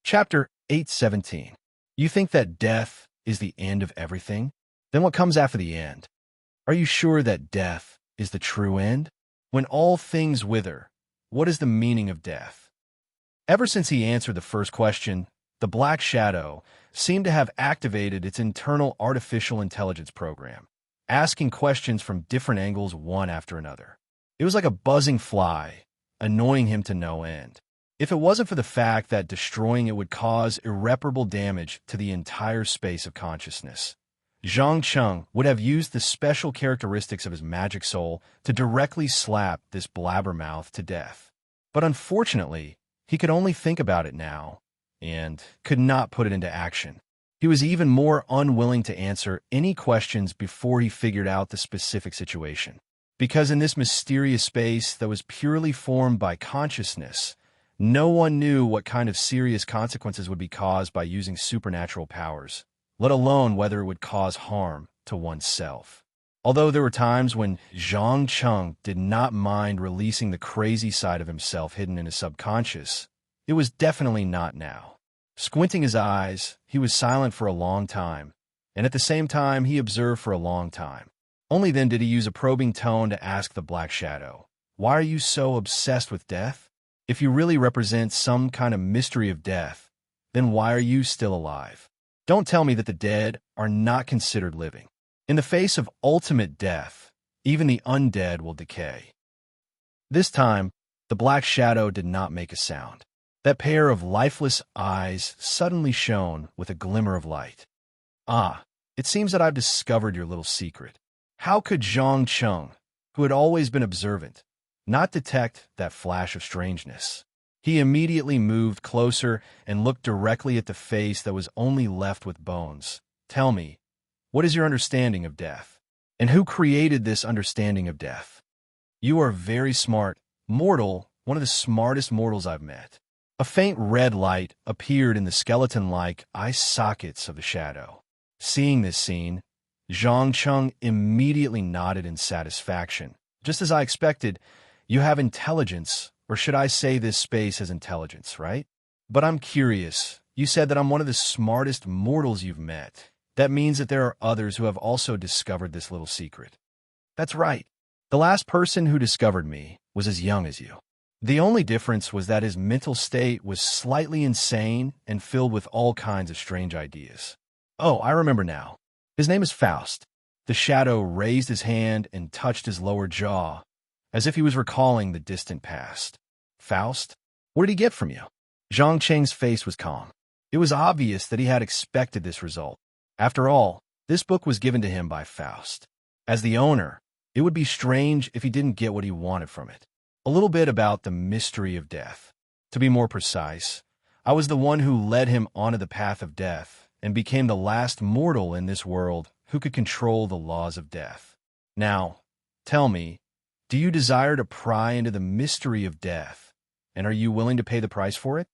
Chapter 817. You think that death is the end of everything? Then what comes after the end? Are you sure that death is the true end? When all things wither, what is the meaning of death? Ever since he answered the first question, the Black Shadow seemed to have activated its internal artificial intelligence program, asking questions from different angles one after another. It was like a buzzing fly, annoying him to no end. If it wasn't for the fact that destroying it would cause irreparable damage to the entire space of consciousness, Zhang Cheng would have used the special characteristics of his magic soul to directly slap this blabbermouth to death. But unfortunately, he could only think about it now, and could not put it into action. He was even more unwilling to answer any questions before he figured out the specific situation. Because in this mysterious space that was purely formed by consciousness, no one knew what kind of serious consequences would be caused by using supernatural powers, let alone whether it would cause harm to oneself. Although there were times when Zhang Cheng did not mind releasing the crazy side of himself hidden in his subconscious, it was definitely not now. Squinting his eyes, he was silent for a long time, and at the same time he observed for a long time. Only then did he use a probing tone to ask the Black Shadow, "Why are you so obsessed with death? If you really represent some kind of mystery of death, then why are you still alive? Don't tell me that the dead are not considered living. In the face of ultimate death, even the undead will decay." This time, the Black Shadow did not make a sound. That pair of lifeless eyes suddenly shone with a glimmer of light. "Ah, it seems that I've discovered your little secret." How could Zhang Cheng, who had always been observant, not detect that flash of strangeness? He immediately moved closer and looked directly at the face that was only left with bones. "Tell me, what is your understanding of death? And who created this understanding of death?" "You are very smart, mortal, one of the smartest mortals I've met." A faint red light appeared in the skeleton-like eye sockets of the shadow. Seeing this scene, Zhang Cheng immediately nodded in satisfaction. "Just as I expected, you have intelligence, or should I say this space has intelligence, right? But I'm curious. You said that I'm one of the smartest mortals you've met. That means that there are others who have also discovered this little secret." "That's right. The last person who discovered me was as young as you. The only difference was that his mental state was slightly insane and filled with all kinds of strange ideas." "Oh, I remember now. His name is Faust." The shadow raised his hand and touched his lower jaw, as if he was recalling the distant past. "Faust? What did he get from you?" Zhang Cheng's face was calm. It was obvious that he had expected this result. After all, this book was given to him by Faust. As the owner, it would be strange if he didn't get what he wanted from it. A little bit about the mystery of death. To be more precise, I was the one who led him onto the path of death and became the last mortal in this world who could control the laws of death. Now, tell me, do you desire to pry into the mystery of death, and are you willing to pay the price for it?"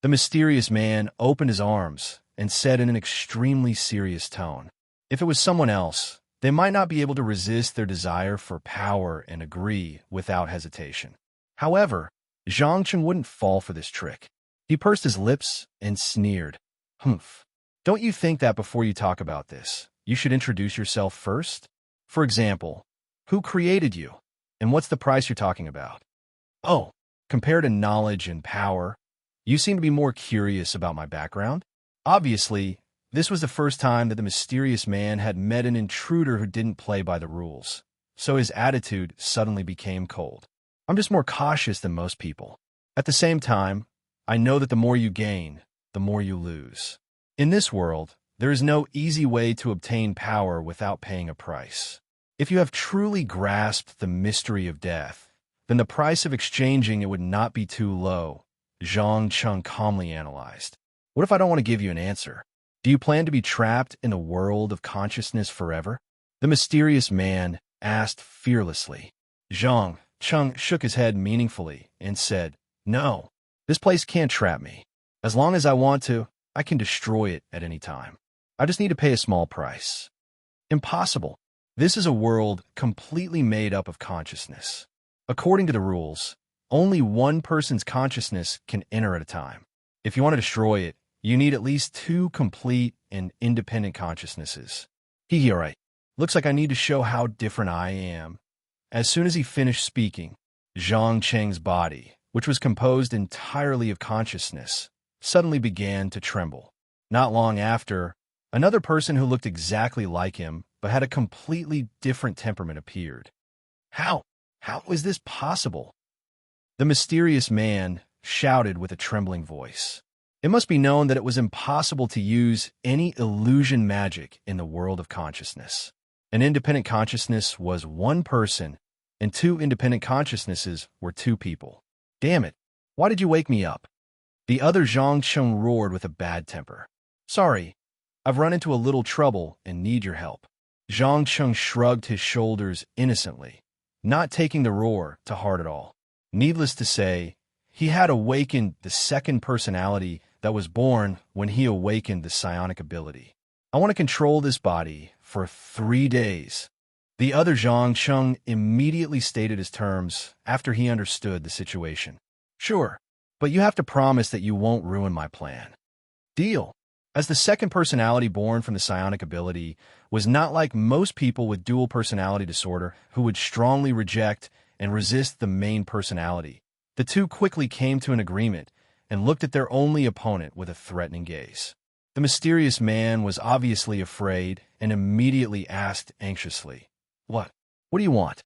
The mysterious man opened his arms and said in an extremely serious tone, "If it was someone else, they might not be able to resist their desire for power and agree without hesitation. However, Zhang Cheng wouldn't fall for this trick. He pursed his lips and sneered. "Humph. Don't you think that before you talk about this, you should introduce yourself first? For example, who created you, and what's the price you're talking about? Oh, compared to knowledge and power, you seem to be more curious about my background." Obviously, this was the first time that the mysterious man had met an intruder who didn't play by the rules, so his attitude suddenly became cold. "I'm just more cautious than most people. At the same time, I know that the more you gain, the more you lose. In this world, there is no easy way to obtain power without paying a price. If you have truly grasped the mystery of death, then the price of exchanging it would not be too low," Zhang Cheng calmly analyzed. "What if I don't want to give you an answer? Do you plan to be trapped in the world of consciousness forever?" the mysterious man asked fearlessly. Zhang Cheng shook his head meaningfully and said, "No, this place can't trap me. As long as I want to, I can destroy it at any time. I just need to pay a small price." "Impossible. This is a world completely made up of consciousness. According to the rules, only one person's consciousness can enter at a time. If you want to destroy it, you need at least two complete and independent consciousnesses. Alright. Looks like I need to show how different I am. As soon as he finished speaking, Zhang Cheng's body, which was composed entirely of consciousness, suddenly began to tremble. Not long after, another person who looked exactly like him but had a completely different temperament appeared. How was this possible? The mysterious man shouted with a trembling voice. It must be known that it was impossible to use any illusion magic in the world of consciousness. An independent consciousness was one person, and two independent consciousnesses were two people. Damn it, why did you wake me up? The other Zhang Cheng roared with a bad temper. Sorry, I've run into a little trouble and need your help. Zhang Cheng shrugged his shoulders innocently, not taking the roar to heart at all. Needless to say, he had awakened the second personality that was born when he awakened the psionic ability. I want to control this body for 3 days. The other Zhang Cheng immediately stated his terms after he understood the situation. Sure, but you have to promise that you won't ruin my plan. Deal. As the second personality born from the psionic ability was not like most people with dual personality disorder who would strongly reject and resist the main personality, the two quickly came to an agreement and looked at their only opponent with a threatening gaze. The mysterious man was obviously afraid and immediately asked anxiously, What do you want?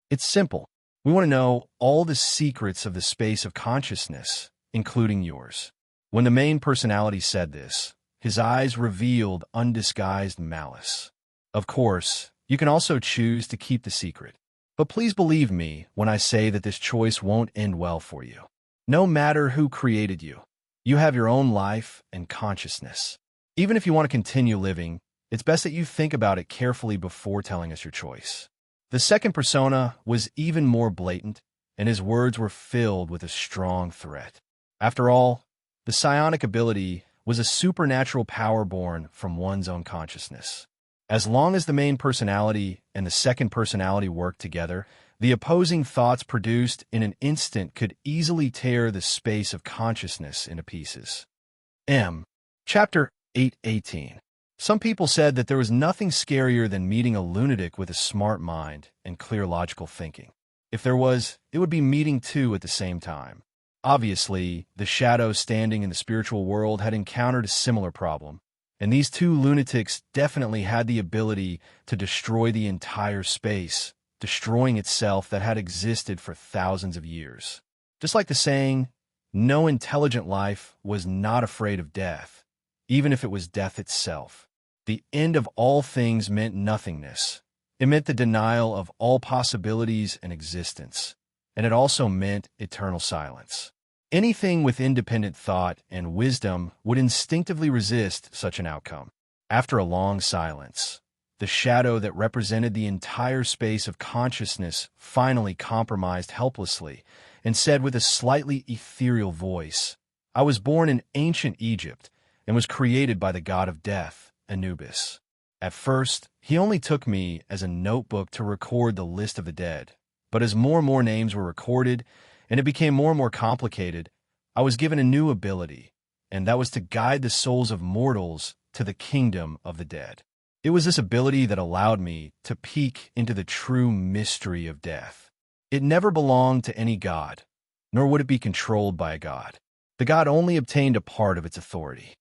It's simple. We want to know all the secrets of the space of consciousness, including yours. When the main personality said this, his eyes revealed undisguised malice. Of course, you can also choose to keep the secret. But please believe me when I say that this choice won't end well for you. No matter who created you, you have your own life and consciousness. Even if you want to continue living, it's best that you think about it carefully before telling us your choice. The second persona was even more blatant, and his words were filled with a strong threat. After all, the psionic ability was a supernatural power born from one's own consciousness. As long as the main personality and the second personality worked together, the opposing thoughts produced in an instant could easily tear the space of consciousness into pieces. Chapter 8:18. Some people said that there was nothing scarier than meeting a lunatic with a smart mind and clear logical thinking. If there was, it would be meeting two at the same time. Obviously, the shadow standing in the spiritual world had encountered a similar problem, and these two lunatics definitely had the ability to destroy the entire space, destroying itself that had existed for thousands of years. Just like the saying, no intelligent life was not afraid of death, even if it was death itself. The end of all things meant nothingness. It meant the denial of all possibilities and existence, and it also meant eternal silence. Anything with independent thought and wisdom would instinctively resist such an outcome. After a long silence, the shadow that represented the entire space of consciousness finally compromised helplessly and said with a slightly ethereal voice, I was born in ancient Egypt and was created by the god of death, Anubis. At first, he only took me as a notebook to record the list of the dead, but as more and more names were recorded and it became more and more complicated, I was given a new ability, and that was to guide the souls of mortals to the kingdom of the dead. It was this ability that allowed me to peek into the true mystery of death. It never belonged to any god, nor would it be controlled by a god. The god only obtained a part of its authority.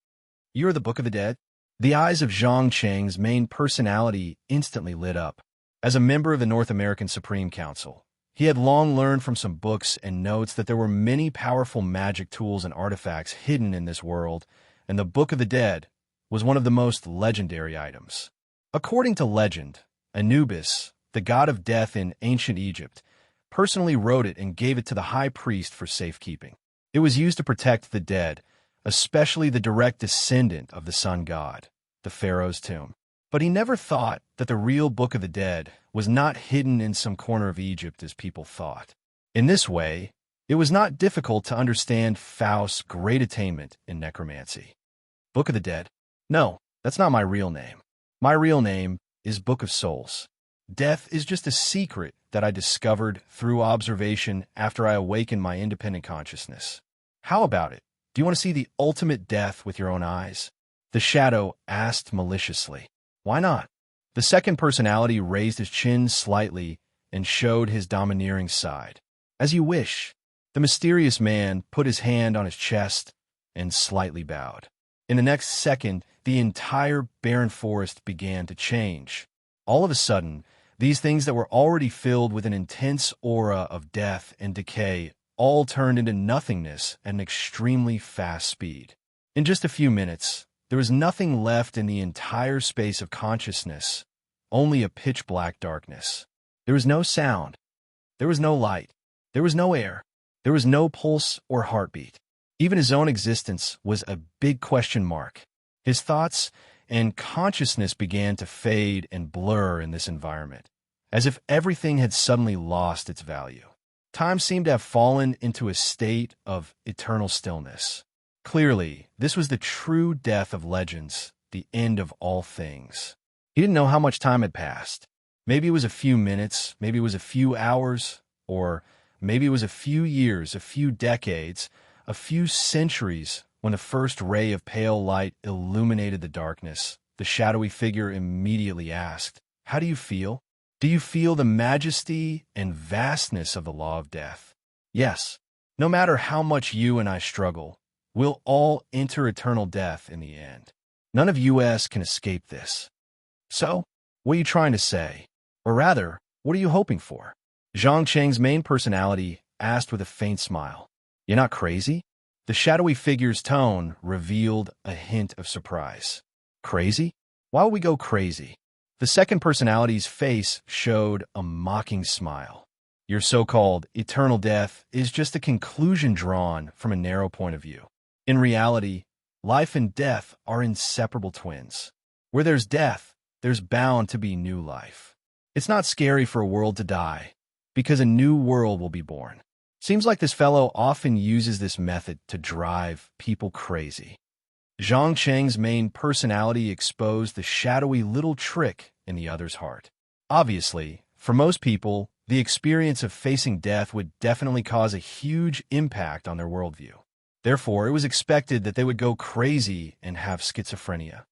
You are the Book of the Dead? The eyes of Zhang Cheng's main personality instantly lit up. As a member of the North American Supreme Council, he had long learned from some books and notes that there were many powerful magic tools and artifacts hidden in this world, and the Book of the Dead was one of the most legendary items. According to legend, Anubis, the god of death in ancient Egypt, personally wrote it and gave it to the high priest for safekeeping. It was used to protect the dead, especially the direct descendant of the sun god, the pharaoh's tomb. But he never thought that the real Book of the Dead was not hidden in some corner of Egypt as people thought. In this way, it was not difficult to understand Faust's great attainment in necromancy. Book of the Dead? No, that's not my real name. My real name is Book of Souls. Death is just a secret that I discovered through observation after I awakened my independent consciousness. How about it? Do you want to see the ultimate death with your own eyes? The shadow asked maliciously. Why not? The second personality raised his chin slightly and showed his domineering side. As you wish. The mysterious man put his hand on his chest and slightly bowed. In the next second, the entire barren forest began to change. All of a sudden, these things that were already filled with an intense aura of death and decay all turned into nothingness at an extremely fast speed. In just a few minutes, there was nothing left in the entire space of consciousness, only a pitch-black darkness. There was no sound. There was no light. There was no air. There was no pulse or heartbeat. Even his own existence was a big question mark. His thoughts and consciousness began to fade and blur in this environment, as if everything had suddenly lost its value. Time seemed to have fallen into a state of eternal stillness. Clearly, this was the true death of legends, the end of all things. He didn't know how much time had passed. Maybe it was a few minutes, maybe it was a few hours, or maybe it was a few years, a few decades, a few centuries. When the first ray of pale light illuminated the darkness, the shadowy figure immediately asked, "How do you feel? Do you feel the majesty and vastness of the law of death?" Yes. No matter how much you and I struggle, we'll all enter eternal death in the end. None of us can escape this. So, what are you trying to say? Or rather, what are you hoping for? Zhang Cheng's main personality asked with a faint smile. You're not crazy? The shadowy figure's tone revealed a hint of surprise. Crazy? Why would we go crazy? The second personality's face showed a mocking smile. Your so-called eternal death is just a conclusion drawn from a narrow point of view. In reality, life and death are inseparable twins. Where there's death, there's bound to be new life. It's not scary for a world to die, because a new world will be born. Seems like this fellow often uses this method to drive people crazy. Zhang Cheng's main personality exposed the shadowy little trick in the other's heart. Obviously, for most people, the experience of facing death would definitely cause a huge impact on their worldview. Therefore, it was expected that they would go crazy and have schizophrenia.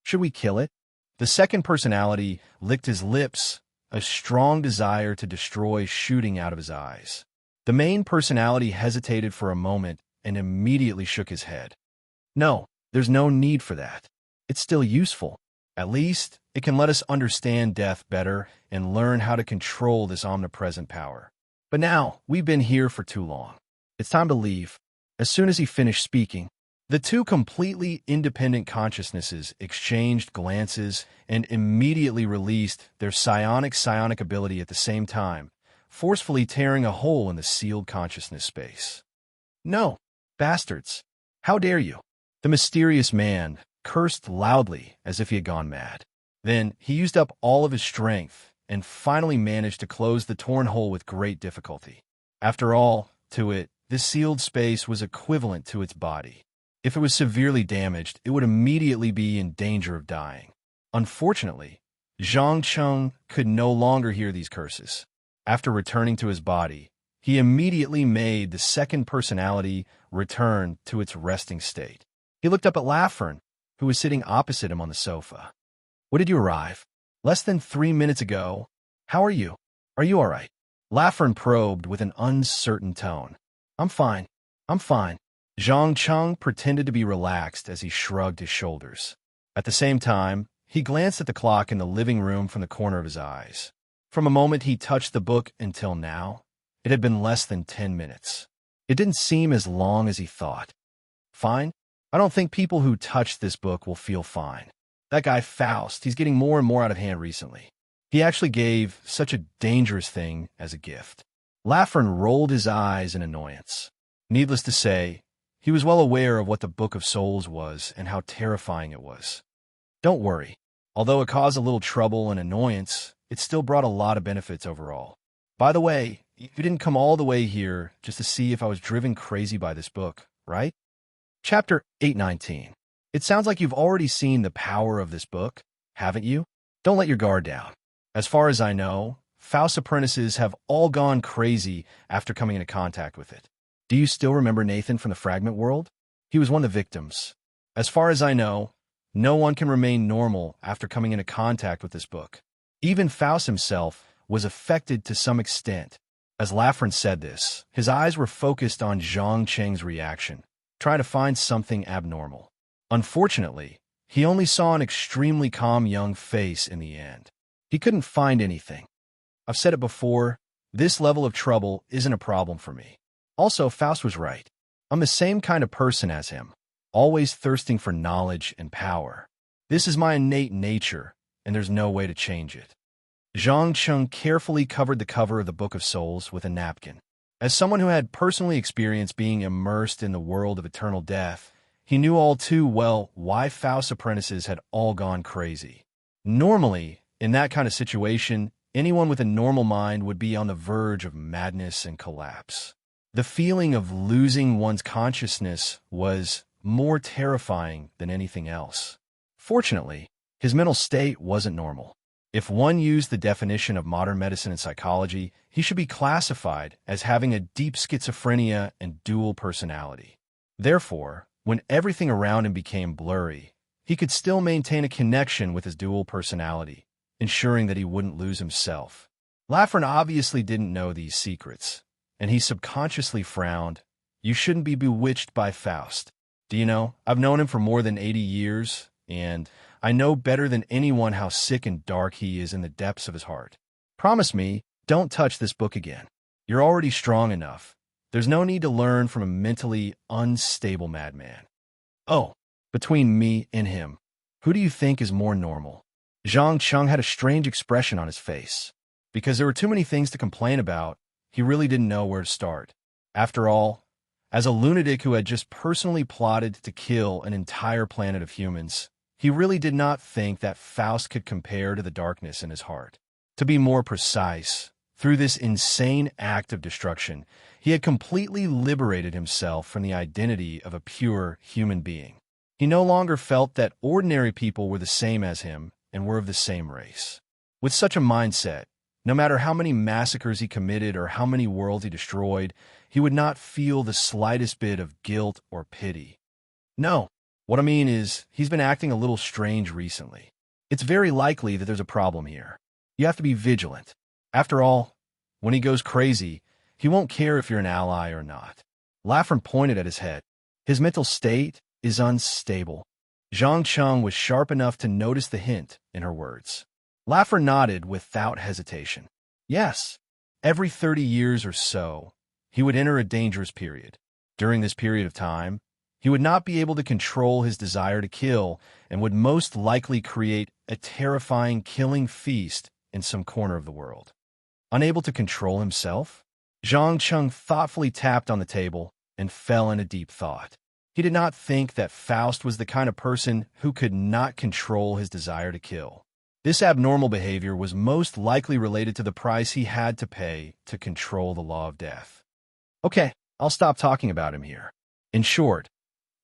Should we kill it? The second personality licked his lips, a strong desire to destroy shooting out of his eyes. The main personality hesitated for a moment and immediately shook his head. No, there's no need for that. It's still useful. At least, it can let us understand death better and learn how to control this omnipresent power. But now, we've been here for too long. It's time to leave. As soon as he finished speaking, the two completely independent consciousnesses exchanged glances and immediately released their psionic ability at the same time, forcefully tearing a hole in the sealed consciousness space. No, bastards! How dare you? The mysterious man cursed loudly as if he had gone mad. Then he used up all of his strength and finally managed to close the torn hole with great difficulty. After all, to it, this sealed space was equivalent to its body. If it was severely damaged, it would immediately be in danger of dying. Unfortunately, Zhang Cheng could no longer hear these curses. After returning to his body, he immediately made the second personality return to its resting state. He looked up at Lafern, who was sitting opposite him on the sofa. When did you arrive? Less than 3 minutes ago. How are you? Are you all right? Lafern probed with an uncertain tone. I'm fine. Zhang Cheng pretended to be relaxed as he shrugged his shoulders. At the same time, he glanced at the clock in the living room from the corner of his eyes. From the moment he touched the book until now, it had been less than 10 minutes. It didn't seem as long as he thought. Fine? I don't think people who touch this book will feel fine. That guy Faust, he's getting more and more out of hand recently. He actually gave such a dangerous thing as a gift. Lafern rolled his eyes in annoyance. Needless to say, he was well aware of what the Book of Souls was and how terrifying it was. Don't worry. Although it caused a little trouble and annoyance, it still brought a lot of benefits overall. By the way, you didn't come all the way here just to see if I was driven crazy by this book, right? Chapter 819. It sounds like you've already seen the power of this book, haven't you? Don't let your guard down. As far as I know, Faust's apprentices have all gone crazy after coming into contact with it. Do you still remember Nathan from the Fragment World? He was one of the victims. As far as I know, no one can remain normal after coming into contact with this book. Even Faust himself was affected to some extent. As Lafren said this, his eyes were focused on Zhang Cheng's reaction, trying to find something abnormal. Unfortunately, he only saw an extremely calm young face in the end. He couldn't find anything. I've said it before, this level of trouble isn't a problem for me. Also, Faust was right. I'm the same kind of person as him, always thirsting for knowledge and power. This is my innate nature, and there's no way to change it. Zhang Cheng carefully covered the cover of the Book of Souls with a napkin. As someone who had personally experienced being immersed in the world of eternal death, he knew all too well why Faust's apprentices had all gone crazy. Normally, in that kind of situation, anyone with a normal mind would be on the verge of madness and collapse. The feeling of losing one's consciousness was more terrifying than anything else. Fortunately, his mental state wasn't normal. If one used the definition of modern medicine and psychology, he should be classified as having a deep schizophrenia and dual personality. Therefore, when everything around him became blurry, he could still maintain a connection with his dual personality, ensuring that he wouldn't lose himself. Lafren obviously didn't know these secrets, and he subconsciously frowned. You shouldn't be bewitched by Faust. Do you know, I've known him for more than 80 years, and I know better than anyone how sick and dark he is in the depths of his heart. Promise me, don't touch this book again. You're already strong enough. There's no need to learn from a mentally unstable madman. Oh, between me and him, who do you think is more normal? Zhang Cheng had a strange expression on his face. Because there were too many things to complain about, he really didn't know where to start. After all, as a lunatic who had just personally plotted to kill an entire planet of humans, he really did not think that Faust could compare to the darkness in his heart. To be more precise, through this insane act of destruction, he had completely liberated himself from the identity of a pure human being. He no longer felt that ordinary people were the same as him and were of the same race. With such a mindset, no matter how many massacres he committed or how many worlds he destroyed, he would not feel the slightest bit of guilt or pity. No, what I mean is, he's been acting a little strange recently. It's very likely that there's a problem here. You have to be vigilant. After all, when he goes crazy, he won't care if you're an ally or not. Lafren pointed at his head. His mental state is unstable. Zhang Cheng was sharp enough to notice the hint in her words. Lafren nodded without hesitation. Yes, every 30 years or so, he would enter a dangerous period. During this period of time, he would not be able to control his desire to kill and would most likely create a terrifying killing feast in some corner of the world. Unable to control himself, Zhang Cheng thoughtfully tapped on the table and fell into deep thought. He did not think that Faust was the kind of person who could not control his desire to kill. This abnormal behavior was most likely related to the price he had to pay to control the law of death. Okay, I'll stop talking about him here. In short,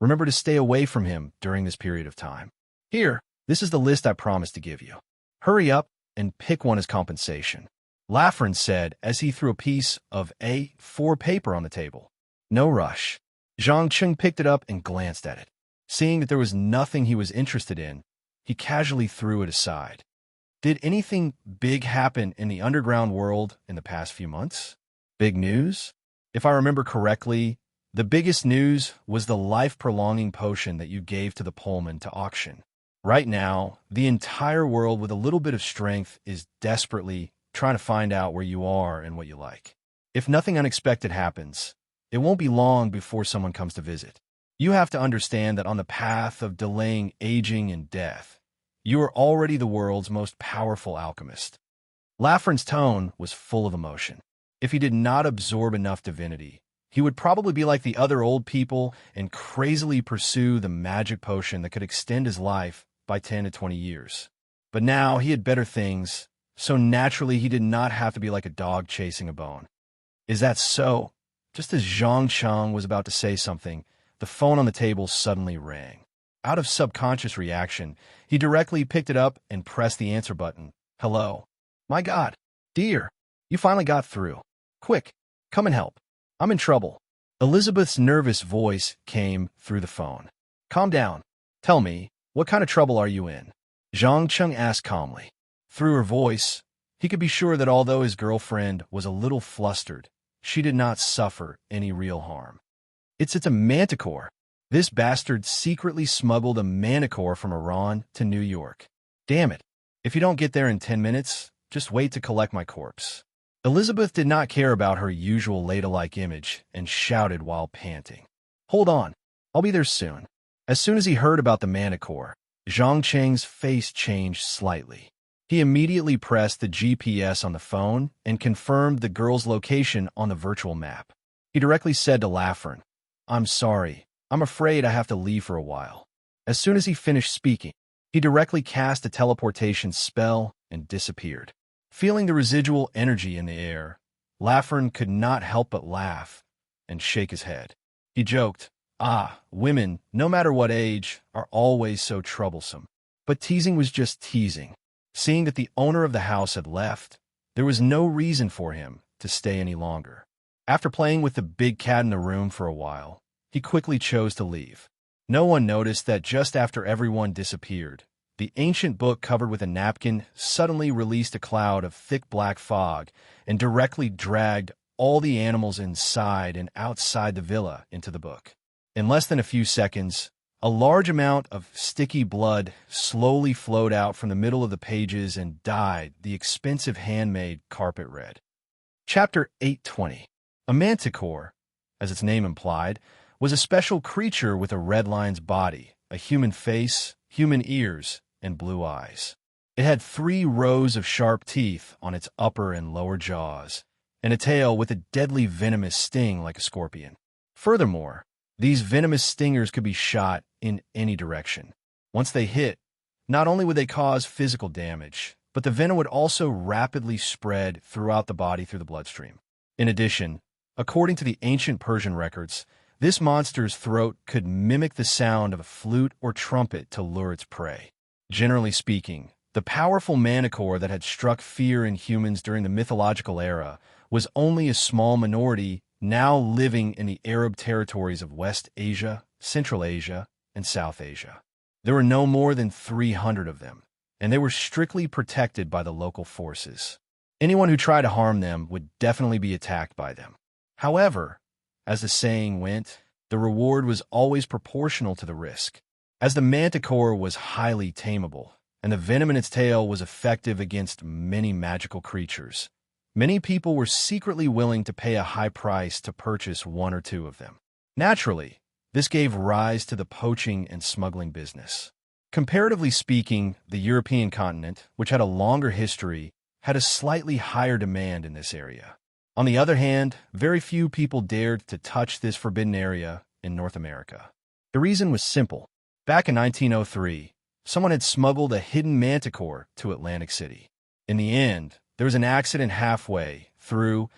remember to stay away from him during this period of time. Here, this is the list I promised to give you. Hurry up and pick one as compensation. Lafren said as he threw a piece of A4 paper on the table. No rush. Zhang Cheng picked it up and glanced at it. Seeing that there was nothing he was interested in, he casually threw it aside. Did anything big happen in the underground world in the past few months? Big news? If I remember correctly, the biggest news was the life-prolonging potion that you gave to the Pullman to auction. Right now, the entire world with a little bit of strength is desperately trying to find out where you are and what you like. If nothing unexpected happens, it won't be long before someone comes to visit. You have to understand that on the path of delaying aging and death, you are already the world's most powerful alchemist. Lafren's tone was full of emotion. If he did not absorb enough divinity, he would probably be like the other old people and crazily pursue the magic potion that could extend his life by 10 to 20 years. But now he had better things, so naturally he did not have to be like a dog chasing a bone. Is that so? Just as Zhang Cheng was about to say something, the phone on the table suddenly rang. Out of subconscious reaction, he directly picked it up and pressed the answer button. Hello. My God. Dear, you finally got through. Quick, come and help. I'm in trouble. Elizabeth's nervous voice came through the phone. Calm down. Tell me, what kind of trouble are you in? Zhang Cheng asked calmly. Through her voice, he could be sure that although his girlfriend was a little flustered, she did not suffer any real harm. It's a manticore. This bastard secretly smuggled a manticore from Iran to New York. Damn it. If you don't get there in 10 minutes, just wait to collect my corpse. Elizabeth did not care about her usual ladylike image and shouted while panting. Hold on. I'll be there soon. As soon as he heard about the manticore, Zhang Cheng's face changed slightly. He immediately pressed the GPS on the phone and confirmed the girl's location on the virtual map. He directly said to Lafern, I'm sorry. I'm afraid I have to leave for a while. As soon as he finished speaking, he directly cast a teleportation spell and disappeared. Feeling the residual energy in the air, Lafern could not help but laugh and shake his head. He joked, women, no matter what age, are always so troublesome. But teasing was just teasing. Seeing that the owner of the house had left, there was no reason for him to stay any longer. After playing with the big cat in the room for a while, he quickly chose to leave. No one noticed that just after everyone disappeared, the ancient book covered with a napkin suddenly released a cloud of thick black fog and directly dragged all the animals inside and outside the villa into the book. In less than a few seconds, a large amount of sticky blood slowly flowed out from the middle of the pages and dyed the expensive handmade carpet red. Chapter 820. A manticore, as its name implied, was a special creature with a red lion's body, a human face, human ears, and blue eyes. It had 3 rows of sharp teeth on its upper and lower jaws, and a tail with a deadly venomous sting like a scorpion. Furthermore, these venomous stingers could be shot in any direction. Once they hit, not only would they cause physical damage, but the venom would also rapidly spread throughout the body through the bloodstream. In addition, according to the ancient Persian records, this monster's throat could mimic the sound of a flute or trumpet to lure its prey. Generally speaking, the powerful manticore that had struck fear in humans during the mythological era was only a small minority now living in the Arab territories of West Asia, Central Asia, and South Asia. There were no more than 300 of them, and they were strictly protected by the local forces. Anyone who tried to harm them would definitely be attacked by them. However, as the saying went, the reward was always proportional to the risk. As the manticore was highly tameable, and the venom in its tail was effective against many magical creatures, many people were secretly willing to pay a high price to purchase 1 or 2 of them. Naturally, this gave rise to the poaching and smuggling business. Comparatively speaking, the European continent, which had a longer history, had a slightly higher demand in this area. On the other hand, very few people dared to touch this forbidden area in North America. The reason was simple. Back in 1903, someone had smuggled a hidden manticore to Atlantic City. In the end, there was an accident halfway through,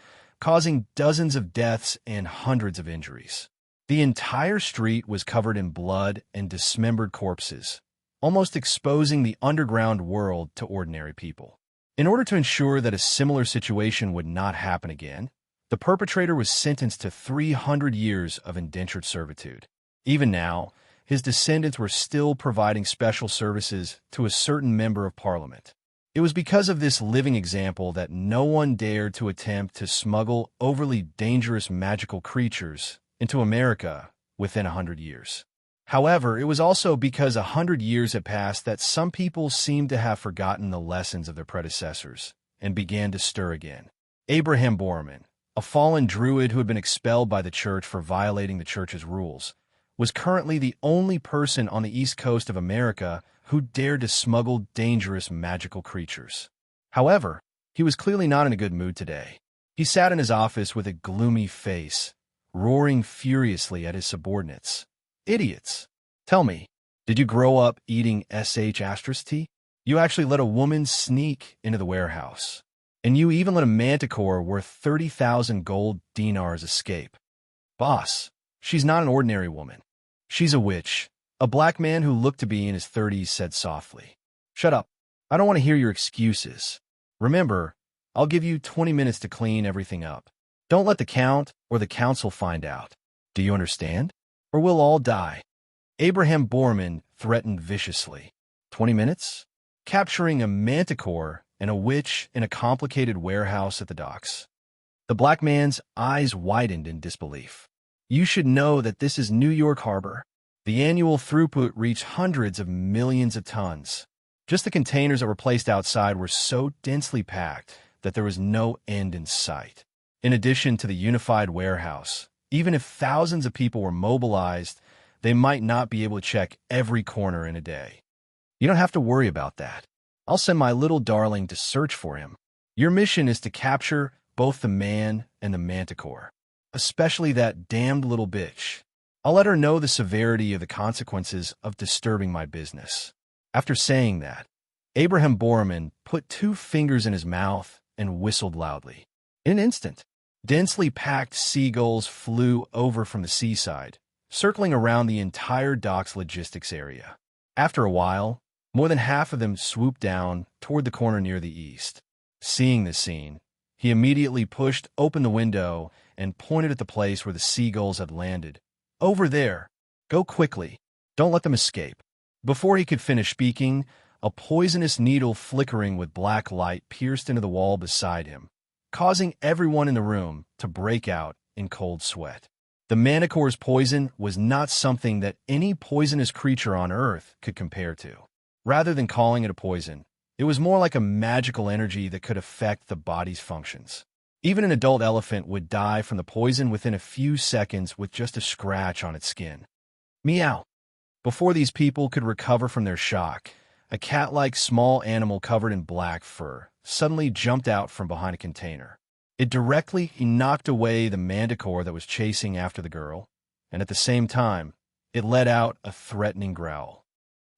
causing dozens of deaths and hundreds of injuries. The entire street was covered in blood and dismembered corpses, almost exposing the underground world to ordinary people. In order to ensure that a similar situation would not happen again, the perpetrator was sentenced to 300 years of indentured servitude. Even now, his descendants were still providing special services to a certain member of parliament. It was because of this living example that no one dared to attempt to smuggle overly dangerous magical creatures into America within 100 years. However, it was also because 100 years had passed that some people seemed to have forgotten the lessons of their predecessors and began to stir again. Abraham Borman, a fallen druid who had been expelled by the church for violating the church's rules, was currently the only person on the east coast of America who dared to smuggle dangerous magical creatures. However, he was clearly not in a good mood today. He sat in his office with a gloomy face, roaring furiously at his subordinates. Idiots! Tell me, did you grow up eating sh*tea? You actually let a woman sneak into the warehouse. And you even let a manticore worth 30,000 gold dinars escape. Boss, she's not an ordinary woman. She's a witch. A black man who looked to be in his 30s said softly. Shut up. I don't want to hear your excuses. Remember, I'll give you 20 minutes to clean everything up. Don't let the count or the council find out. Do you understand? Or we'll all die. Abraham Borman threatened viciously. 20 minutes? Capturing a manticore and a witch in a complicated warehouse at the docks. The black man's eyes widened in disbelief. You should know that this is New York Harbor. The annual throughput reached hundreds of millions of tons. Just the containers that were placed outside were so densely packed that there was no end in sight. In addition to the unified warehouse, even if thousands of people were mobilized, they might not be able to check every corner in a day. You don't have to worry about that. I'll send my little darling to search for him. Your mission is to capture both the man and the manticore, especially that damned little bitch. I'll let her know the severity of the consequences of disturbing my business. After saying that, Abraham Borman put 2 fingers in his mouth and whistled loudly. In an instant, densely packed seagulls flew over from the seaside, circling around the entire dock's logistics area. After a while, more than half of them swooped down toward the corner near the east. Seeing this scene, he immediately pushed open the window and pointed at the place where the seagulls had landed. Over there. Go quickly. Don't let them escape. Before he could finish speaking, a poisonous needle flickering with black light pierced into the wall beside him, causing everyone in the room to break out in cold sweat. The manticore's poison was not something that any poisonous creature on Earth could compare to. Rather than calling it a poison, it was more like a magical energy that could affect the body's functions. Even an adult elephant would die from the poison within a few seconds with just a scratch on its skin. Meow. Before these people could recover from their shock, a cat-like small animal covered in black fur suddenly jumped out from behind a container. It directly knocked away the manticore that was chasing after the girl, and at the same time, it let out a threatening growl.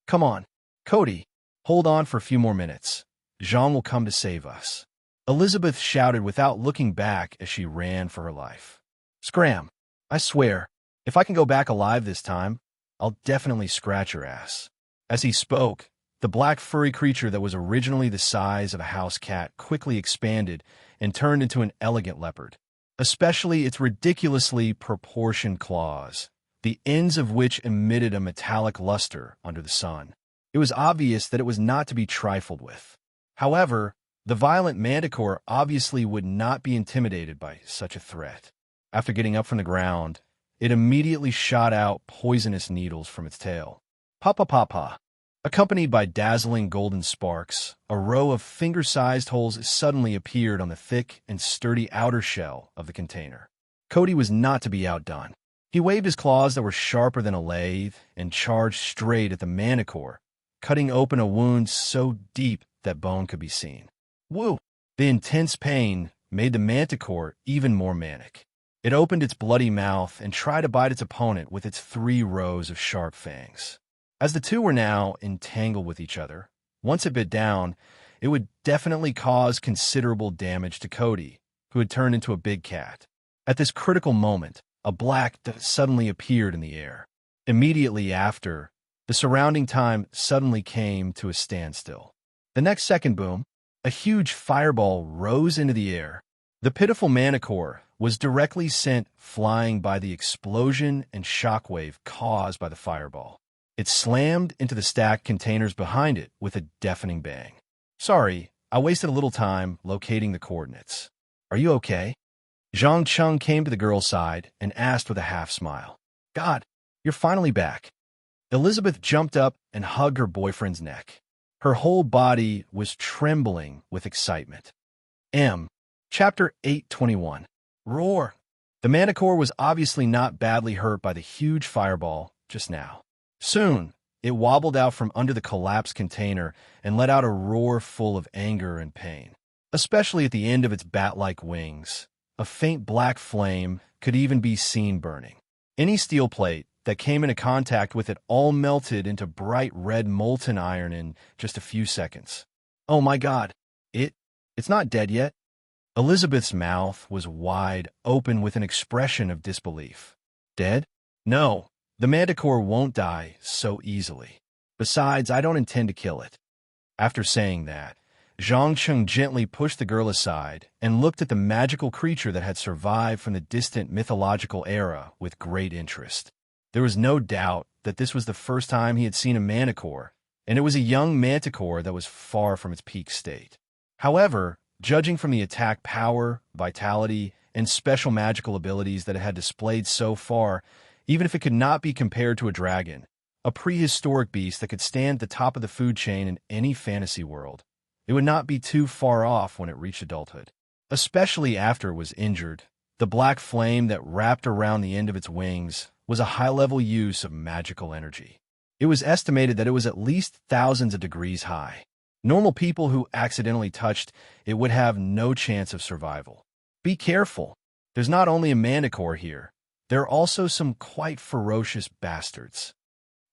Come on, Cody, hold on for a few more minutes. Jean will come to save us. Elizabeth shouted without looking back as she ran for her life. Scram! I swear, if I can go back alive this time, I'll definitely scratch your ass. As he spoke, the black furry creature that was originally the size of a house cat quickly expanded and turned into an elegant leopard, especially its ridiculously proportioned claws, the ends of which emitted a metallic luster under the sun. It was obvious that it was not to be trifled with. However, the violent manticore obviously would not be intimidated by such a threat. After getting up from the ground, it immediately shot out poisonous needles from its tail. Pa-pa-pa-pa. Accompanied by dazzling golden sparks, a row of finger-sized holes suddenly appeared on the thick and sturdy outer shell of the container. Cody was not to be outdone. He waved his claws that were sharper than a lathe and charged straight at the manticore, cutting open a wound so deep that bone could be seen. Woo! The intense pain made the manticore even more manic. It opened its bloody mouth and tried to bite its opponent with its 3 rows of sharp fangs. As the two were now entangled with each other, once it bit down, it would definitely cause considerable damage to Cody, who had turned into a big cat. At this critical moment, a black dot suddenly appeared in the air. Immediately after, the surrounding time suddenly came to a standstill. The next second, boom, a huge fireball rose into the air. The pitiful manticore was directly sent flying by the explosion and shockwave caused by the fireball. It slammed into the stacked containers behind it with a deafening bang. Sorry, I wasted a little time locating the coordinates. Are you okay? Zhang Chung came to the girl's side and asked with a half-smile. God, you're finally back. Elizabeth jumped up and hugged her boyfriend's neck. Her whole body was trembling with excitement. Chapter 821. Roar. The manticore was obviously not badly hurt by the huge fireball just now. Soon, it wobbled out from under the collapsed container and let out a roar full of anger and pain, especially at the end of its bat-like wings. A faint black flame could even be seen burning. Any steel plate that came into contact with it all melted into bright red molten iron in just a few seconds. Oh my God, it's not dead yet. Elizabeth's mouth was wide open with an expression of disbelief. Dead? No. The manticore won't die so easily. Besides, I don't intend to kill it. After saying that, Zhang Cheng gently pushed the girl aside and looked at the magical creature that had survived from the distant mythological era with great interest. There was no doubt that this was the first time he had seen a manticore, and it was a young manticore that was far from its peak state. However, judging from the attack power, vitality, and special magical abilities that it had displayed so far, even if it could not be compared to a dragon, a prehistoric beast that could stand at the top of the food chain in any fantasy world, it would not be too far off when it reached adulthood. Especially after it was injured, the black flame that wrapped around the end of its wings was a high-level use of magical energy. It was estimated that it was at least thousands of degrees high. Normal people who accidentally touched it would have no chance of survival. Be careful. There's not only a manticore here, there are also some quite ferocious bastards.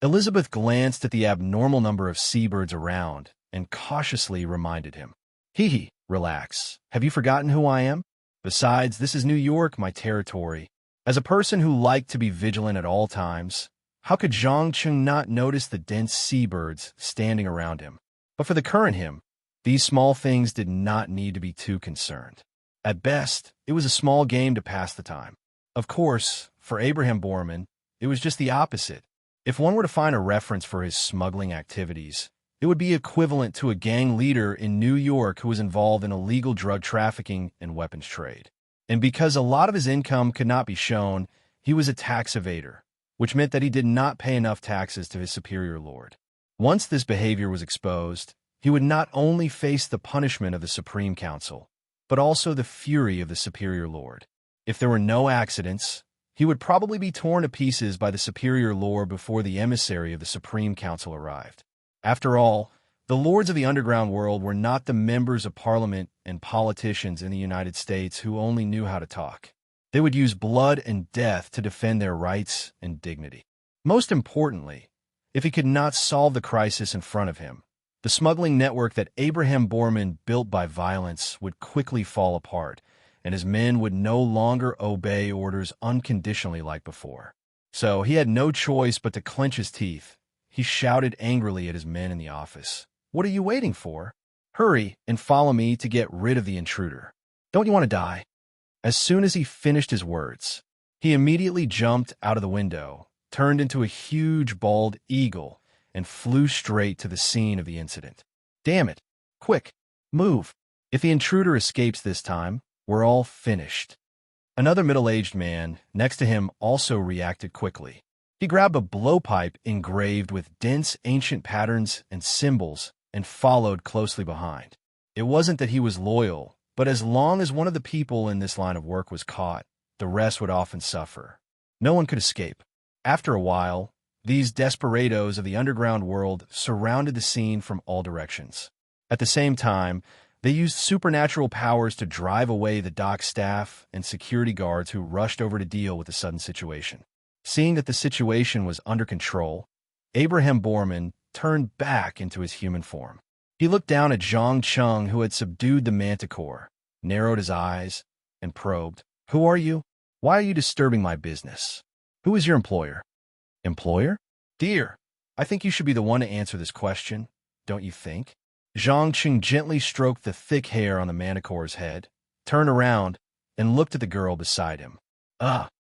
Elizabeth glanced at the abnormal number of seabirds around and cautiously reminded him. Hee, relax. Have you forgotten who I am? Besides, this is New York, my territory. As a person who liked to be vigilant at all times, how could Zhang Cheng not notice the dense seabirds standing around him? But for the current him, these small things did not need to be too concerned. At best, it was a small game to pass the time. Of course, for Abraham Borman, it was just the opposite. If one were to find a reference for his smuggling activities, it would be equivalent to a gang leader in New York who was involved in illegal drug trafficking and weapons trade. And because a lot of his income could not be shown, he was a tax evader, which meant that he did not pay enough taxes to his superior lord. Once this behavior was exposed, he would not only face the punishment of the Supreme Council, but also the fury of the superior lord. If there were no accidents, he would probably be torn to pieces by the superior lord before the emissary of the Supreme Council arrived. After all, the lords of the underground world were not the members of parliament and politicians in the United States who only knew how to talk. They would use blood and death to defend their rights and dignity. Most importantly, if he could not solve the crisis in front of him, the smuggling network that Abraham Borman built by violence would quickly fall apart, and his men would no longer obey orders unconditionally like before. So he had no choice but to clench his teeth. He shouted angrily at his men in the office. What are you waiting for? Hurry and follow me to get rid of the intruder. Don't you want to die? As soon as he finished his words, he immediately jumped out of the window, turned into a huge bald eagle, and flew straight to the scene of the incident. Damn it! Quick! Move! If the intruder escapes this time, we're all finished. Another middle-aged man next to him also reacted quickly. He grabbed a blowpipe engraved with dense ancient patterns and symbols and followed closely behind. It wasn't that he was loyal, but as long as one of the people in this line of work was caught, the rest would often suffer. No one could escape. After a while, these desperados of the underground world surrounded the scene from all directions. At the same time, they used supernatural powers to drive away the dock staff and security guards who rushed over to deal with the sudden situation. Seeing that the situation was under control, Abraham Borman turned back into his human form. He looked down at Zhang Cheng, who had subdued the manticore, narrowed his eyes, and probed. Who are you? Why are you disturbing my business? Who is your employer? Employer? Dear, I think you should be the one to answer this question, don't you think? Zhang Cheng gently stroked the thick hair on the manticore's head, turned around, and looked at the girl beside him.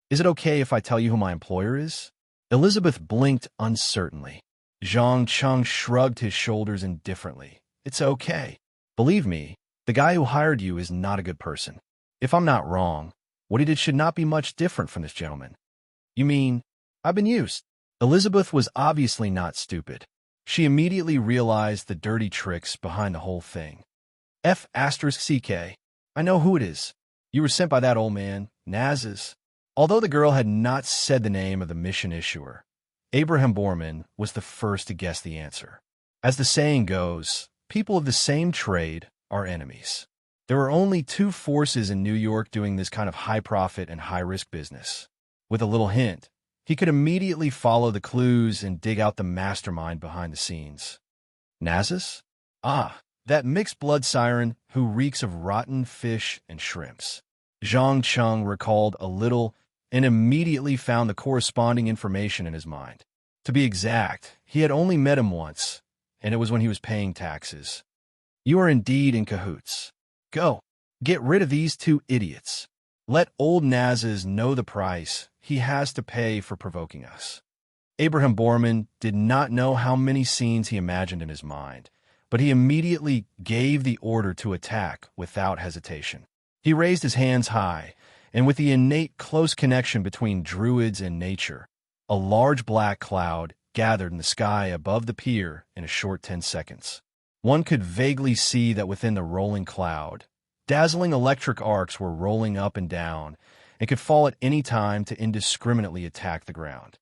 Is it okay if I tell you who my employer is? Elizabeth blinked uncertainly. Zhang Cheng shrugged his shoulders indifferently. It's okay. Believe me, the guy who hired you is not a good person. If I'm not wrong, what he did should not be much different from this gentleman. You mean, I've been used. Elizabeth was obviously not stupid. She immediately realized the dirty tricks behind the whole thing. F***CK. I know who it is. You were sent by that old man, Naz's. Although the girl had not said the name of the mission issuer, Abraham Borman was the first to guess the answer. As the saying goes, people of the same trade are enemies. There were only two forces in New York doing this kind of high-profit and high-risk business. With a little hint, he could immediately follow the clues and dig out the mastermind behind the scenes. Nazis? That mixed blood siren who reeks of rotten fish and shrimps. Zhang Cheng recalled a little and immediately found the corresponding information in his mind. To be exact, he had only met him once, and it was when he was paying taxes. You are indeed in cahoots. Go, get rid of these two idiots. Let old Nazes know the price he has to pay for provoking us. Abraham Borman did not know how many scenes he imagined in his mind, but he immediately gave the order to attack without hesitation. He raised his hands high, and with the innate close connection between druids and nature, a large black cloud gathered in the sky above the pier in a short 10 seconds. One could vaguely see that within the rolling cloud, dazzling electric arcs were rolling up and down and could fall at any time to indiscriminately attack the ground.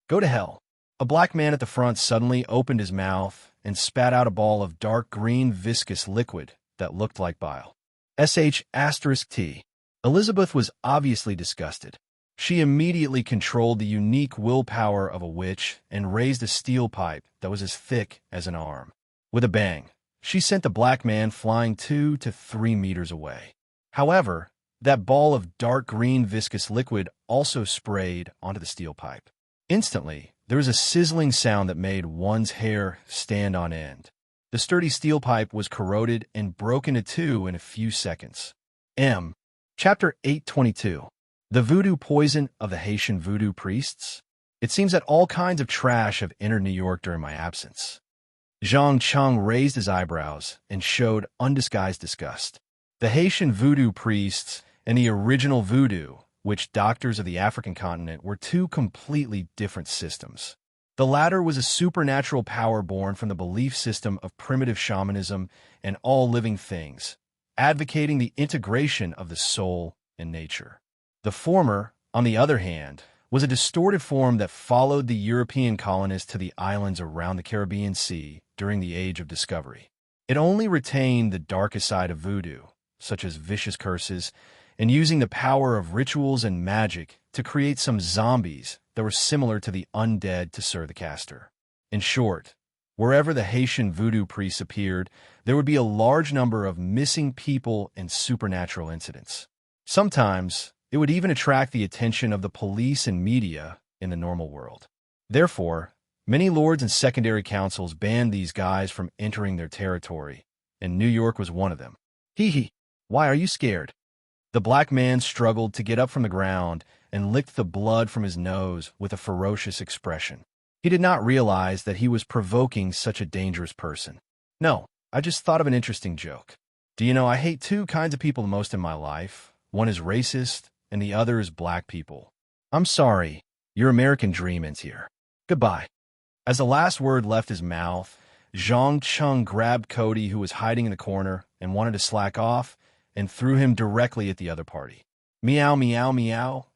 Go to hell. A black man at the front suddenly opened his mouth and spat out a ball of dark green viscous liquid that looked like bile. *T. Elizabeth was obviously disgusted. She immediately controlled the unique willpower of a witch and raised a steel pipe that was as thick as an arm. With a bang, she sent the black man flying 2 to 3 meters away. However, that ball of dark green viscous liquid also sprayed onto the steel pipe. Instantly, there was a sizzling sound that made one's hair stand on end. The sturdy steel pipe was corroded and broken in two in a few seconds. Chapter 822. The Voodoo Poison of the Haitian Voodoo Priests. It seems that all kinds of trash have entered New York during my absence. Zhang Cheng raised his eyebrows and showed undisguised disgust. The Haitian voodoo priests and the original voodoo, which doctors of the African continent, were two completely different systems. The latter was a supernatural power born from the belief system of primitive shamanism and all living things, advocating the integration of the soul and nature. The former, on the other hand, was a distorted form that followed the European colonists to the islands around the Caribbean Sea during the Age of Discovery. It only retained the darkest side of voodoo, such as vicious curses, and using the power of rituals and magic to create some zombies that were similar to the undead to Sir the Caster. In short, wherever the Haitian voodoo priests appeared, there would be a large number of missing people and supernatural incidents. Sometimes, it would even attract the attention of the police and media in the normal world. Therefore, many lords and secondary councils banned these guys from entering their territory, and New York was one of them. Hee, why are you scared? The black man struggled to get up from the ground and licked the blood from his nose with a ferocious expression. He did not realize that he was provoking such a dangerous person. No, I just thought of an interesting joke. Do you know I hate two kinds of people the most in my life? One is racist, and the other is black people. I'm sorry, your American dream ends here. Goodbye. As the last word left his mouth, Zhang Cheng grabbed Cody, who was hiding in the corner and wanted to slack off, and threw him directly at the other party. Meow, meow, meow.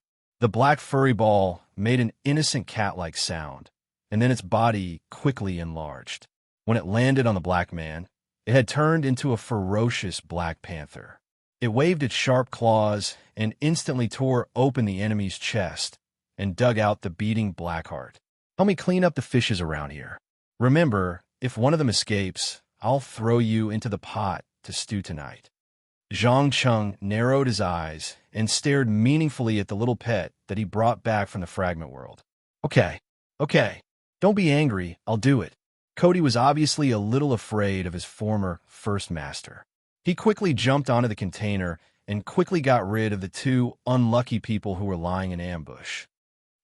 The black furry ball made an innocent cat-like sound, and then its body quickly enlarged. When it landed on the black man, it had turned into a ferocious black panther. It waved its sharp claws and instantly tore open the enemy's chest and dug out the beating black heart. Help me clean up the fishes around here. Remember, if one of them escapes, I'll throw you into the pot to stew tonight. Zhang Cheng narrowed his eyes and stared meaningfully at the little pet that he brought back from the fragment world. Okay. Don't be angry, I'll do it. Cody was obviously a little afraid of his former first master. He quickly jumped onto the container and quickly got rid of the two unlucky people who were lying in ambush.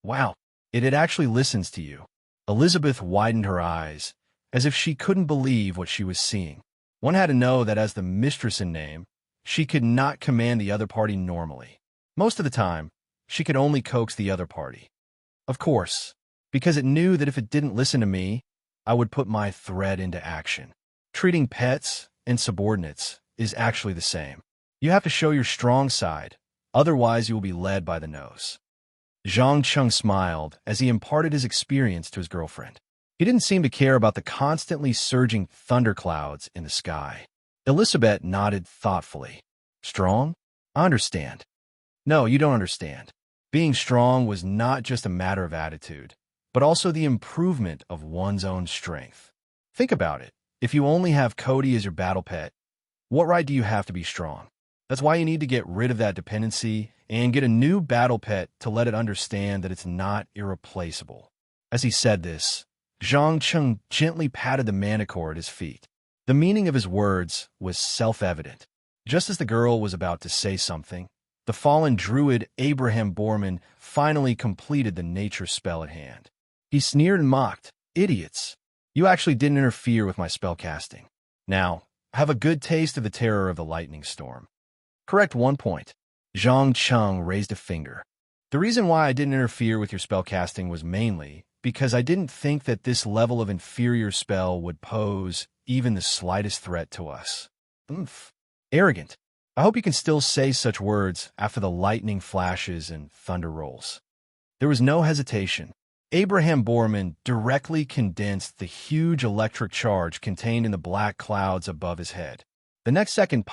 Wow, it actually listens to you. Elizabeth widened her eyes, as if she couldn't believe what she was seeing. One had to know that as the mistress in name, she could not command the other party normally. Most of the time, she could only coax the other party. Of course, because it knew that if it didn't listen to me, I would put my thread into action. Treating pets and subordinates is actually the same. You have to show your strong side, otherwise you will be led by the nose. Zhang Cheng smiled as he imparted his experience to his girlfriend. He didn't seem to care about the constantly surging thunderclouds in the sky. Elizabeth nodded thoughtfully. Strong? I understand. No, you don't understand. Being strong was not just a matter of attitude, but also the improvement of one's own strength. Think about it. If you only have Cody as your battle pet, what right do you have to be strong? That's why you need to get rid of that dependency and get a new battle pet to let it understand that it's not irreplaceable. As he said this, Zhang Cheng gently patted the manticore at his feet. The meaning of his words was self-evident. Just as the girl was about to say something, the fallen druid Abraham Borman finally completed the nature spell at hand. He sneered and mocked, "Idiots! You actually didn't interfere with my spell casting. Now, have a good taste of the terror of the lightning storm." "Correct 1 point." Zhang Cheng raised a finger. "The reason why I didn't interfere with your spell casting was mainly because I didn't think that this level of inferior spell would pose even the slightest threat to us." "Oomph. Arrogant. I hope you can still say such words after the lightning flashes and thunder rolls." There was no hesitation. Abraham Borman directly condensed the huge electric charge contained in the black clouds above his head. The next second,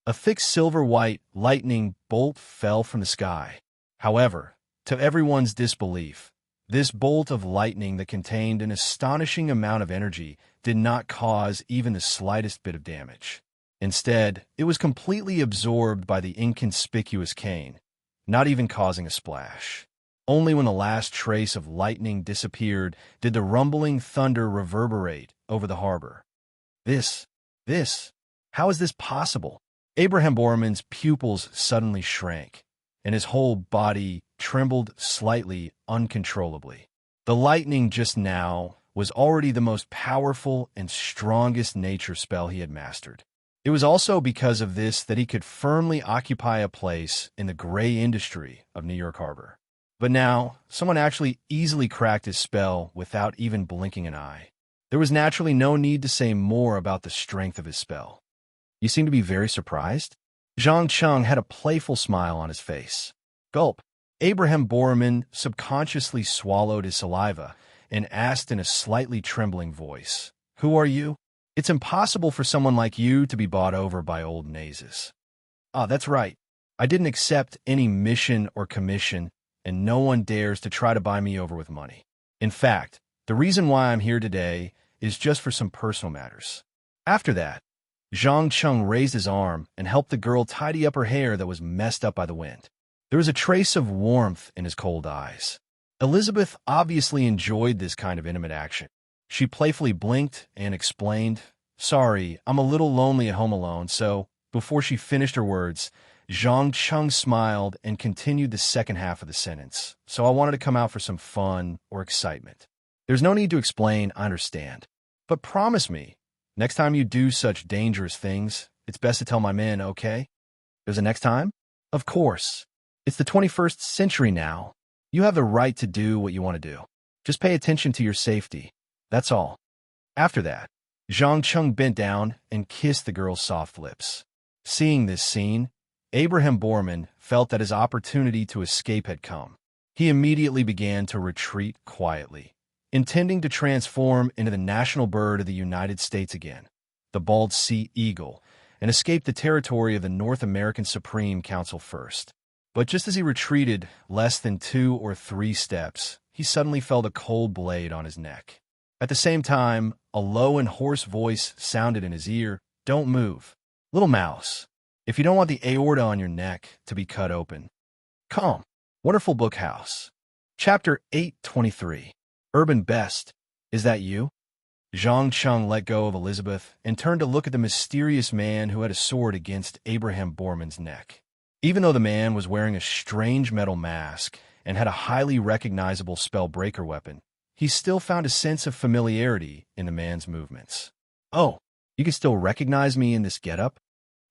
a thick silver-white lightning bolt fell from the sky. However, to everyone's disbelief, this bolt of lightning that contained an astonishing amount of energy did not cause even the slightest bit of damage. Instead, it was completely absorbed by the inconspicuous cane, not even causing a splash. Only when the last trace of lightning disappeared did the rumbling thunder reverberate over the harbor. This, how is this possible? Abraham Borman's pupils suddenly shrank, and his whole body trembled slightly uncontrollably. The lightning just now was already the most powerful and strongest nature spell he had mastered. It was also because of this that he could firmly occupy a place in the gray industry of New York Harbor. But now, someone actually easily cracked his spell without even blinking an eye. There was naturally no need to say more about the strength of his spell. "You seem to be very surprised?" Zhang Cheng had a playful smile on his face. Gulp. Abraham Borman subconsciously swallowed his saliva and asked in a slightly trembling voice, "Who are you?" "It's impossible for someone like you to be bought over by old nazes." "Ah, that's right. I didn't accept any mission or commission, and no one dares to try to buy me over with money. In fact, the reason why I'm here today is just for some personal matters." After that, Zhang Cheng raised his arm and helped the girl tidy up her hair that was messed up by the wind. There was a trace of warmth in his cold eyes. Elizabeth obviously enjoyed this kind of intimate action. She playfully blinked and explained, "Sorry, I'm a little lonely at home alone," so, before she finished her words, Zhang Cheng smiled and continued the second half of the sentence. "So I wanted to come out for some fun or excitement." "There's no need to explain, I understand. But promise me, next time you do such dangerous things, it's best to tell my men, okay?" "There's a next time?" "Of course. It's the 21st century now. You have the right to do what you want to do. Just pay attention to your safety. That's all." After that, Zhang Cheng bent down and kissed the girl's soft lips. Seeing this scene, Abraham Borman felt that his opportunity to escape had come. He immediately began to retreat quietly, intending to transform into the national bird of the United States again, the bald sea eagle, and escape the territory of the North American Supreme Council first. But just as he retreated less than 2 or 3 steps, he suddenly felt a cold blade on his neck. At the same time, a low and hoarse voice sounded in his ear, "Don't move. Little mouse, if you don't want the aorta on your neck to be cut open, come." Wonderful Book House. Chapter 823. Urban Best. Is that you? Zhang Cheng let go of Elizabeth and turned to look at the mysterious man who had a sword against Abraham Borman's neck. Even though the man was wearing a strange metal mask and had a highly recognizable spellbreaker weapon, he still found a sense of familiarity in the man's movements. "Oh, you can still recognize me in this getup?"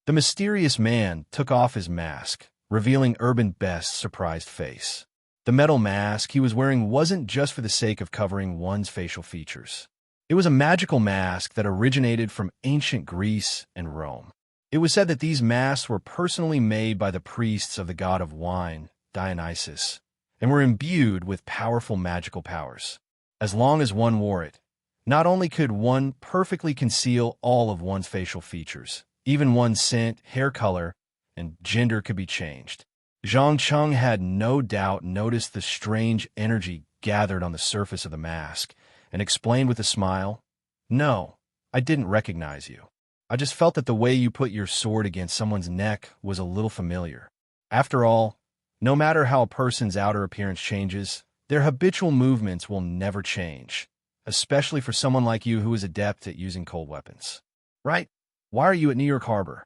The mysterious man took off his mask, revealing Urban Best's surprised face. The metal mask he was wearing wasn't just for the sake of covering one's facial features. It was a magical mask that originated from ancient Greece and Rome. It was said that these masks were personally made by the priests of the god of wine, Dionysus, and were imbued with powerful magical powers. As long as one wore it, not only could one perfectly conceal all of one's facial features, even one's scent, hair color, and gender could be changed. Zhang Cheng had no doubt noticed the strange energy gathered on the surface of the mask and explained with a smile, "No, I didn't recognize you. I just felt that the way you put your sword against someone's neck was a little familiar. After all, no matter how a person's outer appearance changes, their habitual movements will never change, especially for someone like you who is adept at using cold weapons." right? Why are you at New York Harbor?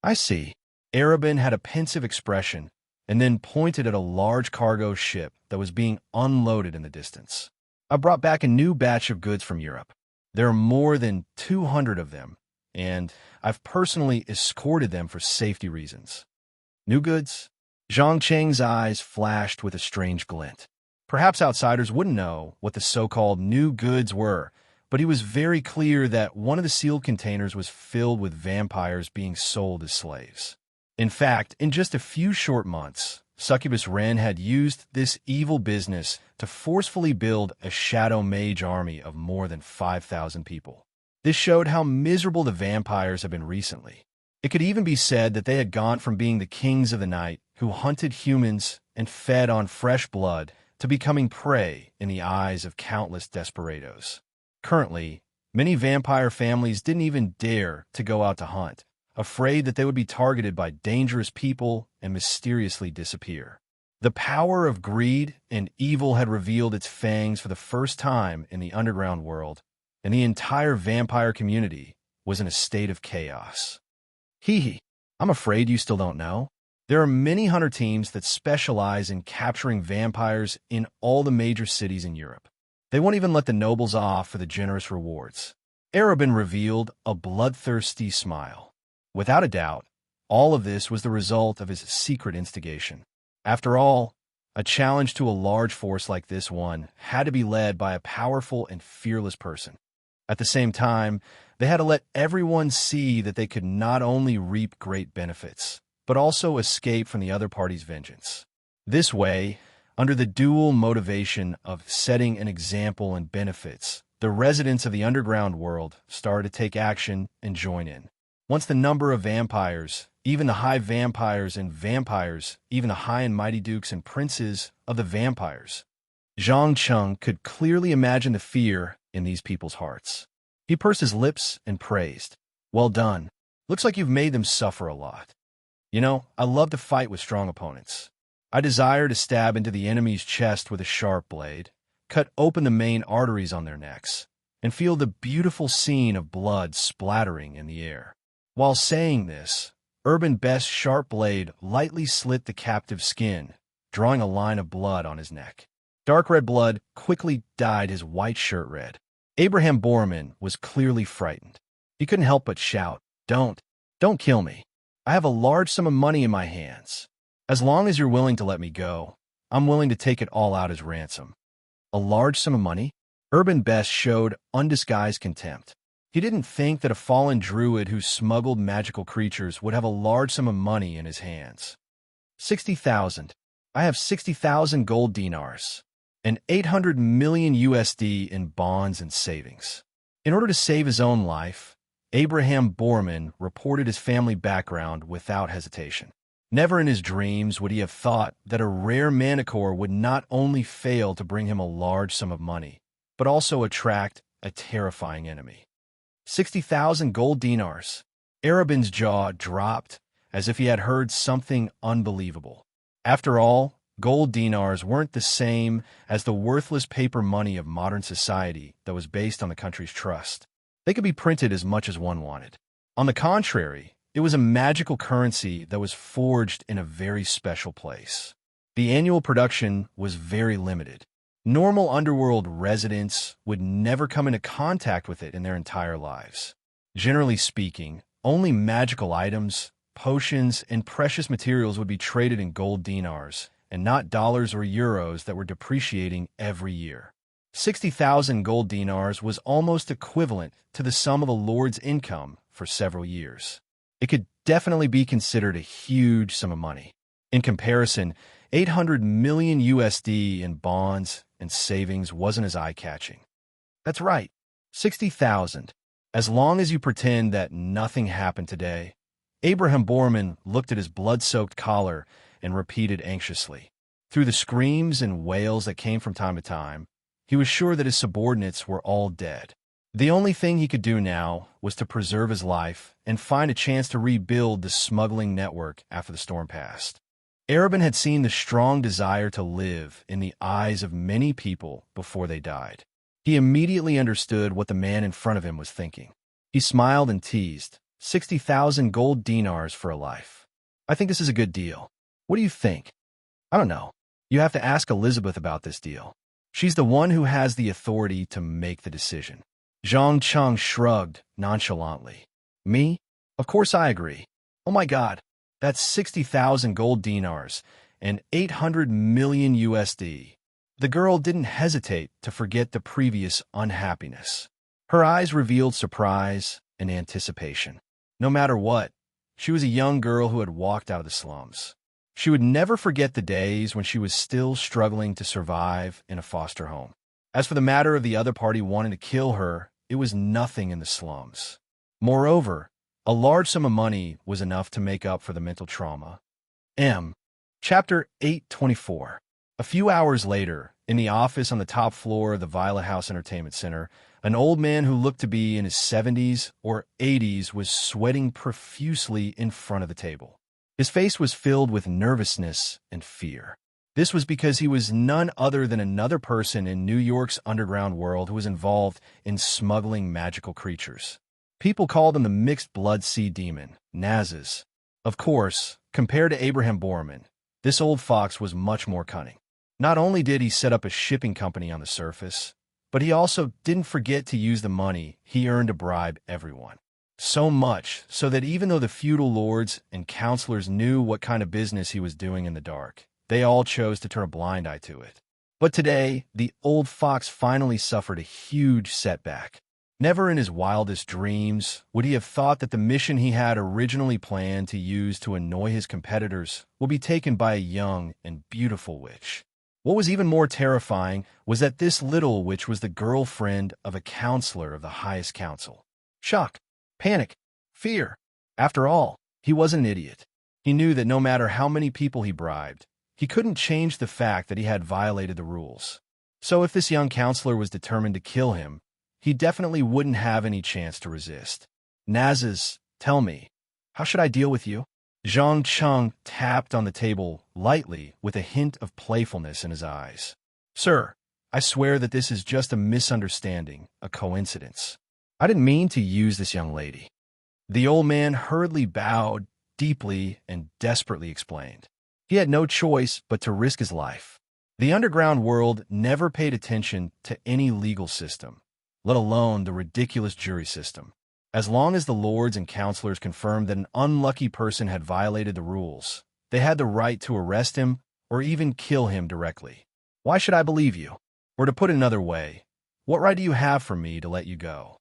I see. Arabin had a pensive expression and then pointed at a large cargo ship that was being unloaded in the distance. I brought back a new batch of goods from Europe. There are more than 200 of them, and I've personally escorted them for safety reasons. New goods? Zhang Cheng's eyes flashed with a strange glint. Perhaps outsiders wouldn't know what the so-called new goods were, but he was very clear that one of the sealed containers was filled with vampires being sold as slaves. In fact, in just a few short months, Succubus Wren had used this evil business to forcefully build a shadow mage army of more than 5,000 people. This showed how miserable the vampires have been recently. It could even be said that they had gone from being the kings of the night who hunted humans and fed on fresh blood to becoming prey in the eyes of countless desperados. Currently, many vampire families didn't even dare to go out to hunt, afraid that they would be targeted by dangerous people and mysteriously disappear. The power of greed and evil had revealed its fangs for the first time in the underground world, and the entire vampire community was in a state of chaos. Hee, I'm afraid you still don't know. There are many hunter teams that specialize in capturing vampires in all the major cities in Europe. They won't even let the nobles off for the generous rewards. Arabin revealed a bloodthirsty smile. Without a doubt, all of this was the result of his secret instigation. After all, a challenge to a large force like this one had to be led by a powerful and fearless person. At the same time, they had to let everyone see that they could not only reap great benefits, but also escape from the other party's vengeance. This way, under the dual motivation of setting an example and benefits, the residents of the underground world started to take action and join in. Once the number of vampires, even the high vampires and vampires, even the high and mighty dukes and princes of the vampires, Zhang Cheng could clearly imagine the fear in these people's hearts. He pursed his lips and praised. Well done. Looks like you've made them suffer a lot. You know, I love to fight with strong opponents. I desire to stab into the enemy's chest with a sharp blade, cut open the main arteries on their necks, and feel the beautiful scene of blood splattering in the air. While saying this, Urban Best's sharp blade lightly slit the captive's skin, drawing a line of blood on his neck. Dark red blood quickly dyed his white shirt red. Abraham Borman was clearly frightened. He couldn't help but shout, Don't kill me. I have a large sum of money in my hands. As long as you're willing to let me go, I'm willing to take it all out as ransom. A large sum of money? Urban Best showed undisguised contempt. He didn't think that a fallen druid who smuggled magical creatures would have a large sum of money in his hands. 60,000. I have 60,000 gold dinars and 800 million USD in bonds and savings. In order to save his own life, Abraham Borman reported his family background without hesitation. Never in his dreams would he have thought that a rare manicore would not only fail to bring him a large sum of money, but also attract a terrifying enemy. 60,000 gold dinars. Arabin's jaw dropped as if he had heard something unbelievable. After all, gold dinars weren't the same as the worthless paper money of modern society that was based on the country's trust. They could be printed as much as one wanted. On the contrary, it was a magical currency that was forged in a very special place. The annual production was very limited. Normal underworld residents would never come into contact with it in their entire lives. Generally speaking, only magical items, potions, and precious materials would be traded in gold dinars, and not dollars or euros that were depreciating every year. 60,000 gold dinars was almost equivalent to the sum of a lord's income for several years. It could definitely be considered a huge sum of money. In comparison, 800 million USD in bonds and savings wasn't as eye-catching. That's right, 60,000. As long as you pretend that nothing happened today. Abraham Borman looked at his blood-soaked collar and repeated anxiously. Through the screams and wails that came from time to time, he was sure that his subordinates were all dead. The only thing he could do now was to preserve his life and find a chance to rebuild the smuggling network after the storm passed. Arabin had seen the strong desire to live in the eyes of many people before they died. He immediately understood what the man in front of him was thinking. He smiled and teased, 60,000 gold dinars for a life. I think this is a good deal. What do you think? I don't know. You have to ask Elizabeth about this deal. She's the one who has the authority to make the decision. Zhang Cheng shrugged nonchalantly. Me? Of course I agree. Oh my God, that's 60,000 gold dinars and 800 million USD. The girl didn't hesitate to forget the previous unhappiness. Her eyes revealed surprise and anticipation. No matter what, she was a young girl who had walked out of the slums. She would never forget the days when she was still struggling to survive in a foster home. As for the matter of the other party wanting to kill her, it was nothing in the slums. Moreover, a large sum of money was enough to make up for the mental trauma. Chapter 824. A few hours later, in the office on the top floor of the Violet House Entertainment Center, an old man who looked to be in his 70s or 80s was sweating profusely in front of the table. His face was filled with nervousness and fear. This was because he was none other than another person in New York's underground world who was involved in smuggling magical creatures. People called him the mixed blood sea demon, Nazis. Of course, compared to Abraham Borman, this old fox was much more cunning. Not only did he set up a shipping company on the surface, but he also didn't forget to use the money he earned to bribe everyone. So much so that even though the feudal lords and counselors knew what kind of business he was doing in the dark, they all chose to turn a blind eye to it. But today, the old fox finally suffered a huge setback. Never in his wildest dreams would he have thought that the mission he had originally planned to use to annoy his competitors would be taken by a young and beautiful witch. What was even more terrifying was that this little witch was the girlfriend of a counselor of the highest council. Shock, panic, fear. After all, he wasn't an idiot. He knew that no matter how many people he bribed, he couldn't change the fact that he had violated the rules. So if this young counselor was determined to kill him, he definitely wouldn't have any chance to resist. Nazis, tell me, how should I deal with you? Zhang Cheng tapped on the table lightly with a hint of playfulness in his eyes. Sir, I swear that this is just a misunderstanding, a coincidence. I didn't mean to use this young lady. The old man hurriedly bowed deeply and desperately explained. He had no choice but to risk his life. The underground world never paid attention to any legal system, let alone the ridiculous jury system. As long as the lords and counselors confirmed that an unlucky person had violated the rules, they had the right to arrest him or even kill him directly. Why should I believe you? Or to put it another way, what right do you have for me to let you go?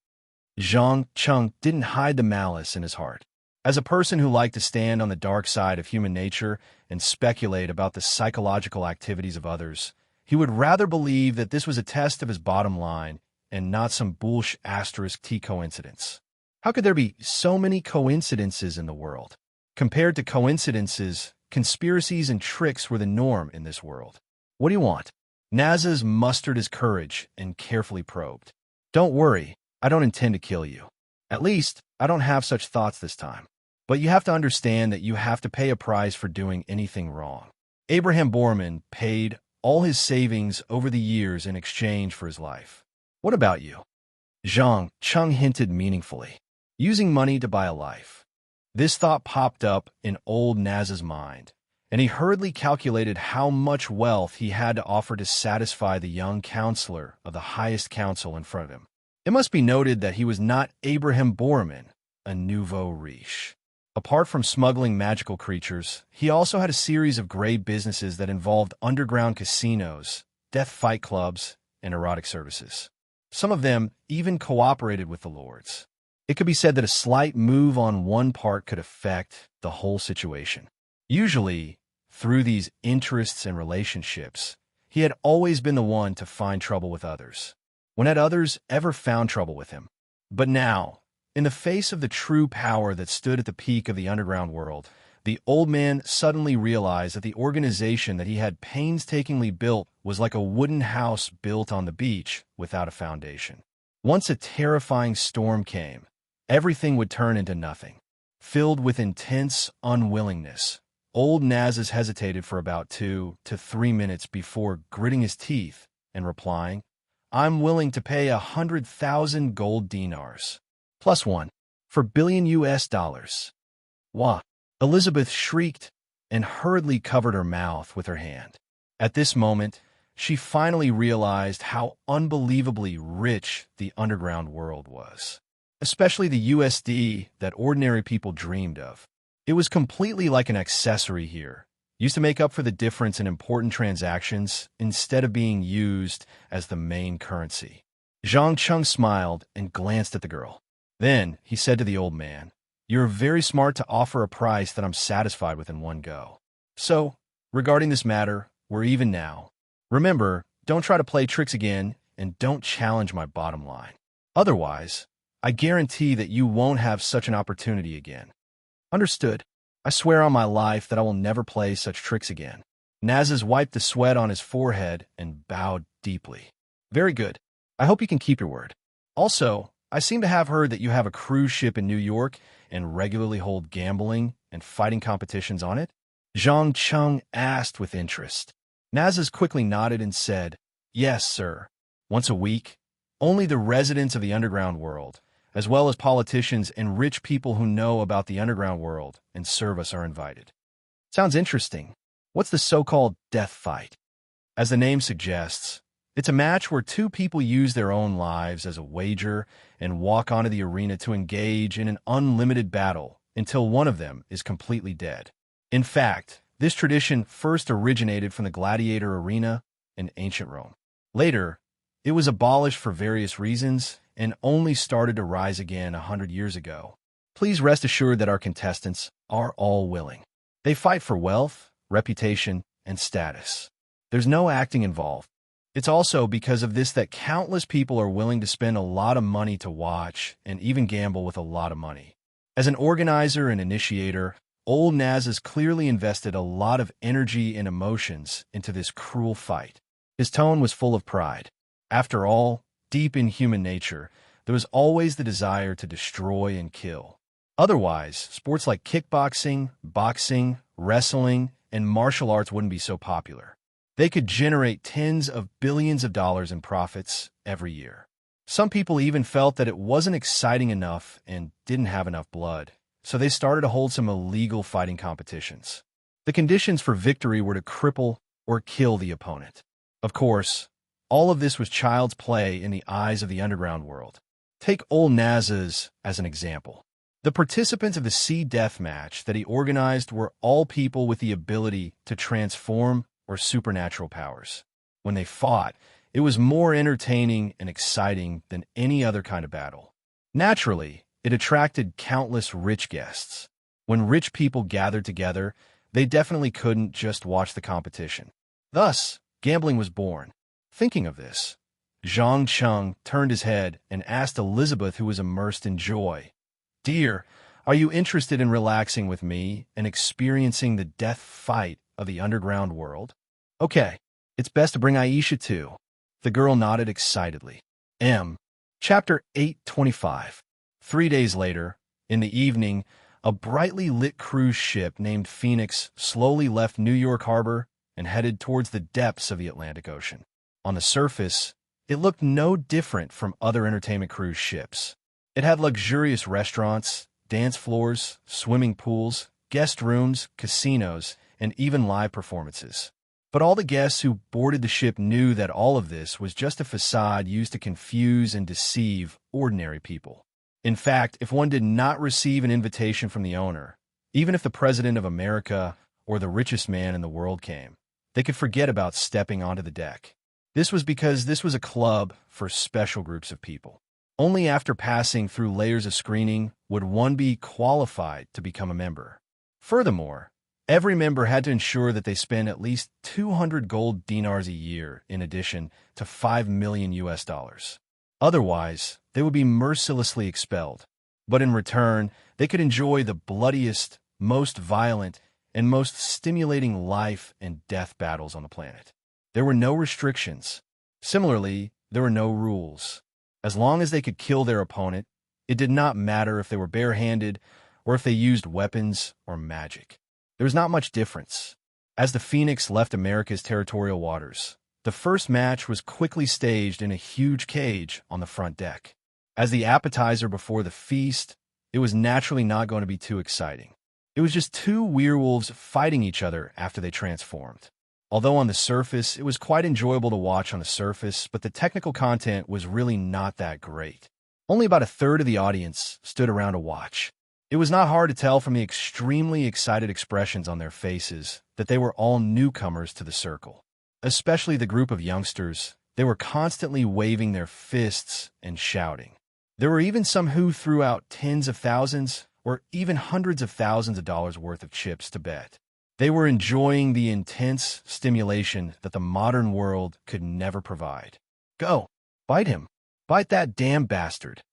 Zhang Cheng didn't hide the malice in his heart. As a person who liked to stand on the dark side of human nature and speculate about the psychological activities of others, he would rather believe that this was a test of his bottom line and not some bullshit asterisk T coincidence. How could there be so many coincidences in the world? Compared to coincidences, conspiracies and tricks were the norm in this world. What do you want? Nazis mustered his courage and carefully probed. Don't worry, I don't intend to kill you. At least, I don't have such thoughts this time. But you have to understand that you have to pay a price for doing anything wrong. Abraham Borman paid all his savings over the years in exchange for his life. What about you? Zhang Cheng hinted meaningfully. Using money to buy a life. This thought popped up in old Naz's mind, and he hurriedly calculated how much wealth he had to offer to satisfy the young counselor of the highest council in front of him. It must be noted that he was not Abraham Borman, a nouveau riche. Apart from smuggling magical creatures, he also had a series of great businesses that involved underground casinos, death fight clubs, and erotic services. Some of them even cooperated with the lords. It could be said that a slight move on one part could affect the whole situation. Usually, through these interests and relationships, he had always been the one to find trouble with others. When had others ever found trouble with him? But now, in the face of the true power that stood at the peak of the underground world, the old man suddenly realized that the organization that he had painstakingly built was like a wooden house built on the beach without a foundation. Once a terrifying storm came, everything would turn into nothing. Filled with intense unwillingness, old Nazis hesitated for about 2 to 3 minutes before gritting his teeth and replying, I'm willing to pay 100,000 gold dinars. +1 for billion US dollars. Wah! Elizabeth shrieked and hurriedly covered her mouth with her hand. At this moment, she finally realized how unbelievably rich the underground world was, especially the USD that ordinary people dreamed of. It was completely like an accessory here, used to make up for the difference in important transactions instead of being used as the main currency. Zhang Cheng smiled and glanced at the girl. Then he said to the old man, "You're very smart to offer a price that I'm satisfied with in one go. So, regarding this matter, we're even now. Remember, don't try to play tricks again, and don't challenge my bottom line. Otherwise, I guarantee that you won't have such an opportunity again." "Understood. I swear on my life that I will never play such tricks again." Nazis wiped the sweat on his forehead and bowed deeply. "Very good. I hope you can keep your word. Also, I seem to have heard that you have a cruise ship in New York and regularly hold gambling and fighting competitions on it?" Zhang Cheng asked with interest. Nazis quickly nodded and said, "Yes, sir. Once a week, only the residents of the underground world, as well as politicians and rich people who know about the underground world and serve us, are invited." "Sounds interesting. What's the so-called death fight?" As the name suggests, it's a match where two people use their own lives as a wager and walk onto the arena to engage in an unlimited battle until one of them is completely dead. In fact, this tradition first originated from the gladiator arena in ancient Rome. Later, it was abolished for various reasons and only started to rise again 100 years ago. Please rest assured that our contestants are all willing. They fight for wealth, reputation, and status. There's no acting involved. It's also because of this that countless people are willing to spend a lot of money to watch and even gamble with a lot of money. As an organizer and initiator, Old Naz has clearly invested a lot of energy and emotions into this cruel fight. His tone was full of pride. After all, deep in human nature, there was always the desire to destroy and kill. Otherwise, sports like kickboxing, boxing, wrestling, and martial arts wouldn't be so popular. They could generate tens of billions of dollars in profits every year. Some people even felt that it wasn't exciting enough and didn't have enough blood, so they started to hold some illegal fighting competitions. The conditions for victory were to cripple or kill the opponent. Of course, all of this was child's play in the eyes of the underground world. Take old Nazas as an example. The participants of the Sea Death match that he organized were all people with the ability to transform or supernatural powers. When they fought, it was more entertaining and exciting than any other kind of battle. Naturally, it attracted countless rich guests. When rich people gathered together, they definitely couldn't just watch the competition. Thus, gambling was born. Thinking of this, Zhang Cheng turned his head and asked Elizabeth, who was immersed in joy, "Dear, are you interested in relaxing with me and experiencing the death fight of the underground world?" "Okay, it's best to bring Aisha too." The girl nodded excitedly. Chapter 825. 3 days later, in the evening, a brightly lit cruise ship named Phoenix slowly left New York Harbor and headed towards the depths of the Atlantic Ocean. On the surface, it looked no different from other entertainment cruise ships. It had luxurious restaurants, dance floors, swimming pools, guest rooms, casinos, and even live performances. But all the guests who boarded the ship knew that all of this was just a facade used to confuse and deceive ordinary people. In fact, if one did not receive an invitation from the owner, even if the President of America or the richest man in the world came, they could forget about stepping onto the deck. This was because this was a club for special groups of people. Only after passing through layers of screening would one be qualified to become a member. Furthermore, every member had to ensure that they spend at least 200 gold dinars a year in addition to 5 million US dollars. Otherwise, they would be mercilessly expelled. But in return, they could enjoy the bloodiest, most violent, and most stimulating life and death battles on the planet. There were no restrictions. Similarly, there were no rules. As long as they could kill their opponent, it did not matter if they were barehanded or if they used weapons or magic. There was not much difference. As the Phoenix left America's territorial waters, the first match was quickly staged in a huge cage on the front deck. As the appetizer before the feast, it was naturally not going to be too exciting. It was just two werewolves fighting each other after they transformed. Although on the surface, it was quite enjoyable to watch on the surface, but the technical content was really not that great. Only about a third of the audience stood around to watch. It was not hard to tell from the extremely excited expressions on their faces that they were all newcomers to the circle. Especially the group of youngsters, they were constantly waving their fists and shouting. There were even some who threw out tens of thousands or even hundreds of thousands of dollars worth of chips to bet. They were enjoying the intense stimulation that the modern world could never provide. Go, bite him. Bite that damn bastard.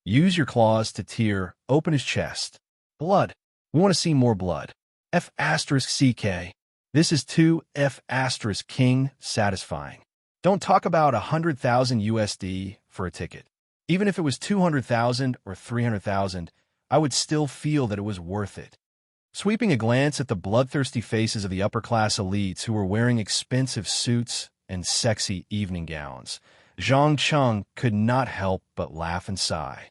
Use your claws to tear open his chest. Blood. We want to see more blood. F***CK. This is too F***king satisfying. Don't talk about 100,000 USD for a ticket. Even if it was 200,000 or 300,000, I would still feel that it was worth it. Sweeping a glance at the bloodthirsty faces of the upper-class elites who were wearing expensive suits and sexy evening gowns, Zhang Cheng could not help but laugh and sigh.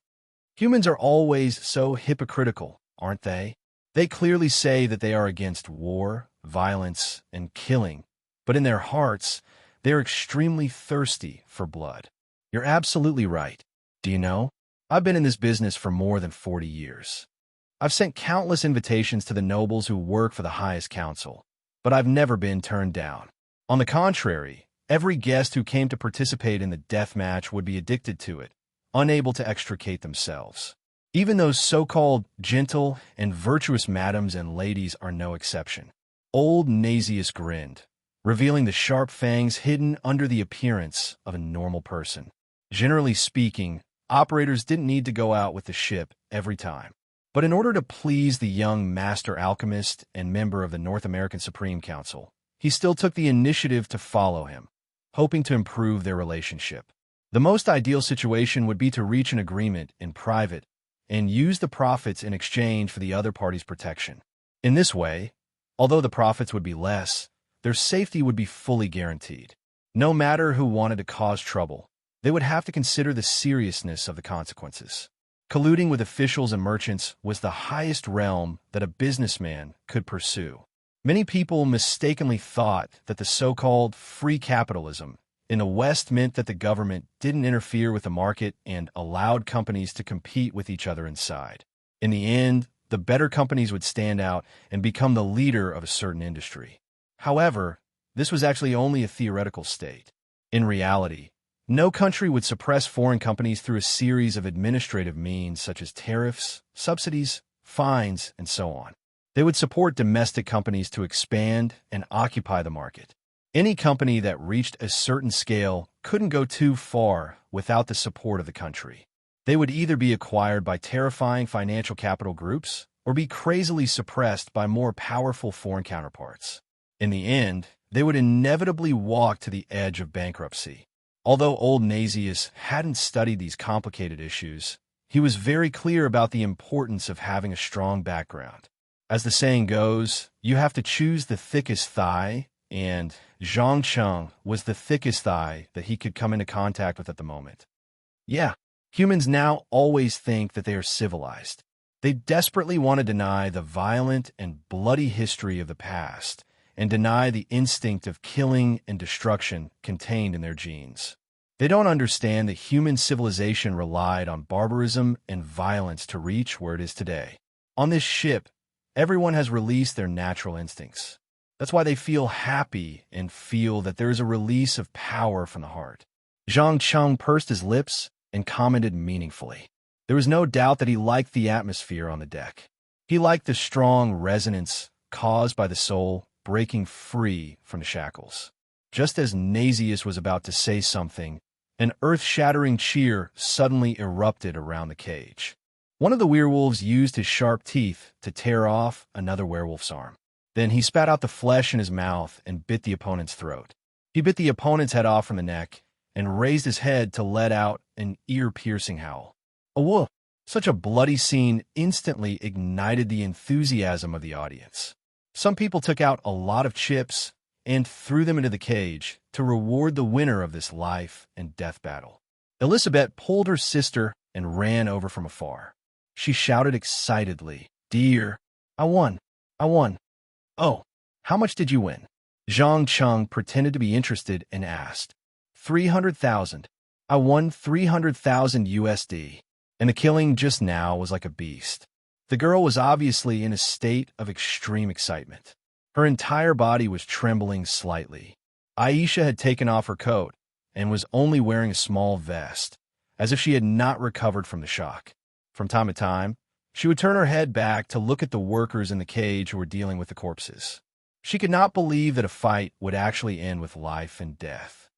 Humans are always so hypocritical, aren't they? They clearly say that they are against war, violence, and killing, but in their hearts, they are extremely thirsty for blood. You're absolutely right. Do you know? I've been in this business for more than 40 years. I've sent countless invitations to the nobles who work for the highest council, but I've never been turned down. On the contrary, every guest who came to participate in the death match would be addicted to it, unable to extricate themselves. Even those so-called gentle and virtuous madams and ladies are no exception. Old Nazius grinned, revealing the sharp fangs hidden under the appearance of a normal person. Generally speaking, operators didn't need to go out with the ship every time. But in order to please the young master alchemist and member of the North American Supreme Council, he still took the initiative to follow him, hoping to improve their relationship. The most ideal situation would be to reach an agreement in private and use the profits in exchange for the other party's protection. In this way, although the profits would be less, their safety would be fully guaranteed. No matter who wanted to cause trouble, they would have to consider the seriousness of the consequences. Colluding with officials and merchants was the highest realm that a businessman could pursue. Many people mistakenly thought that the so-called free capitalism in the West meant that the government didn't interfere with the market and allowed companies to compete with each other inside. In the end, the better companies would stand out and become the leader of a certain industry. However, this was actually only a theoretical state. In reality, no country would suppress foreign companies through a series of administrative means such as tariffs, subsidies, fines, and so on. They would support domestic companies to expand and occupy the market. Any company that reached a certain scale couldn't go too far without the support of the country. They would either be acquired by terrifying financial capital groups or be crazily suppressed by more powerful foreign counterparts. In the end, they would inevitably walk to the edge of bankruptcy. Although old Nazius hadn't studied these complicated issues, he was very clear about the importance of having a strong background. As the saying goes, you have to choose the thickest thigh, and Zhang Cheng was the thickest thigh that he could come into contact with at the moment. Yeah, humans now always think that they are civilized. They desperately want to deny the violent and bloody history of the past and deny the instinct of killing and destruction contained in their genes. They don't understand that human civilization relied on barbarism and violence to reach where it is today. On this ship, everyone has released their natural instincts. That's why they feel happy and feel that there is a release of power from the heart. Zhang Cheng pursed his lips and commented meaningfully. There was no doubt that he liked the atmosphere on the deck. He liked the strong resonance caused by the soul breaking free from the shackles. Just as Nazius was about to say something, an earth-shattering cheer suddenly erupted around the cage. One of the werewolves used his sharp teeth to tear off another werewolf's arm. Then he spat out the flesh in his mouth and bit the opponent's throat. He bit the opponent's head off from the neck and raised his head to let out an ear-piercing howl. A woof! Such a bloody scene instantly ignited the enthusiasm of the audience. Some people took out a lot of chips and threw them into the cage to reward the winner of this life and death battle. Elizabeth pulled her sister and ran over from afar. She shouted excitedly, "Dear, I won! I won! Oh, how much did you win?" Zhang Cheng pretended to be interested and asked. 300,000. I won 300,000 USD. And the killing just now was like a beast. The girl was obviously in a state of extreme excitement. Her entire body was trembling slightly. Aisha had taken off her coat and was only wearing a small vest, as if she had not recovered from the shock. From time to time, she would turn her head back to look at the workers in the cage who were dealing with the corpses. She could not believe that a fight would actually end with life and death.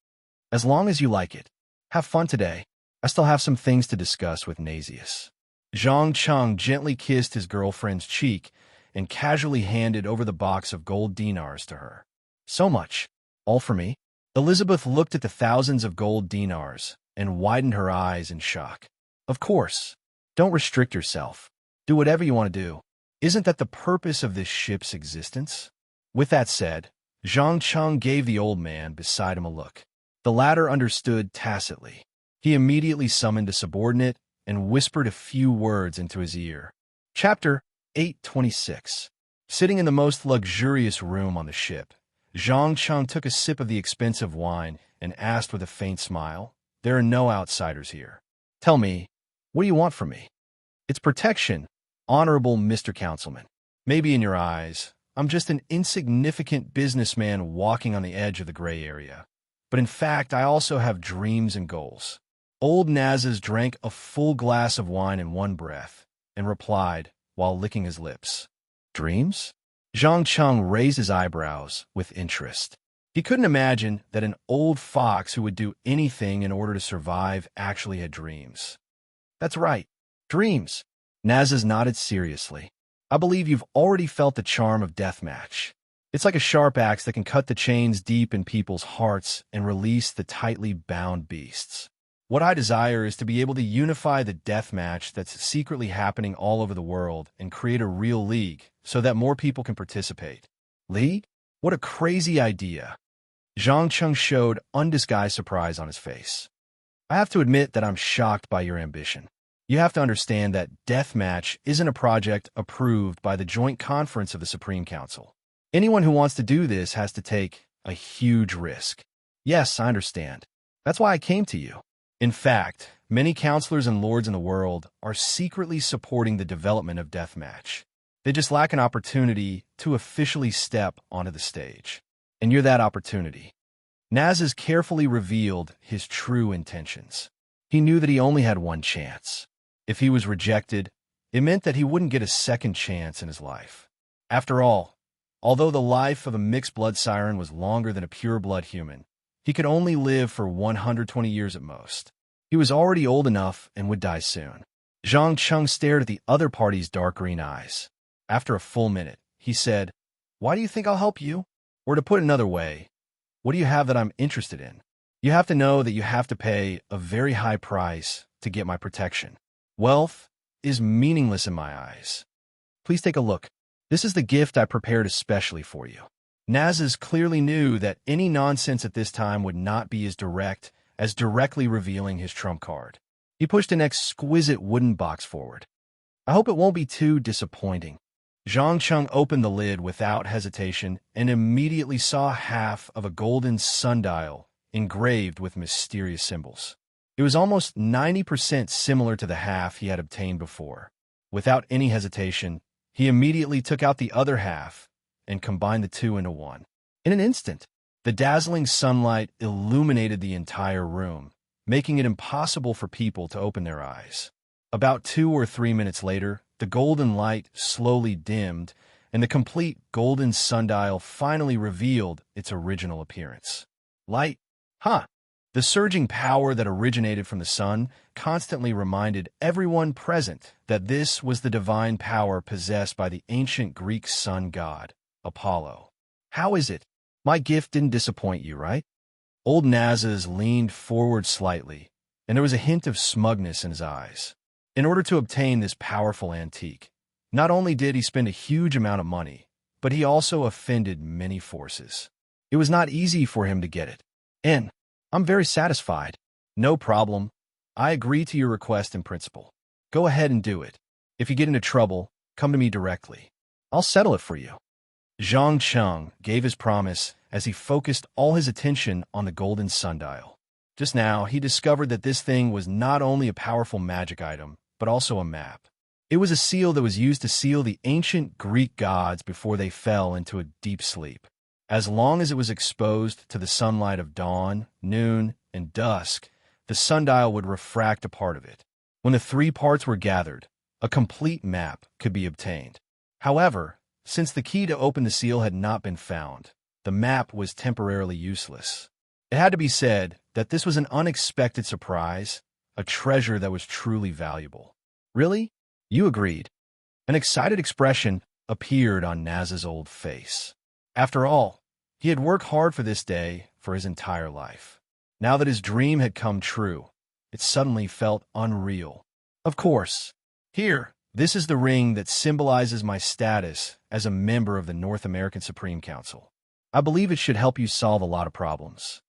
"As long as you like it. Have fun today. I still have some things to discuss with Nazius." Zhang Cheng gently kissed his girlfriend's cheek and casually handed over the box of gold dinars to her. "So much. All for me?" Elizabeth looked at the thousands of gold dinars and widened her eyes in shock. "Of course. Don't restrict yourself. Do whatever you want to do. Isn't that the purpose of this ship's existence?" With that said, Zhang Cheng gave the old man beside him a look. The latter understood tacitly. He immediately summoned a subordinate and whispered a few words into his ear. Chapter 826. Sitting in the most luxurious room on the ship, Zhang Cheng took a sip of the expensive wine and asked with a faint smile, "There are no outsiders here. Tell me, what do you want from me?" "It's protection, honorable Mr. Councilman. Maybe in your eyes, I'm just an insignificant businessman walking on the edge of the gray area. But in fact, I also have dreams and goals." Old Nazas drank a full glass of wine in one breath and replied while licking his lips. "Dreams?" Zhang Cheng raised his eyebrows with interest. He couldn't imagine that an old fox who would do anything in order to survive actually had dreams. "That's right, dreams." Nazas nodded seriously. "I believe you've already felt the charm of deathmatch. It's like a sharp axe that can cut the chains deep in people's hearts and release the tightly bound beasts. What I desire is to be able to unify the deathmatch that's secretly happening all over the world and create a real league so that more people can participate." "League? What a crazy idea." Zhang Cheng showed undisguised surprise on his face. "I have to admit that I'm shocked by your ambition. You have to understand that deathmatch isn't a project approved by the Joint Conference of the Supreme Council. Anyone who wants to do this has to take a huge risk." "Yes, I understand. That's why I came to you. In fact, many counselors and lords in the world are secretly supporting the development of deathmatch. They just lack an opportunity to officially step onto the stage. And you're that opportunity." Nazas carefully revealed his true intentions. He knew that he only had one chance. If he was rejected, it meant that he wouldn't get a second chance in his life. After all, although the life of a mixed-blood siren was longer than a pure-blood human, he could only live for 120 years at most. He was already old enough and would die soon. Zhang Cheng stared at the other party's dark green eyes. After a full minute, he said, "Why do you think I'll help you? Or to put another way, what do you have that I'm interested in? You have to know that you have to pay a very high price to get my protection. Wealth is meaningless in my eyes. Please take a look. This is the gift I prepared especially for you." Nazas clearly knew that any nonsense at this time would not be as direct as directly revealing his trump card. He pushed an exquisite wooden box forward. "I hope it won't be too disappointing." Zhang Cheng opened the lid without hesitation and immediately saw half of a golden sundial engraved with mysterious symbols. It was almost 90% similar to the half he had obtained before. Without any hesitation, he immediately took out the other half and combined the two into one. In an instant, the dazzling sunlight illuminated the entire room, making it impossible for people to open their eyes. About 2 or 3 minutes later, the golden light slowly dimmed, and the complete golden sundial finally revealed its original appearance. Light? Huh! The surging power that originated from the sun constantly reminded everyone present that this was the divine power possessed by the ancient Greek sun god, Apollo. "How is it? My gift didn't disappoint you, right?" Old Nazas leaned forward slightly, and there was a hint of smugness in his eyes. In order to obtain this powerful antique, not only did he spend a huge amount of money, but he also offended many forces. It was not easy for him to get it. "And I'm very satisfied." "No problem. I agree to your request in principle. Go ahead and do it. If you get into trouble, come to me directly. I'll settle it for you. Zhang Cheng gave his promise as he focused all his attention on the golden sundial. Just now, he discovered that this thing was not only a powerful magic item, but also a map. It was a seal that was used to seal the ancient Greek gods before they fell into a deep sleep. As long as it was exposed to the sunlight of dawn, noon, and dusk, the sundial would refract a part of it. When the three parts were gathered, a complete map could be obtained. However, since the key to open the seal had not been found, the map was temporarily useless. It had to be said that this was an unexpected surprise, a treasure that was truly valuable. Really? You agreed. An excited expression appeared on Naz's old face. After all, he had worked hard for this day for his entire life. Now that his dream had come true, it suddenly felt unreal. Of course. Here, this is the ring that symbolizes my status as a member of the North American Supreme Council. I believe it should help you solve a lot of problems.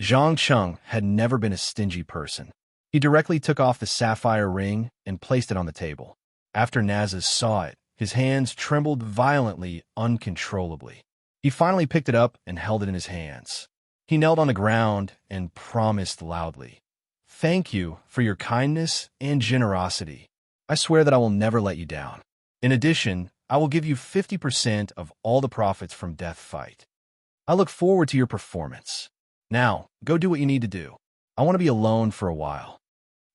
Zhang Cheng had never been a stingy person. He directly took off the sapphire ring and placed it on the table. After Nazas saw it, his hands trembled violently, uncontrollably. He finally picked it up and held it in his hands. He knelt on the ground and promised loudly, "Thank you for your kindness and generosity. I swear that I will never let you down. In addition, I will give you 50% of all the profits from Death Fight. I look forward to your performance. Now, go do what you need to do. I want to be alone for a while."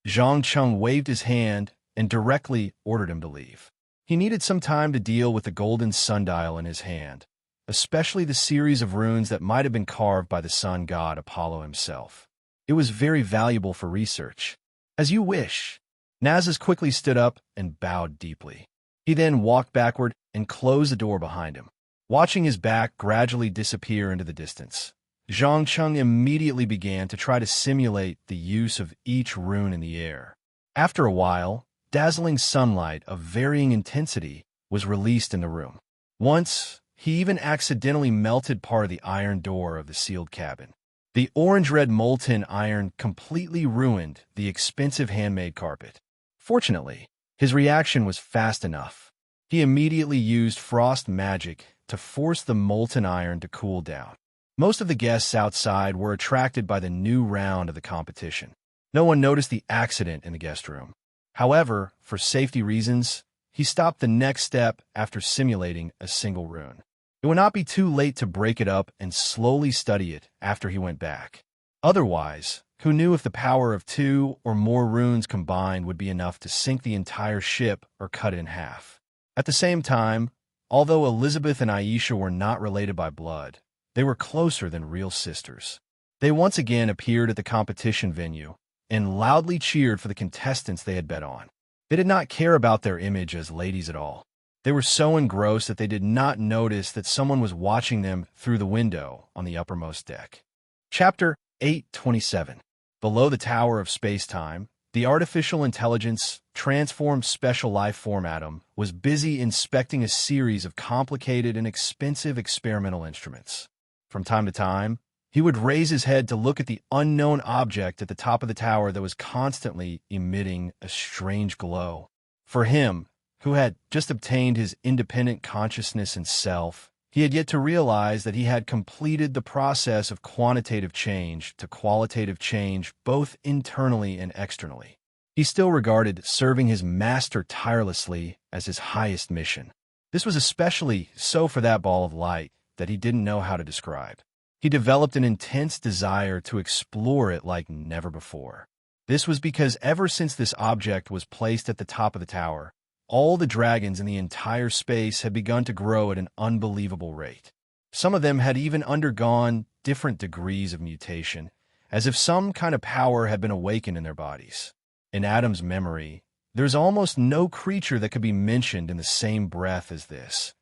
Zhang Cheng waved his hand and directly ordered him to leave. He needed some time to deal with the golden sundial in his hand, especially the series of runes that might have been carved by the sun god Apollo himself. It was very valuable for research. "As you wish." Nazas quickly stood up and bowed deeply. He then walked backward and closed the door behind him. Watching his back gradually disappear into the distance, Zhang Cheng immediately began to try to simulate the use of each rune in the air. After a while, dazzling sunlight of varying intensity was released in the room. Once, he even accidentally melted part of the iron door of the sealed cabin. The orange-red molten iron completely ruined the expensive handmade carpet. Fortunately, his reaction was fast enough. He immediately used frost magic to force the molten iron to cool down. Most of the guests outside were attracted by the new round of the competition. No one noticed the accident in the guest room. However, for safety reasons, he stopped the next step after simulating a single rune. It would not be too late to break it up and slowly study it after he went back. Otherwise, who knew if the power of 2 or more runes combined would be enough to sink the entire ship or cut it in half. At the same time, although Elizabeth and Aisha were not related by blood, they were closer than real sisters. They once again appeared at the competition venue and loudly cheered for the contestants they had bet on. They did not care about their image as ladies at all. They were so engrossed that they did not notice that someone was watching them through the window on the uppermost deck. Chapter 827. Below the Tower of Space-Time, the artificial intelligence, transformed special life form atom, was busy inspecting a series of complicated and expensive experimental instruments. From time to time, he would raise his head to look at the unknown object at the top of the tower that was constantly emitting a strange glow. For him, who had just obtained his independent consciousness and self, he had yet to realize that he had completed the process of quantitative change to qualitative change both internally and externally. He still regarded serving his master tirelessly as his highest mission. This was especially so for that ball of light that he didn't know how to describe. He developed an intense desire to explore it like never before. This was because ever since this object was placed at the top of the tower, all the dragons in the entire space had begun to grow at an unbelievable rate. Some of them had even undergone different degrees of mutation, as if some kind of power had been awakened in their bodies. In Adam's memory, there's almost no creature that could be mentioned in the same breath as this,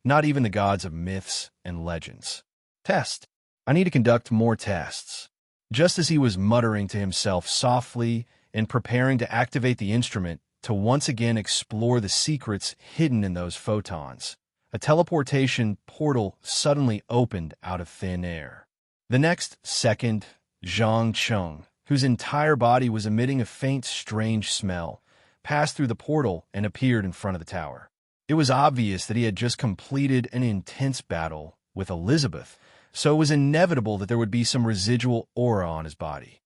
not even the gods of myths and legends. Test. I need to conduct more tests. Just as he was muttering to himself softly and preparing to activate the instrument to once again explore the secrets hidden in those photons, a teleportation portal suddenly opened out of thin air. The next second, Zhang Cheng whose entire body was emitting a faint, strange smell, passed through the portal and appeared in front of the tower. It was obvious that he had just completed an intense battle with Elizabeth, so it was inevitable that there would be some residual aura on his body.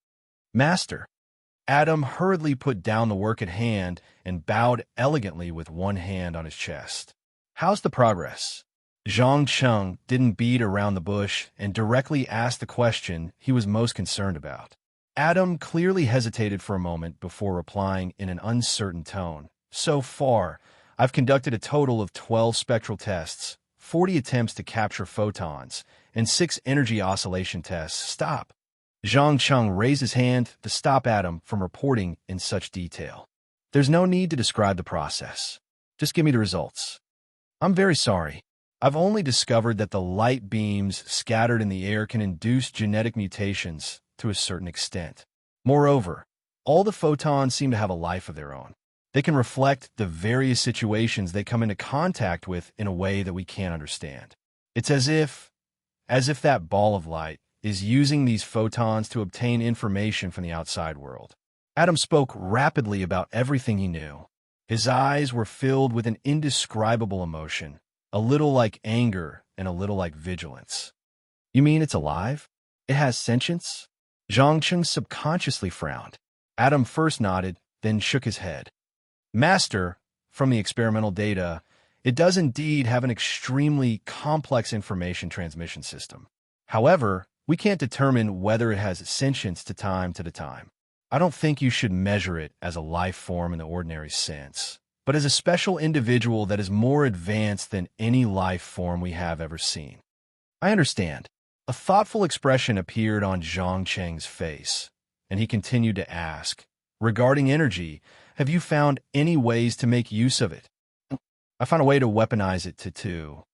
"Master." Adam hurriedly put down the work at hand and bowed elegantly with one hand on his chest. "How's the progress?" Zhang Cheng didn't beat around the bush and directly asked the question he was most concerned about. Adam clearly hesitated for a moment before replying in an uncertain tone. "So far, I've conducted a total of 12 spectral tests, 40 attempts to capture photons, and 6 energy oscillation tests." "Stop." Zhang Cheng raised his hand to stop Adam from reporting in such detail. "There's no need to describe the process. Just give me the results." "I'm very sorry. I've only discovered that the light beams scattered in the air can induce genetic mutations to a certain extent. Moreover, all the photons seem to have a life of their own. They can reflect the various situations they come into contact with in a way that we can't understand. It's as if that ball of light is using these photons to obtain information from the outside world." Adam spoke rapidly about everything he knew. His eyes were filled with an indescribable emotion, a little like anger and a little like vigilance. "You mean it's alive? It has sentience?" Zhang Cheng subconsciously frowned. Adam first nodded, then shook his head. "Master, from the experimental data, it does indeed have an extremely complex information transmission system. However, we can't determine whether it has sentience to time. I don't think you should measure it as a life form in the ordinary sense, but as a special individual that is more advanced than any life form we have ever seen." "I understand." A thoughtful expression appeared on Zhang Cheng's face, and he continued to ask, "Regarding energy, have you found any ways to make use of it?" "I found a way to weaponize it too.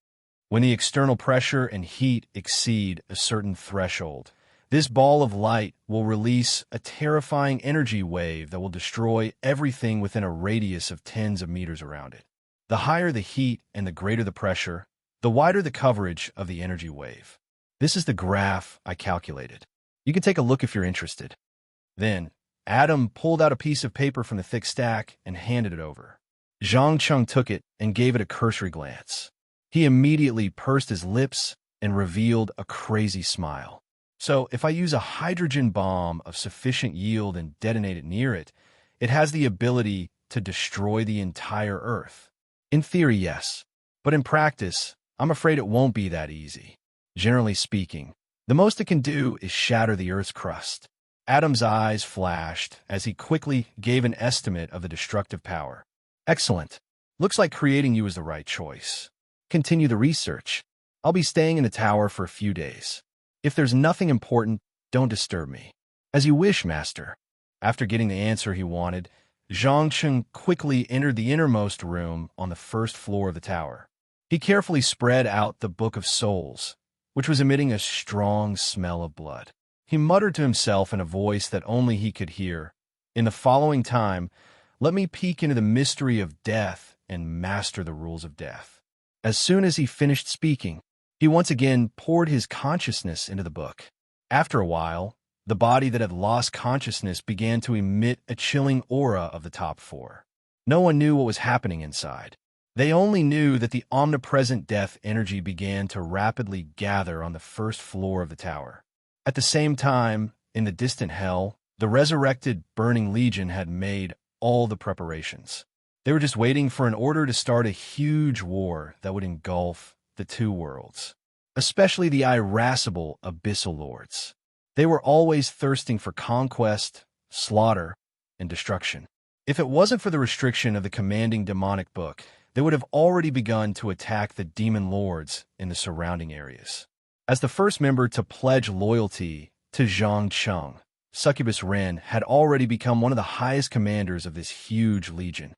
When the external pressure and heat exceed a certain threshold, this ball of light will release a terrifying energy wave that will destroy everything within a radius of tens of meters around it. The higher the heat and the greater the pressure, the wider the coverage of the energy wave. This is the graph I calculated. You can take a look if you're interested." Then, Adam pulled out a piece of paper from the thick stack and handed it over. Zhang Cheng took it and gave it a cursory glance. He immediately pursed his lips and revealed a crazy smile. "So, if I use a hydrogen bomb of sufficient yield and detonate it near it, it has the ability to destroy the entire Earth?" "In theory, yes. But in practice, I'm afraid it won't be that easy. Generally speaking, the most it can do is shatter the Earth's crust." Adam's eyes flashed as he quickly gave an estimate of the destructive power. "Excellent. Looks like creating you is the right choice. Continue the research. I'll be staying in the tower for a few days. If there's nothing important, don't disturb me." "As you wish, Master." After getting the answer he wanted, Zhang Cheng quickly entered the innermost room on the first floor of the tower. He carefully spread out the Book of Souls, which was emitting a strong smell of blood. He muttered to himself in a voice that only he could hear, "In the following time, let me peek into the mystery of death and master the rules of death." As soon as he finished speaking, he once again poured his consciousness into the book. After a while, the body that had lost consciousness began to emit a chilling aura of the top 4. No one knew what was happening inside. They only knew that the omnipresent death energy began to rapidly gather on the first floor of the tower. At the same time, in the distant hell, the resurrected Burning Legion had made all the preparations. They were just waiting for an order to start a huge war that would engulf the 2 worlds, especially the irascible Abyssal Lords. They were always thirsting for conquest, slaughter, and destruction. If it wasn't for the restriction of the commanding demonic book, they would have already begun to attack the demon lords in the surrounding areas. As the first member to pledge loyalty to Zhang Cheng, Succubus Ren had already become one of the highest commanders of this huge legion.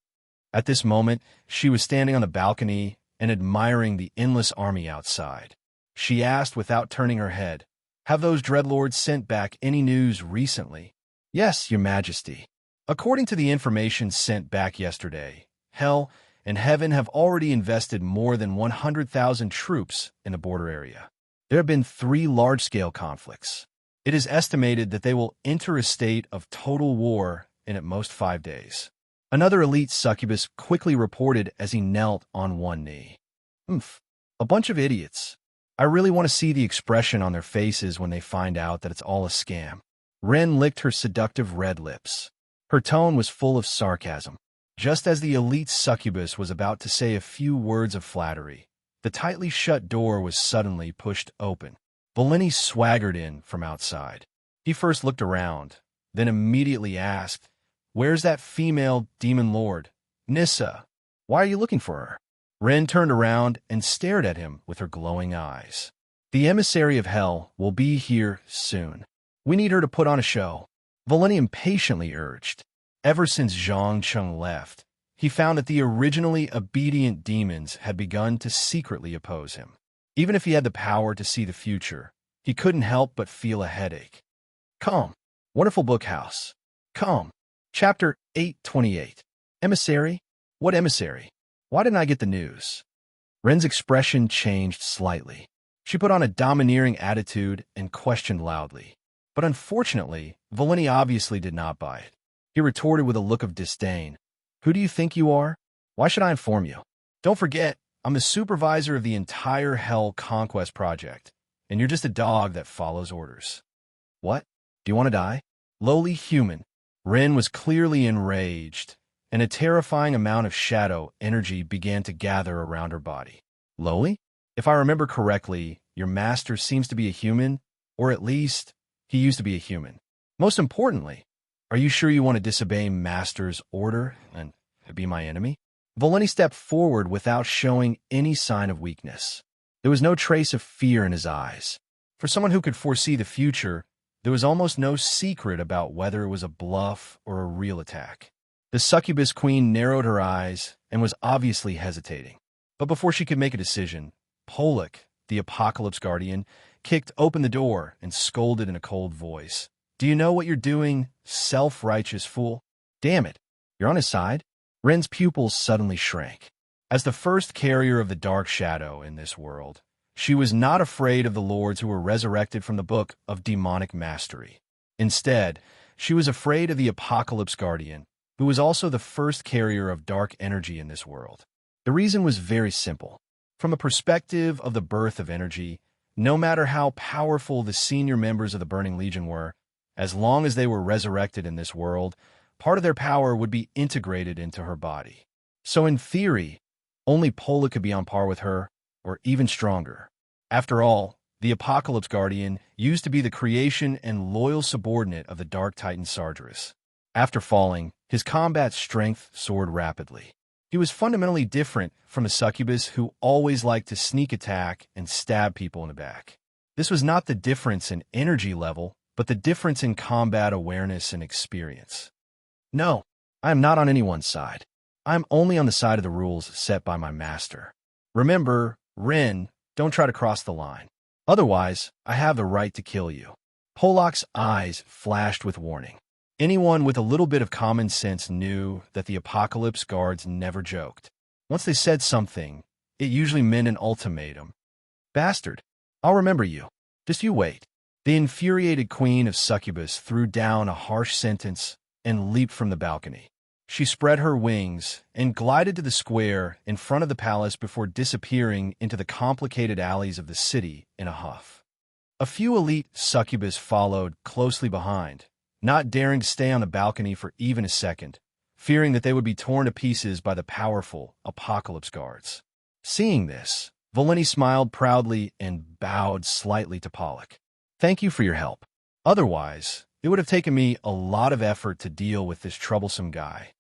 At this moment, she was standing on the balcony and admiring the endless army outside. She asked without turning her head, "Have those dreadlords sent back any news recently?" "Yes, Your Majesty. According to the information sent back yesterday, Hell and Heaven have already invested more than 100,000 troops in the border area. There have been 3 large-scale conflicts. It is estimated that they will enter a state of total war in at most 5 days. Another elite succubus quickly reported as he knelt on one knee. Oomph, a bunch of idiots. I really want to see the expression on their faces when they find out that it's all a scam. Ren licked her seductive red lips. Her tone was full of sarcasm. Just as the elite succubus was about to say a few words of flattery, the tightly shut door was suddenly pushed open. Valeni swaggered in from outside. He first looked around, then immediately asked, "Where's that female demon lord? Nissa, why are you looking for her?" Ren turned around and stared at him with her glowing eyes. "The emissary of hell will be here soon. We need her to put on a show," Valeni impatiently urged. Ever since Zhang Cheng left, he found that the originally obedient demons had begun to secretly oppose him. Even if he had the power to see the future, he couldn't help but feel a headache. Come, wonderful bookhouse. Come. Chapter 828. Emissary? What emissary? Why didn't I get the news? Ren's expression changed slightly. She put on a domineering attitude and questioned loudly. But unfortunately, Valeni obviously did not buy it. He retorted with a look of disdain. "Who do you think you are? Why should I inform you? Don't forget, I'm the supervisor of the entire Hell Conquest project, and you're just a dog that follows orders." "What? Do you want to die?" Lowly human. Ren was clearly enraged, and a terrifying amount of shadow energy began to gather around her body. "Lowly? If I remember correctly, your master seems to be a human, or at least, he used to be a human. Most importantly, are you sure you want to disobey master's order and be my enemy?" Valeni stepped forward without showing any sign of weakness. There was no trace of fear in his eyes. For someone who could foresee the future, there was almost no secret about whether it was a bluff or a real attack. The succubus queen narrowed her eyes and was obviously hesitating. But before she could make a decision, Polak, the apocalypse guardian, kicked open the door and scolded in a cold voice. "Do you know what you're doing, self-righteous fool? Damn it, you're on his side?" Ren's pupils suddenly shrank. As the first carrier of the dark shadow in this world, she was not afraid of the lords who were resurrected from the book of demonic mastery. Instead, she was afraid of the apocalypse guardian, who was also the first carrier of dark energy in this world. The reason was very simple. From a perspective of the birth of energy, no matter how powerful the senior members of the Burning Legion were, as long as they were resurrected in this world, part of their power would be integrated into her body. So in theory, only Pola could be on par with her, or even stronger. After all, the Apocalypse Guardian used to be the creation and loyal subordinate of the Dark Titan Sargeras. After falling, his combat strength soared rapidly. He was fundamentally different from a succubus who always liked to sneak attack and stab people in the back. This was not the difference in energy level, but the difference in combat awareness and experience. No, I am not on anyone's side. I am only on the side of the rules set by my master. Remember, Ren, don't try to cross the line. Otherwise, I have the right to kill you. Polak's eyes flashed with warning. Anyone with a little bit of common sense knew that the Apocalypse Guards never joked. Once they said something, it usually meant an ultimatum. "Bastard, I'll remember you. Just you wait." The infuriated queen of Succubus threw down a harsh sentence and leaped from the balcony. She spread her wings and glided to the square in front of the palace before disappearing into the complicated alleys of the city in a huff. A few elite succubus followed closely behind, not daring to stay on the balcony for even a second, fearing that they would be torn to pieces by the powerful Apocalypse Guards. Seeing this, Valeni smiled proudly and bowed slightly to Polak. "Thank you for your help. Otherwise, it would have taken me a lot of effort to deal with this troublesome guy.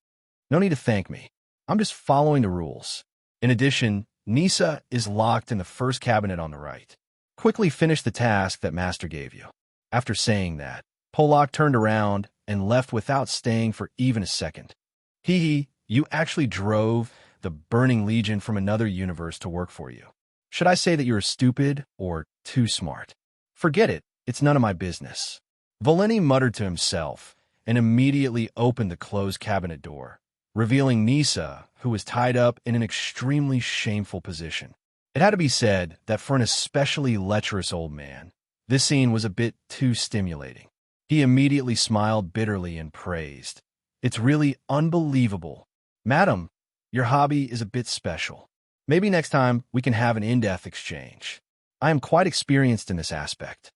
No need to thank me. I'm just following the rules. In addition, Nissa is locked in the first cabinet on the right. Quickly finish the task that Master gave you." After saying that, Polak turned around and left without staying for even a second. "Hee, you actually drove the Burning Legion from another universe to work for you. Should I say that you're stupid or too smart? Forget it, it's none of my business." Valeni muttered to himself and immediately opened the closed cabinet door, revealing Nissa, who was tied up in an extremely shameful position. It had to be said that for an especially lecherous old man, This scene was a bit too stimulating. He immediately smiled bitterly and praised. "It's really unbelievable. Madam, your hobby is a bit special. Maybe next time we can have an in-depth exchange. I am quite experienced in this aspect."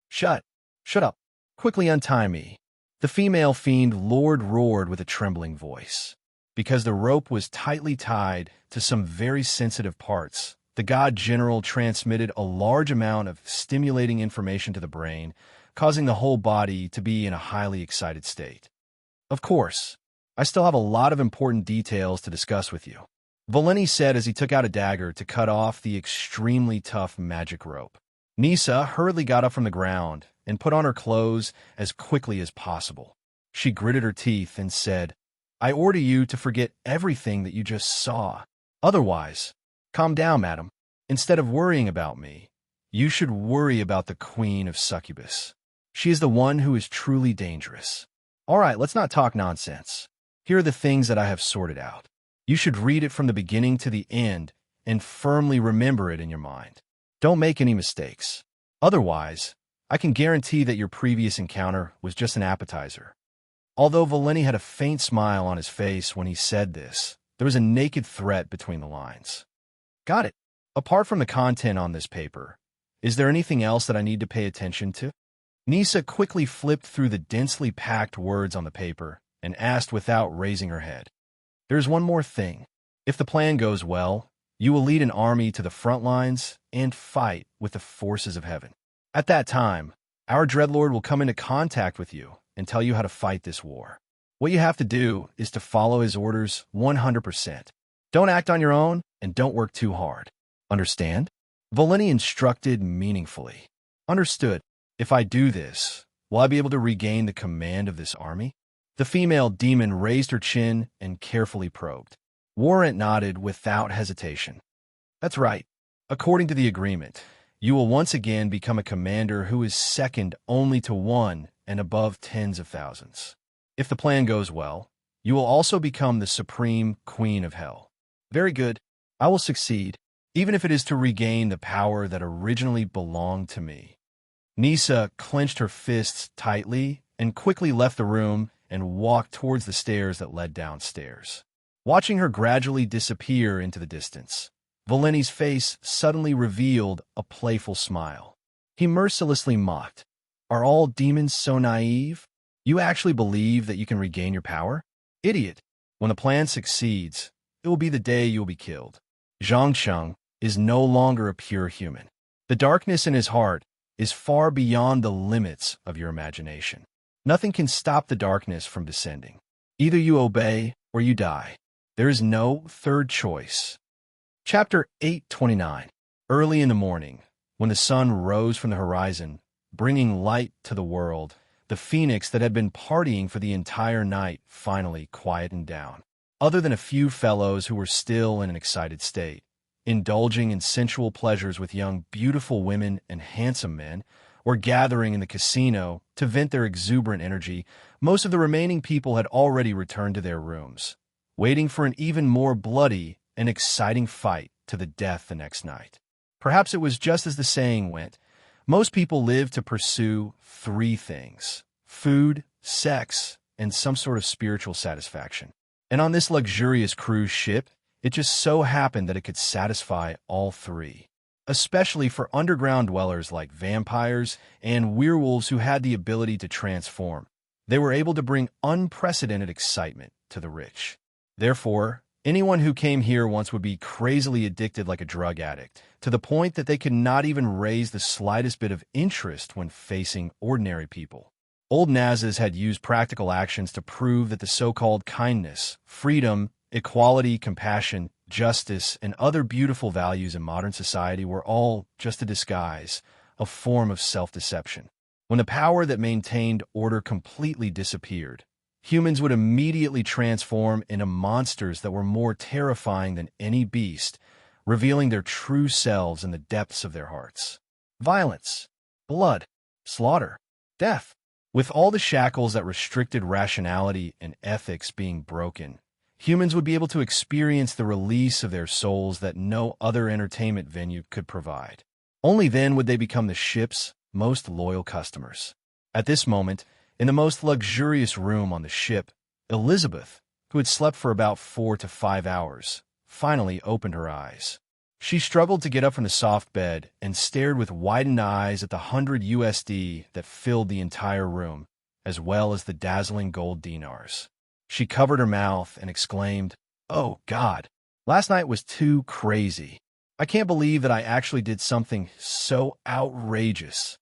Shut up. Quickly untie me." The female fiend lord roared with a trembling voice. Because the rope was tightly tied to some very sensitive parts, the god general transmitted a large amount of stimulating information to the brain, causing the whole body to be in a highly excited state. "Of course, I still have a lot of important details to discuss with you," Valeni said as he took out a dagger to cut off the extremely tough magic rope. Nisa hurriedly got up from the ground and put on her clothes as quickly as possible. She gritted her teeth and said, "I order you to forget everything that you just saw. Otherwise, calm down, madam. Instead of worrying about me, you should worry about the Queen of Succubus. She is the one who is truly dangerous. All right, let's not talk nonsense. Here are the things that I have sorted out. You should read it from the beginning to the end and firmly remember it in your mind. Don't make any mistakes. Otherwise, I can guarantee that your previous encounter was just an appetizer." Although Valeni had a faint smile on his face when he said this, there was a naked threat between the lines. "Got it. Apart from the content on this paper, is there anything else that I need to pay attention to?" Nisa quickly flipped through the densely packed words on the paper and asked without raising her head. "There's one more thing. If the plan goes well, you will lead an army to the front lines and fight with the forces of heaven. At that time, our Dreadlord will come into contact with you and tell you how to fight this war. What you have to do is to follow his orders 100%. Don't act on your own and don't work too hard. Understand?" Valeni instructed meaningfully. "Understood. If I do this, will I be able to regain the command of this army?" The female demon raised her chin and carefully probed. Warrant nodded without hesitation. "That's right. According to the agreement, you will once again become a commander who is second only to one and above tens of thousands. If the plan goes well, you will also become the supreme queen of hell." "Very good. I will succeed, even if it is to regain the power that originally belonged to me." Nisa clenched her fists tightly and quickly left the room and walked towards the stairs that led downstairs. Watching her gradually disappear into the distance, Valeni's face suddenly revealed a playful smile. He mercilessly mocked. "Are all demons so naive? You actually believe that you can regain your power? Idiot! When the plan succeeds, it will be the day you will be killed. Zhangcheng is no longer a pure human. The darkness in his heart is far beyond the limits of your imagination. Nothing can stop the darkness from descending. Either you obey or you die. There is no third choice." Chapter 829. Early in the morning, when the sun rose from the horizon, bringing light to the world, the phoenix that had been partying for the entire night finally quietened down. Other than a few fellows who were still in an excited state, indulging in sensual pleasures with young, beautiful women and handsome men, or gathering in the casino to vent their exuberant energy, most of the remaining people had already returned to their rooms, waiting for an even more bloody and exciting fight to the death the next night. Perhaps it was just as the saying went, most people live to pursue three things: food, sex, and some sort of spiritual satisfaction. And on this luxurious cruise ship, it just so happened that it could satisfy all three, especially for underground dwellers like vampires and werewolves who had the ability to transform. They were able to bring unprecedented excitement to the rich. Therefore, anyone who came here once would be crazily addicted like a drug addict, to the point that they could not even raise the slightest bit of interest when facing ordinary people. Old Nazas had used practical actions to prove that the so-called kindness, freedom, equality, compassion, justice, and other beautiful values in modern society were all just a disguise, a form of self-deception. When the power that maintained order completely disappeared, humans would immediately transform into monsters that were more terrifying than any beast, revealing their true selves in the depths of their hearts. Violence, blood, slaughter, death. With all the shackles that restricted rationality and ethics being broken, humans would be able to experience the release of their souls that no other entertainment venue could provide. Only then would they become the ship's most loyal customers. At this moment, in the most luxurious room on the ship, Elizabeth, who had slept for about 4 to 5 hours, finally opened her eyes. She struggled to get up from the soft bed and stared with widened eyes at the $100 that filled the entire room, as well as the dazzling gold dinars. She covered her mouth and exclaimed, "Oh, God, last night was too crazy. I can't believe that I actually did something so outrageous."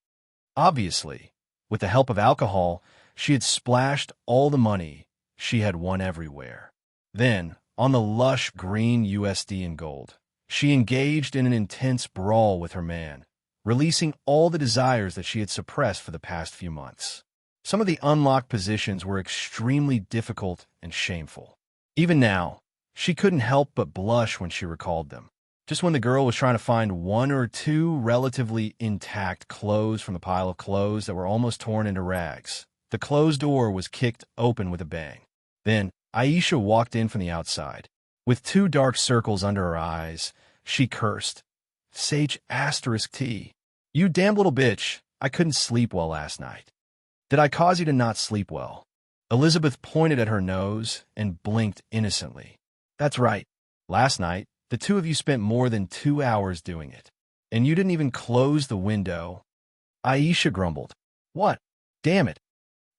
Obviously, with the help of alcohol, she had splashed all the money she had won everywhere. Then, on the lush green USD and gold, she engaged in an intense brawl with her man, releasing all the desires that she had suppressed for the past few months. Some of the unlocked positions were extremely difficult and shameful. Even now, she couldn't help but blush when she recalled them. Just when the girl was trying to find one or two relatively intact clothes from the pile of clothes that were almost torn into rags, the closed door was kicked open with a bang. Then, Aisha walked in from the outside. With 2 dark circles under her eyes, she cursed, "Sage asterisk T. You damn little bitch, I couldn't sleep well last night. Did I cause you to not sleep well?" Elizabeth pointed at her nose and blinked innocently. "That's right. Last night, the 2 of you spent more than 2 hours doing it. And you didn't even close the window." Aisha grumbled. "What? Damn it."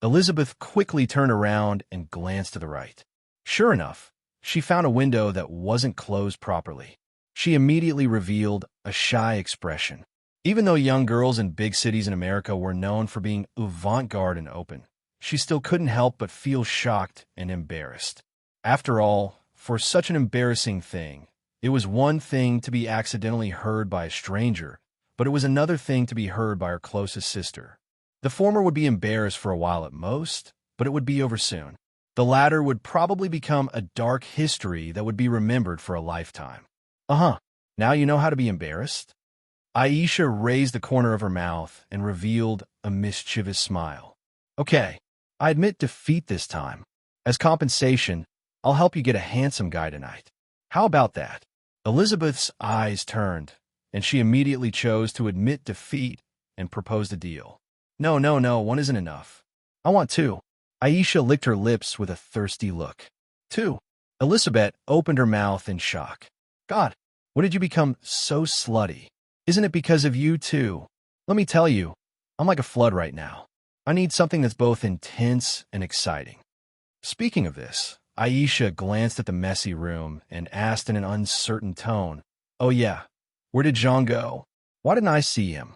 Elizabeth quickly turned around and glanced to the right. Sure enough, she found a window that wasn't closed properly. She immediately revealed a shy expression. Even though young girls in big cities in America were known for being avant-garde and open, she still couldn't help but feel shocked and embarrassed. After all, for such an embarrassing thing, it was one thing to be accidentally heard by a stranger, but it was another thing to be heard by her closest sister. The former would be embarrassed for a while at most, but it would be over soon. The latter would probably become a dark history that would be remembered for a lifetime. Now you know how to be embarrassed? Aisha raised the corner of her mouth and revealed a mischievous smile. "Okay, I admit defeat this time. As compensation, I'll help you get a handsome guy tonight. How about that?" Elizabeth's eyes turned, and she immediately chose to admit defeat and proposed a deal. No, 1 isn't enough. I want 2. Aisha licked her lips with a thirsty look. 2. Elizabeth opened her mouth in shock. "God, when did you become so slutty? Isn't it because of you, too? Let me tell you, I'm like a flood right now. I need something that's both intense and exciting." Speaking of this, Aisha glanced at the messy room and asked in an uncertain tone, "Oh yeah, where did Jean go? Why didn't I see him?"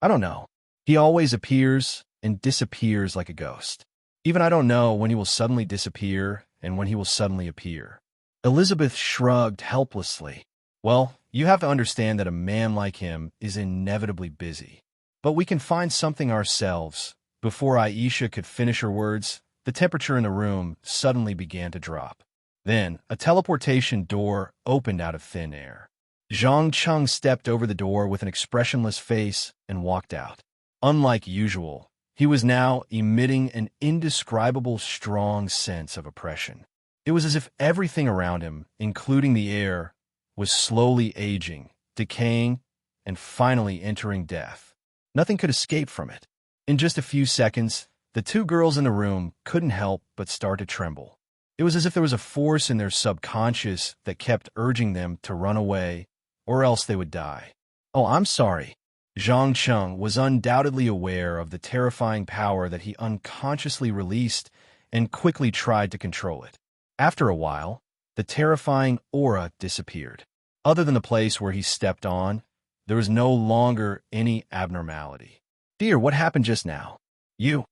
"I don't know. He always appears and disappears like a ghost. Even I don't know when he will suddenly disappear and when he will suddenly appear." Elizabeth shrugged helplessly. "Well, you have to understand that a man like him is inevitably busy. But we can find something ourselves." Before Aisha could finish her words, the temperature in the room suddenly began to drop. Then, a teleportation door opened out of thin air. Zhang Cheng stepped over the door with an expressionless face and walked out. Unlike usual, he was now emitting an indescribable strong sense of oppression. It was as if everything around him, including the air, was slowly aging, decaying, and finally entering death. Nothing could escape from it. In just a few seconds, the 2 girls in the room couldn't help but start to tremble. It was as if there was a force in their subconscious that kept urging them to run away, or else they would die. "Oh, I'm sorry." Zhang Cheng was undoubtedly aware of the terrifying power that he unconsciously released and quickly tried to control it. After a while, the terrifying aura disappeared. Other than the place where he stepped on, there was no longer any abnormality. "Dear, what happened just now? You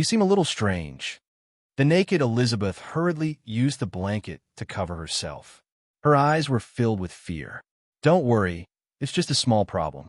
seem a little strange." The naked Elizabeth hurriedly used the blanket to cover herself. Her eyes were filled with fear. "Don't worry, it's just a small problem.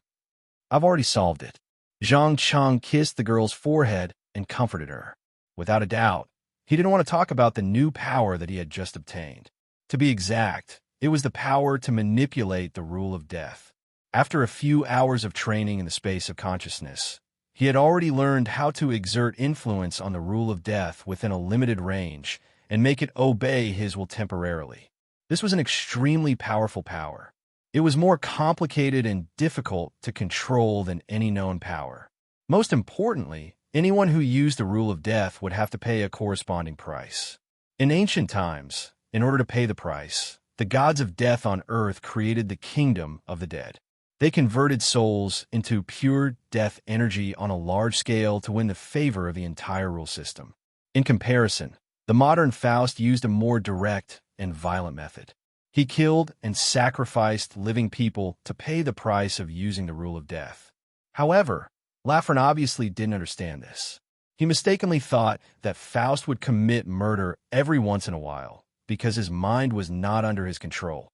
I've already solved it." Zhang Cheng kissed the girl's forehead and comforted her. Without a doubt, he didn't want to talk about the new power that he had just obtained. To be exact, it was the power to manipulate the rule of death. After a few hours of training in the space of consciousness, he had already learned how to exert influence on the rule of death within a limited range and make it obey his will temporarily. This was an extremely powerful power. It was more complicated and difficult to control than any known power. Most importantly, anyone who used the rule of death would have to pay a corresponding price. In ancient times, in order to pay the price, the gods of death on earth created the kingdom of the dead. They converted souls into pure death energy on a large scale to win the favor of the entire rule system. In comparison, the modern Faust used a more direct and violent method. He killed and sacrificed living people to pay the price of using the rule of death. However, Lafren obviously didn't understand this. He mistakenly thought that Faust would commit murder every once in a while because his mind was not under his control.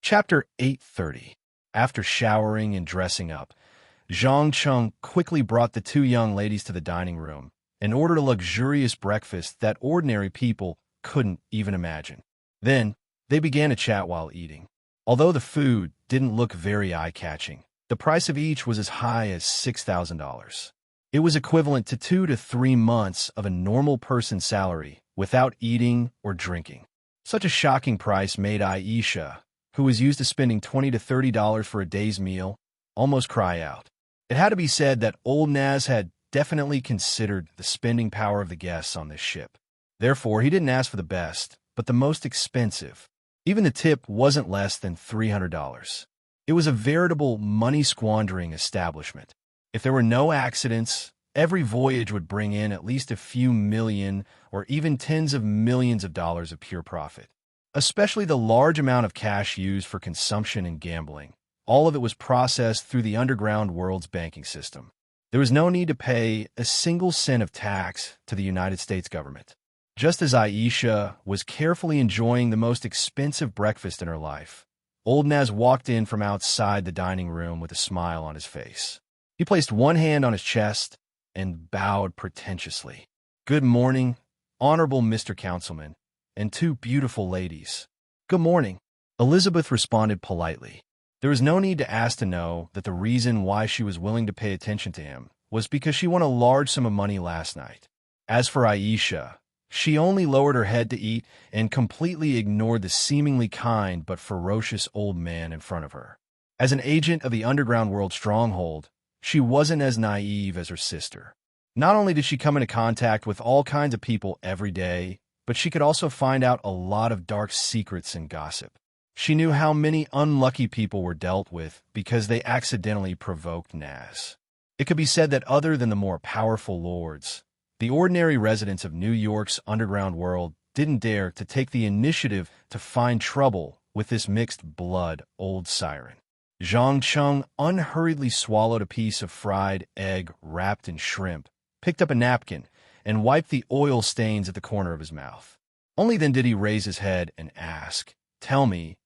Chapter 830. After showering and dressing up, Zhang Cheng quickly brought the two young ladies to the dining room and ordered a luxurious breakfast that ordinary people couldn't even imagine. Then, they began to chat while eating. Although the food didn't look very eye-catching, the price of each was as high as $6,000. It was equivalent to 2 to 3 months of a normal person's salary without eating or drinking. Such a shocking price made Aisha, who was used to spending $20 to $30 for a day's meal, almost cry out. It had to be said that old Naz had definitely considered the spending power of the guests on this ship. Therefore, he didn't ask for the best, but the most expensive. Even the tip wasn't less than $300. It was a veritable money-squandering establishment. If there were no accidents, every voyage would bring in at least a few million or even tens of millions of dollars of pure profit. Especially the large amount of cash used for consumption and gambling. All of it was processed through the underground world's banking system. There was no need to pay a single cent of tax to the United States government. Just as Aisha was carefully enjoying the most expensive breakfast in her life, old Naz walked in from outside the dining room with a smile on his face. He placed one hand on his chest and bowed pretentiously. "Good morning, Honorable Mr. Councilman, and two beautiful ladies." "Good morning," Elizabeth responded politely. There was no need to ask to know that the reason why she was willing to pay attention to him was because she won a large sum of money last night. As for Aisha, she only lowered her head to eat and completely ignored the seemingly kind but ferocious old man in front of her. As an agent of the underground world stronghold, she wasn't as naive as her sister. Not only did she come into contact with all kinds of people every day, but she could also find out a lot of dark secrets and gossip. She knew how many unlucky people were dealt with because they accidentally provoked Naz. It could be said that other than the more powerful lords, the ordinary residents of New York's underground world didn't dare to take the initiative to find trouble with this mixed-blood old siren. Zhang Cheng unhurriedly swallowed a piece of fried egg wrapped in shrimp, picked up a napkin, and wiped the oil stains at the corner of his mouth. Only then did he raise his head and ask, "Tell me,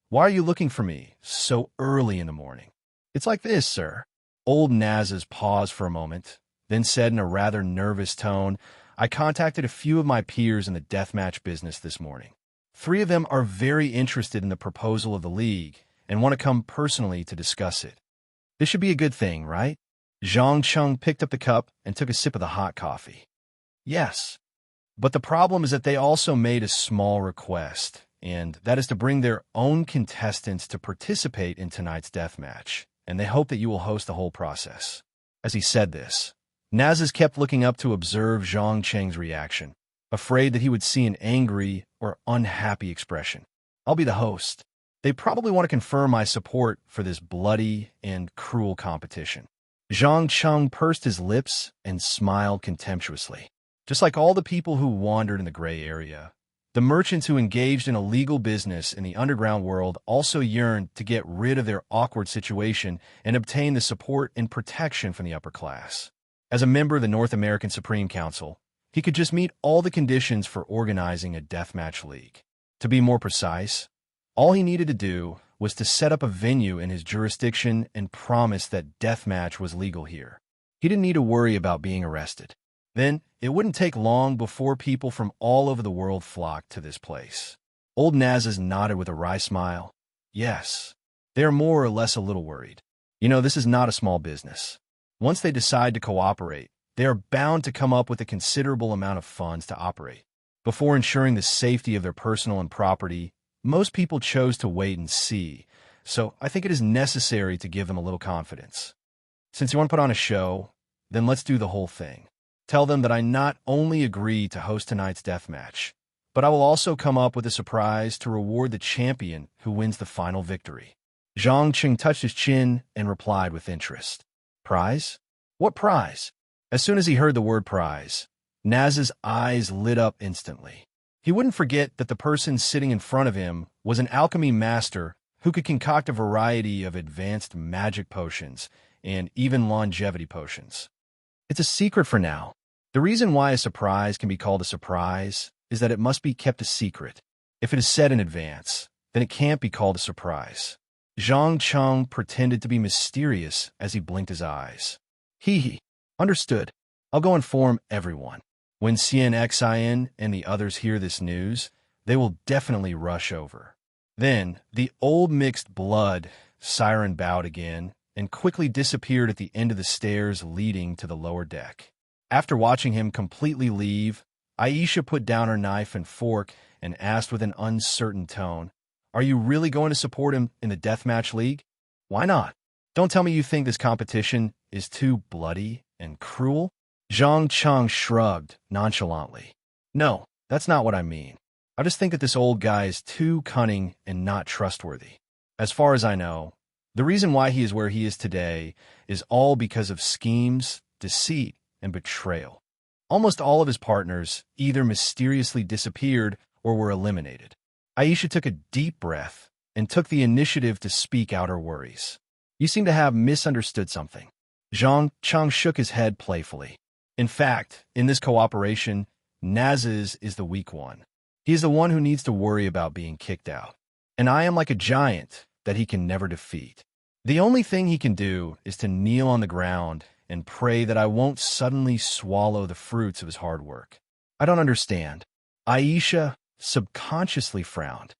why are you looking for me so early in the morning?" "It's like this, sir." Old Naz's paused for a moment, then said in a rather nervous tone, "I contacted a few of my peers in the deathmatch business this morning. 3 of them are very interested in the proposal of the League and want to come personally to discuss it. This should be a good thing, right?" Zhang Cheng picked up the cup and took a sip of the hot coffee. "Yes, but the problem is that they also made a small request, and that is to bring their own contestants to participate in tonight's deathmatch, and they hope that you will host the whole process." As he said this, Nazis kept looking up to observe Zhang Cheng's reaction, afraid that he would see an angry or unhappy expression. "I'll be the host. They probably want to confirm my support for this bloody and cruel competition." Zhang Cheng pursed his lips and smiled contemptuously. Just like all the people who wandered in the gray area, the merchants who engaged in illegal business in the underground world also yearned to get rid of their awkward situation and obtain the support and protection from the upper class. As a member of the North American Supreme Council, he could just meet all the conditions for organizing a deathmatch league. To be more precise, all he needed to do was to set up a venue in his jurisdiction and promise that deathmatch was legal here. He didn't need to worry about being arrested. Then, it wouldn't take long before people from all over the world flocked to this place. Old Nazis nodded with a wry smile. Yes, they're more or less a little worried. You know, this is not a small business. Once they decide to cooperate, they are bound to come up with a considerable amount of funds to operate. Before ensuring the safety of their personal and property, most people chose to wait and see, so I think it is necessary to give them a little confidence. Since you want to put on a show, then let's do the whole thing. Tell them that I not only agree to host tonight's death match, but I will also come up with a surprise to reward the champion who wins the final victory. Zhang Qing touched his chin and replied with interest. Prize? What prize? As soon as he heard the word prize, Naz's eyes lit up instantly. He wouldn't forget that the person sitting in front of him was an alchemy master who could concoct a variety of advanced magic potions and even longevity potions. It's a secret for now. The reason why a surprise can be called a surprise is that it must be kept a secret. If it is said in advance, then it can't be called a surprise. Zhang Cheng pretended to be mysterious as he blinked his eyes. Hee. Understood. I'll go inform everyone. When CNXIN and the others hear this news, they will definitely rush over. Then, the old mixed blood siren bowed again and quickly disappeared at the end of the stairs leading to the lower deck. After watching him completely leave, Aisha put down her knife and fork and asked with an uncertain tone, Are you really going to support him in the Deathmatch League? Why not? Don't tell me you think this competition is too bloody and cruel? Zhang Cheng shrugged nonchalantly. No, that's not what I mean. I just think that this old guy is too cunning and not trustworthy. As far as I know, the reason why he is where he is today is all because of schemes, deceit, and betrayal. Almost all of his partners either mysteriously disappeared or were eliminated. Aisha took a deep breath and took the initiative to speak out her worries. You seem to have misunderstood something. Zhang Cheng shook his head playfully. In fact, in this cooperation, Naz's is the weak one. He is the one who needs to worry about being kicked out. And I am like a giant that he can never defeat. The only thing he can do is to kneel on the ground and pray that I won't suddenly swallow the fruits of his hard work. I don't understand. Aisha subconsciously frowned.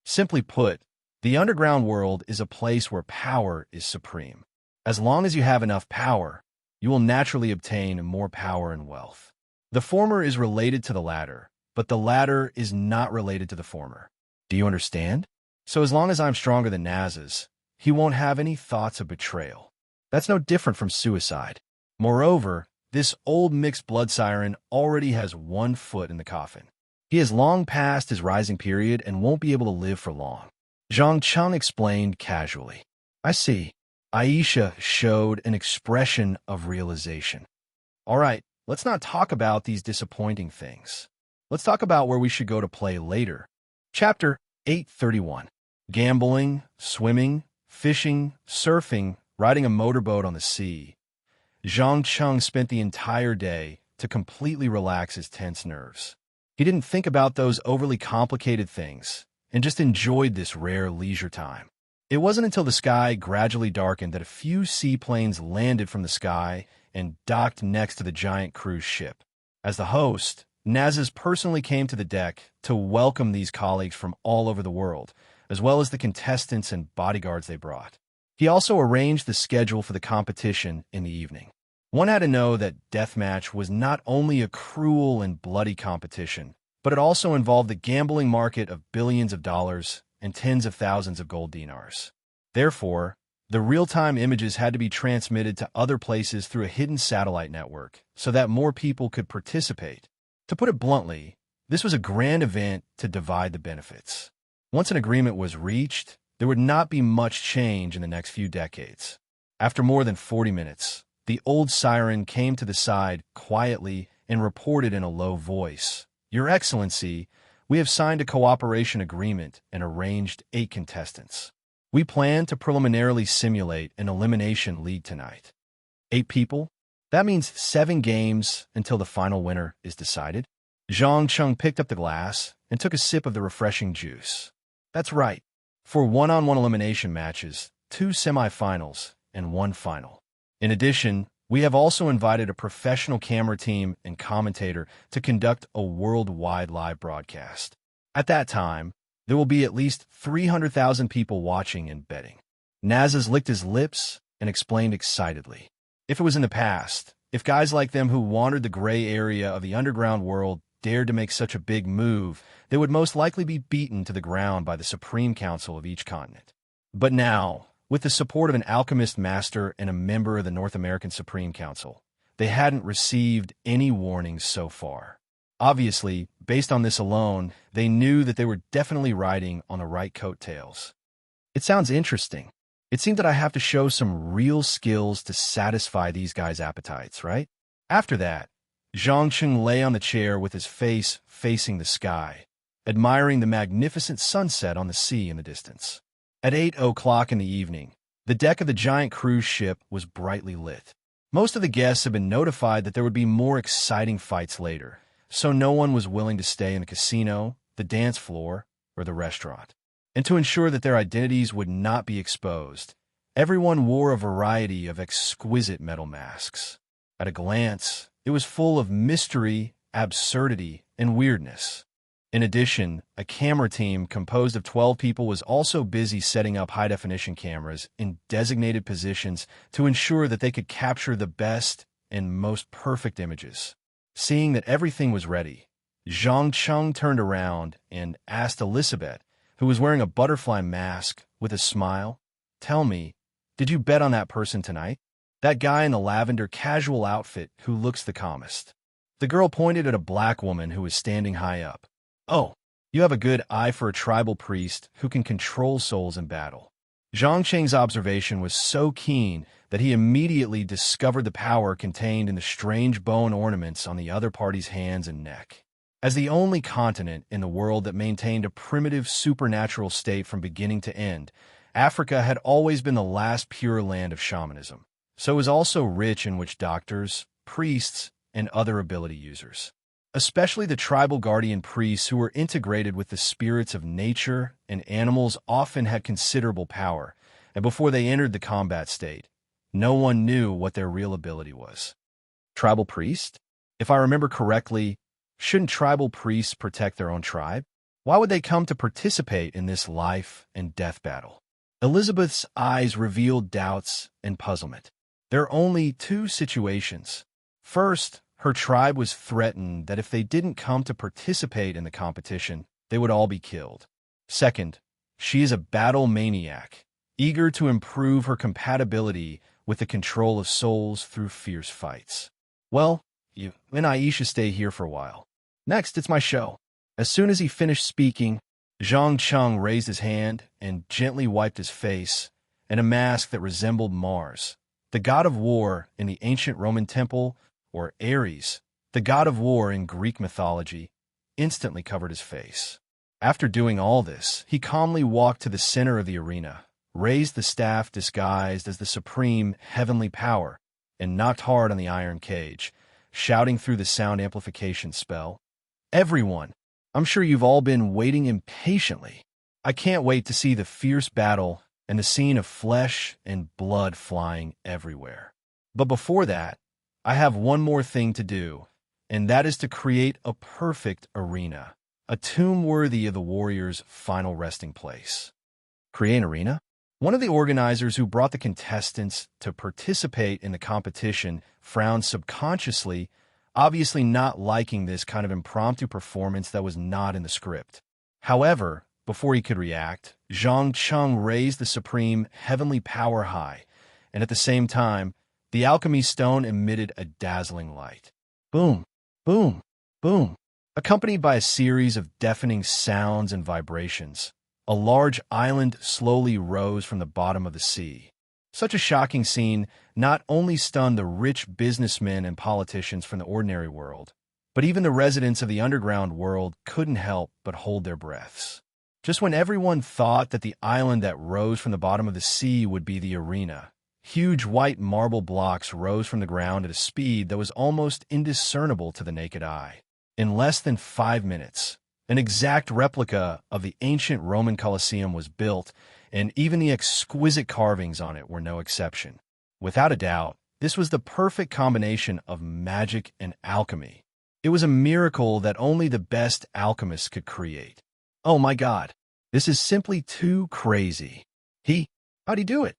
Simply put, the underground world is a place where power is supreme. As long as you have enough power, you will naturally obtain more power and wealth. The former is related to the latter, but the latter is not related to the former. Do you understand? So as long as I'm stronger than Naz's, he won't have any thoughts of betrayal. That's no different from suicide. Moreover, this old mixed blood siren already has one foot in the coffin. He has long passed his rising period and won't be able to live for long. Zhang Cheng explained casually. I see. Aisha showed an expression of realization. All right, let's not talk about these disappointing things. Let's talk about where we should go to play later. Chapter 831. Gambling, swimming, fishing, surfing, riding a motorboat on the sea. Zhang Cheng spent the entire day to completely relax his tense nerves. He didn't think about those overly complicated things and just enjoyed this rare leisure time. It wasn't until the sky gradually darkened that a few seaplanes landed from the sky and docked next to the giant cruise ship. As the host, Naz's personally came to the deck to welcome these colleagues from all over the world, as well as the contestants and bodyguards they brought. He also arranged the schedule for the competition in the evening. One had to know that deathmatch was not only a cruel and bloody competition, but it also involved the gambling market of billions of dollars and tens of thousands of gold dinars. Therefore, the real-time images had to be transmitted to other places through a hidden satellite network so that more people could participate. To put it bluntly, this was a grand event to divide the benefits. Once an agreement was reached, there would not be much change in the next few decades. After more than 40 minutes, the old siren came to the side quietly and reported in a low voice, Your Excellency, we have signed a cooperation agreement and arranged 8 contestants. We plan to preliminarily simulate an elimination league tonight. 8 people? That means 7 games until the final winner is decided. Zhang Cheng picked up the glass and took a sip of the refreshing juice. That's right. For one-on-one elimination matches, 2 semifinals, and 1 final. In addition, we have also invited a professional camera team and commentator to conduct a worldwide live broadcast. At that time, there will be at least 300,000 people watching and betting. Nazas licked his lips and explained excitedly. If it was in the past, if guys like them who wandered the gray area of the underground world dared to make such a big move, they would most likely be beaten to the ground by the Supreme Council of each continent. But now, With the support of an alchemist master and a member of the North American Supreme Council, they hadn't received any warnings so far. Obviously, based on this alone, they knew that they were definitely riding on the right coattails. It sounds interesting. It seemed that I have to show some real skills to satisfy these guys' appetites, right? After that, Zhang lay on the chair with his face facing the sky, admiring the magnificent sunset on the sea in the distance. At 8 o'clock in the evening, the deck of the giant cruise ship was brightly lit. Most of the guests had been notified that there would be more exciting fights later, so no one was willing to stay in the casino, the dance floor, or the restaurant. And to ensure that their identities would not be exposed, everyone wore a variety of exquisite metal masks. At a glance, it was full of mystery, absurdity, and weirdness. In addition, a camera team composed of 12 people was also busy setting up high-definition cameras in designated positions to ensure that they could capture the best and most perfect images. Seeing that everything was ready, Zhang turned around and asked Elizabeth, who was wearing a butterfly mask, with a smile, "Tell me, did you bet on that person tonight? That guy in the lavender casual outfit who looks the calmest." The girl pointed at a black woman who was standing high up. "Oh, you have a good eye for a tribal priest who can control souls in battle." Zhang's observation was so keen that he immediately discovered the power contained in the strange bone ornaments on the other party's hands and neck. As the only continent in the world that maintained a primitive supernatural state from beginning to end, Africa had always been the last pure land of shamanism. So it was also rich in witch doctors, priests, and other ability users. Especially the tribal guardian priests who were integrated with the spirits of nature and animals often had considerable power, and before they entered the combat state, no one knew what their real ability was. Tribal priest? If I remember correctly, shouldn't tribal priests protect their own tribe? Why would they come to participate in this life and death battle? Elizabeth's eyes revealed doubts and puzzlement. There are only two situations. First, her tribe was threatened that if they didn't come to participate in the competition, they would all be killed. Second, she is a battle maniac, eager to improve her compatibility with the control of souls through fierce fights. Well, you and Aisha stay here for a while. Next, it's my show. As soon as he finished speaking, Zhang raised his hand and gently wiped his face, and a mask that resembled Mars, the god of war in the ancient Roman temple, or Ares, the god of war in Greek mythology, instantly covered his face. After doing all this, he calmly walked to the center of the arena, raised the staff disguised as the supreme heavenly power, and knocked hard on the iron cage, shouting through the sound amplification spell, "Everyone, I'm sure you've all been waiting impatiently. I can't wait to see the fierce battle and the scene of flesh and blood flying everywhere. But before that, I have one more thing to do, and that is to create a perfect arena, a tomb worthy of the warrior's final resting place." Create an arena? One of the organizers who brought the contestants to participate in the competition frowned subconsciously, obviously not liking this kind of impromptu performance that was not in the script. However, before he could react, Zhang raised the supreme heavenly power high, and at the same time, the alchemy stone emitted a dazzling light. Boom, boom, boom. Accompanied by a series of deafening sounds and vibrations, a large island slowly rose from the bottom of the sea. Such a shocking scene not only stunned the rich businessmen and politicians from the ordinary world, but even the residents of the underground world couldn't help but hold their breaths. Just when everyone thought that the island that rose from the bottom of the sea would be the arena, huge white marble blocks rose from the ground at a speed that was almost indiscernible to the naked eye. In less than 5 minutes, an exact replica of the ancient Roman Colosseum was built, and even the exquisite carvings on it were no exception. Without a doubt, this was the perfect combination of magic and alchemy. It was a miracle that only the best alchemists could create. Oh my God, this is simply too crazy. How'd he do it?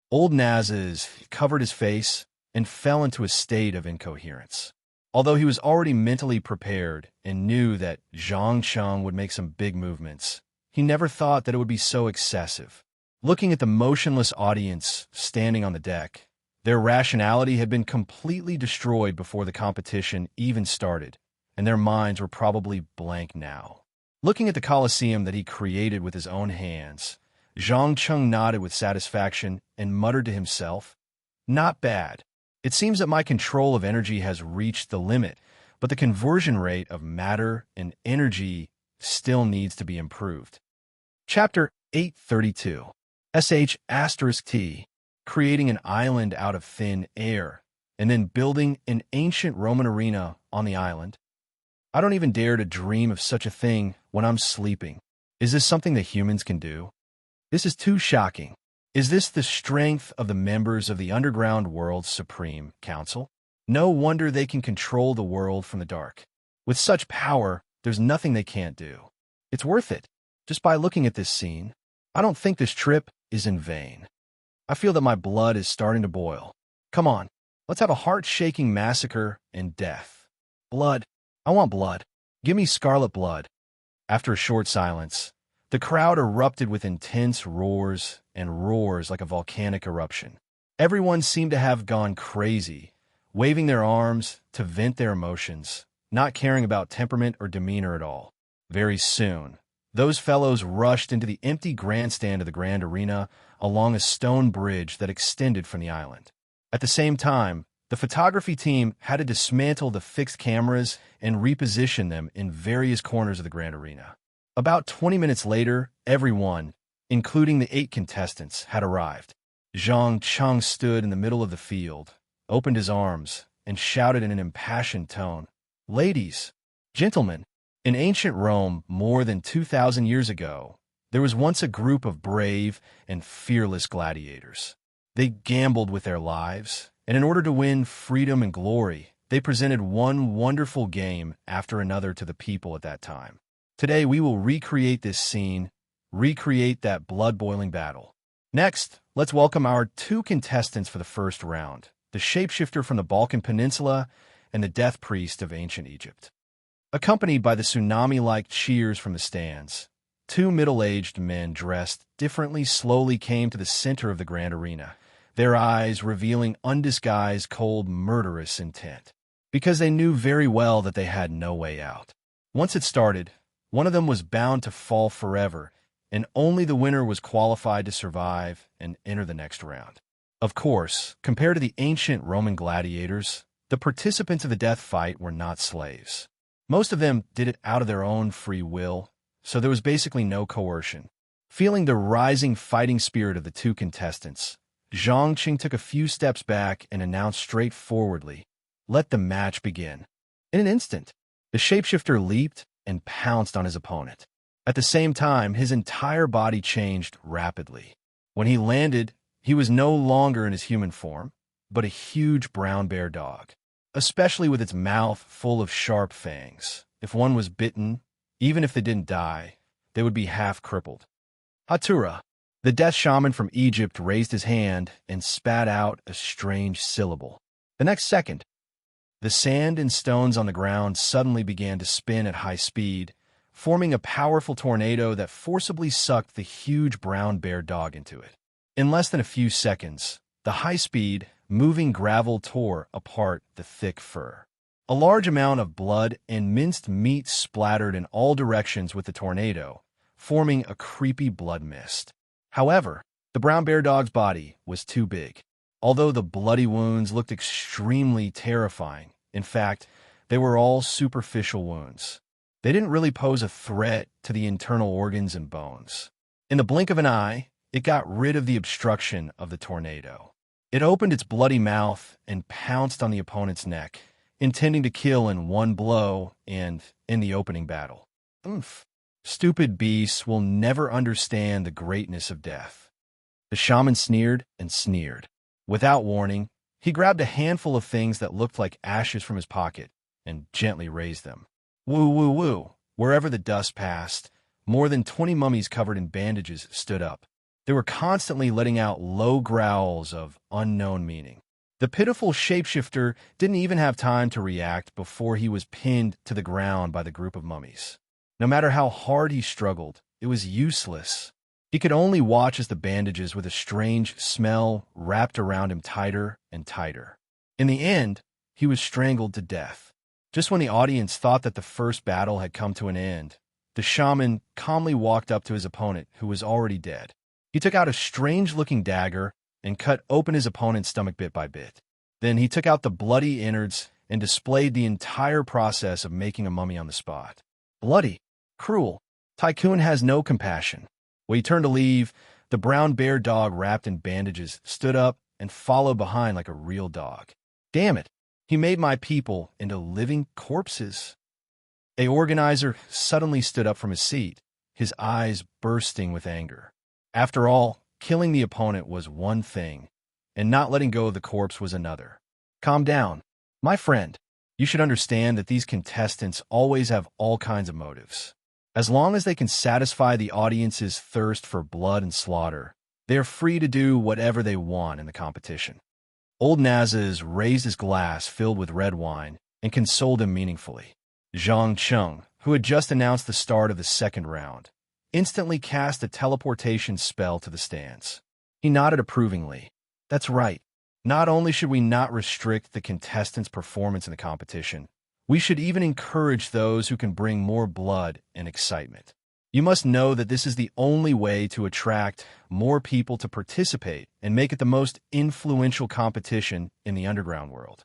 Old Nazes covered his face and fell into a state of incoherence. Although he was already mentally prepared and knew that Zhang would make some big movements, he never thought that it would be so excessive. Looking at the motionless audience standing on the deck, their rationality had been completely destroyed before the competition even started, and their minds were probably blank now. Looking at the Colosseum that he created with his own hands, Zhang Cheng nodded with satisfaction and muttered to himself, "Not bad. It seems that my control of energy has reached the limit, but the conversion rate of matter and energy still needs to be improved." Chapter 832 *T, creating an island out of thin air, and then building an ancient Roman arena on the island. I don't even dare to dream of such a thing when I'm sleeping. Is this something that humans can do? This is too shocking. Is this the strength of the members of the Underground World's Supreme Council? No wonder they can control the world from the dark. With such power, there's nothing they can't do. It's worth it. Just by looking at this scene, I don't think this trip is in vain. I feel that my blood is starting to boil. Come on, let's have a heart-shaking massacre and death. Blood. I want blood. Give me scarlet blood. After a short silence, the crowd erupted with intense roars and roars like a volcanic eruption. Everyone seemed to have gone crazy, waving their arms to vent their emotions, not caring about temperament or demeanor at all. Very soon, those fellows rushed into the empty grandstand of the Grand Arena along a stone bridge that extended from the island. At the same time, the photography team had to dismantle the fixed cameras and reposition them in various corners of the Grand Arena. About 20 minutes later, everyone, including the 8 contestants, had arrived. Zhang Cheng stood in the middle of the field, opened his arms, and shouted in an impassioned tone, "Ladies, gentlemen, in ancient Rome more than 2,000 years ago, there was once a group of brave and fearless gladiators. They gambled with their lives, and in order to win freedom and glory, they presented one wonderful game after another to the people at that time. Today we will recreate this scene, recreate that blood-boiling battle. Next, let's welcome our 2 contestants for the first round, the shapeshifter from the Balkan Peninsula and the death priest of ancient Egypt." Accompanied by the tsunami-like cheers from the stands, 2 middle-aged men dressed differently slowly came to the center of the Grand Arena, their eyes revealing undisguised cold, murderous intent, because they knew very well that they had no way out. Once it started, one of them was bound to fall forever, and only the winner was qualified to survive and enter the next round. Of course, compared to the ancient Roman gladiators, the participants of the death fight were not slaves. Most of them did it out of their own free will, so there was basically no coercion. Feeling the rising fighting spirit of the 2 contestants, Zhang Qing took a few steps back and announced straightforwardly, "Let the match begin." In an instant, the shapeshifter leaped and pounced on his opponent. At the same time, his entire body changed rapidly. When he landed, he was no longer in his human form, but a huge brown bear dog, especially with its mouth full of sharp fangs. If one was bitten, even if they didn't die, they would be half crippled. Hatura, the death shaman from Egypt, raised his hand and spat out a strange syllable. The next second, the sand and stones on the ground suddenly began to spin at high speed, forming a powerful tornado that forcibly sucked the huge brown bear dog into it. In less than a few seconds, the high-speed, moving gravel tore apart the thick fur. A large amount of blood and minced meat splattered in all directions with the tornado, forming a creepy blood mist. However, the brown bear dog's body was too big. Although the bloody wounds looked extremely terrifying, in fact, they were all superficial wounds. They didn't really pose a threat to the internal organs and bones. In the blink of an eye, it got rid of the obstruction of the tornado. It opened its bloody mouth and pounced on the opponent's neck, intending to kill in one blow and in the opening battle. Oomph. Stupid beasts will never understand the greatness of death. The shaman sneered and sneered. Without warning, he grabbed a handful of things that looked like ashes from his pocket and gently raised them. Woo, woo, woo. Wherever the dust passed, more than 20 mummies covered in bandages stood up. They were constantly letting out low growls of unknown meaning. The pitiful shapeshifter didn't even have time to react before he was pinned to the ground by the group of mummies. No matter how hard he struggled, it was useless. He could only watch as the bandages with a strange smell wrapped around him tighter and tighter. In the end, he was strangled to death. Just when the audience thought that the first battle had come to an end, the shaman calmly walked up to his opponent, who was already dead. He took out a strange-looking dagger and cut open his opponent's stomach bit by bit. Then he took out the bloody innards and displayed the entire process of making a mummy on the spot. Bloody, cruel, Tycoon has no compassion. When he turned to leave, the brown bear dog wrapped in bandages stood up and followed behind like a real dog. Damn it, he made my people into living corpses. A organizer suddenly stood up from his seat, his eyes bursting with anger. After all, killing the opponent was one thing, and not letting go of the corpse was another. Calm down, my friend. You should understand that these contestants always have all kinds of motives. As long as they can satisfy the audience's thirst for blood and slaughter, they are free to do whatever they want in the competition. Old Nazas raised his glass filled with red wine and consoled him meaningfully. Zhang Cheng, who had just announced the start of the second round, instantly cast a teleportation spell to the stands. He nodded approvingly. That's right. Not only should we not restrict the contestants' performance in the competition, we should even encourage those who can bring more blood and excitement. You must know that this is the only way to attract more people to participate and make it the most influential competition in the underground world.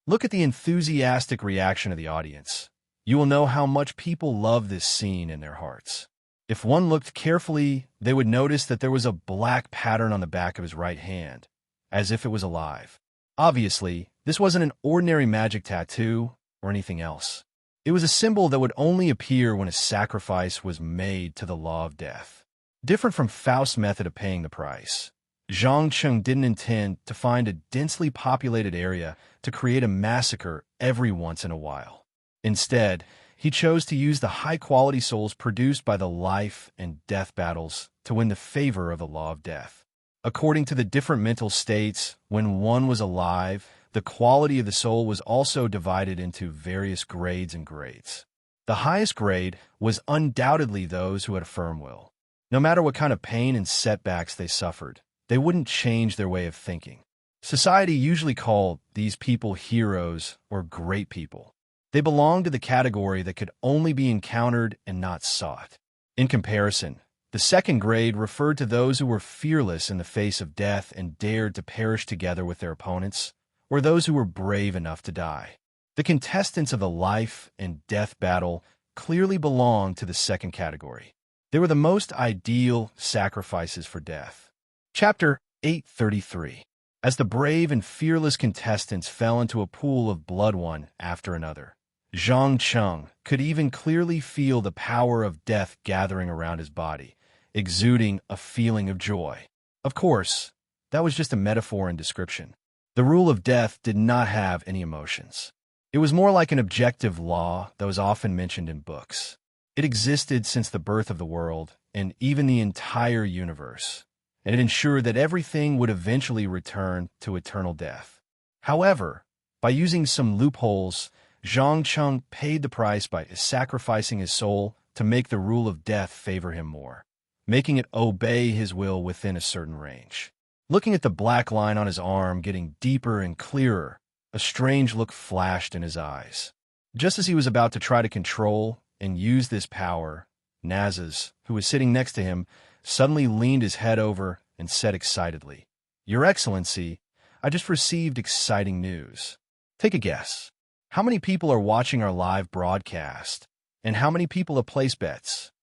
Look at the enthusiastic reaction of the audience. You will know how much people love this scene in their hearts. If one looked carefully, they would notice that there was a black pattern on the back of his right hand, as if it was alive. Obviously, this wasn't an ordinary magic tattoo or anything else. It was a symbol that would only appear when a sacrifice was made to the law of death. Different from Faust's method of paying the price, Zhang Cheng didn't intend to find a densely populated area to create a massacre every once in a while. Instead, he chose to use the high-quality souls produced by the life and death battles to win the favor of the law of death. According to the different mental states, when one was alive, the quality of the soul was also divided into various grades and grades. The highest grade was undoubtedly those who had a firm will. No matter what kind of pain and setbacks they suffered, they wouldn't change their way of thinking. Society usually called these people heroes or great people. They belonged to the category that could only be encountered and not sought. In comparison, the second grade referred to those who were fearless in the face of death and dared to perish together with their opponents, or those who were brave enough to die. The contestants of the life and death battle clearly belonged to the second category. They were the most ideal sacrifices for death. Chapter 833. As the brave and fearless contestants fell into a pool of blood one after another, Zhang Cheng could even clearly feel the power of death gathering around his body, exuding a feeling of joy. Of course, that was just a metaphor and description. The rule of death did not have any emotions. It was more like an objective law that was often mentioned in books. It existed since the birth of the world and even the entire universe, and it ensured that everything would eventually return to eternal death. However, by using some loopholes, Zhang Cheng paid the price by sacrificing his soul to make the rule of death favor him more, making it obey his will within a certain range. Looking at the black line on his arm getting deeper and clearer, a strange look flashed in his eyes. Just as he was about to try to control and use this power, Nazas, who was sitting next to him, suddenly leaned his head over and said excitedly, "Your Excellency, I just received exciting news. Take a guess. How many people are watching our live broadcast? And how many people have placed bets?"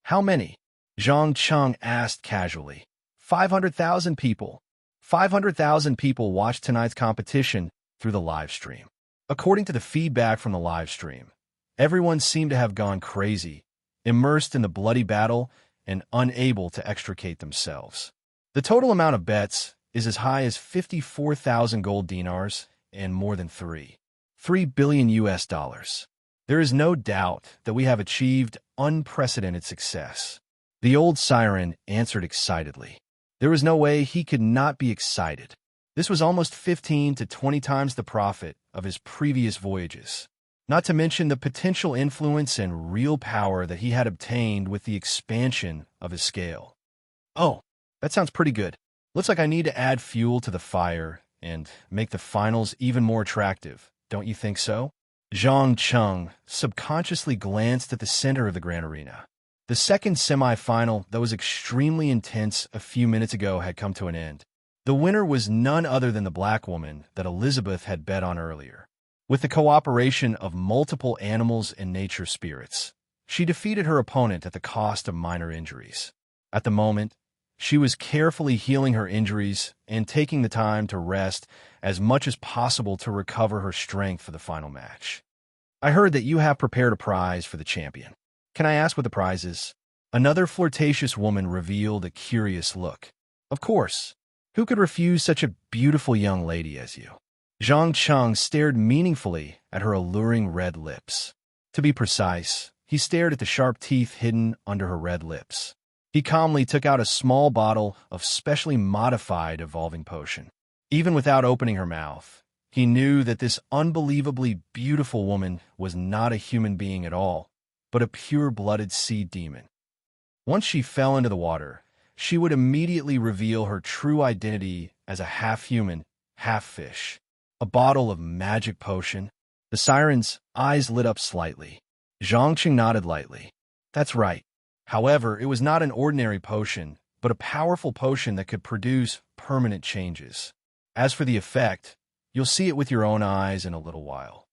"How many?" Zhang Cheng asked casually. 500,000 people. 500,000 people watched tonight's competition through the live stream. According to the feedback from the live stream, everyone seemed to have gone crazy, immersed in the bloody battle and unable to extricate themselves. The total amount of bets is as high as 54,000 gold dinars and more than $3 billion US. There is no doubt that we have achieved unprecedented success. The old siren answered excitedly. There was no way he could not be excited. This was almost 15 to 20 times the profit of his previous voyages, not to mention the potential influence and real power that he had obtained with the expansion of his scale. Oh, that sounds pretty good. Looks like I need to add fuel to the fire and make the finals even more attractive. Don't you think so? Zhang Cheng subconsciously glanced at the center of the grand arena. The second semi-final that was extremely intense a few minutes ago had come to an end. The winner was none other than the black woman that Elizabeth had bet on earlier. With the cooperation of multiple animals and nature spirits, she defeated her opponent at the cost of minor injuries. At the moment, she was carefully healing her injuries and taking the time to rest as much as possible to recover her strength for the final match. I heard that you have prepared a prize for the champion. Can I ask what the prize is? Another flirtatious woman revealed a curious look. Of course. Who could refuse such a beautiful young lady as you? Zhang Cheng stared meaningfully at her alluring red lips. To be precise, he stared at the sharp teeth hidden under her red lips. He calmly took out a small bottle of specially modified evolving potion. Even without opening her mouth, he knew that this unbelievably beautiful woman was not a human being at all, but a pure-blooded sea demon. Once she fell into the water, she would immediately reveal her true identity as a half-human, half-fish. A bottle of magic potion. The siren's eyes lit up slightly. Zhang Qing nodded lightly. That's right. However, it was not an ordinary potion, but a powerful potion that could produce permanent changes. As for the effect, you'll see it with your own eyes in a little while.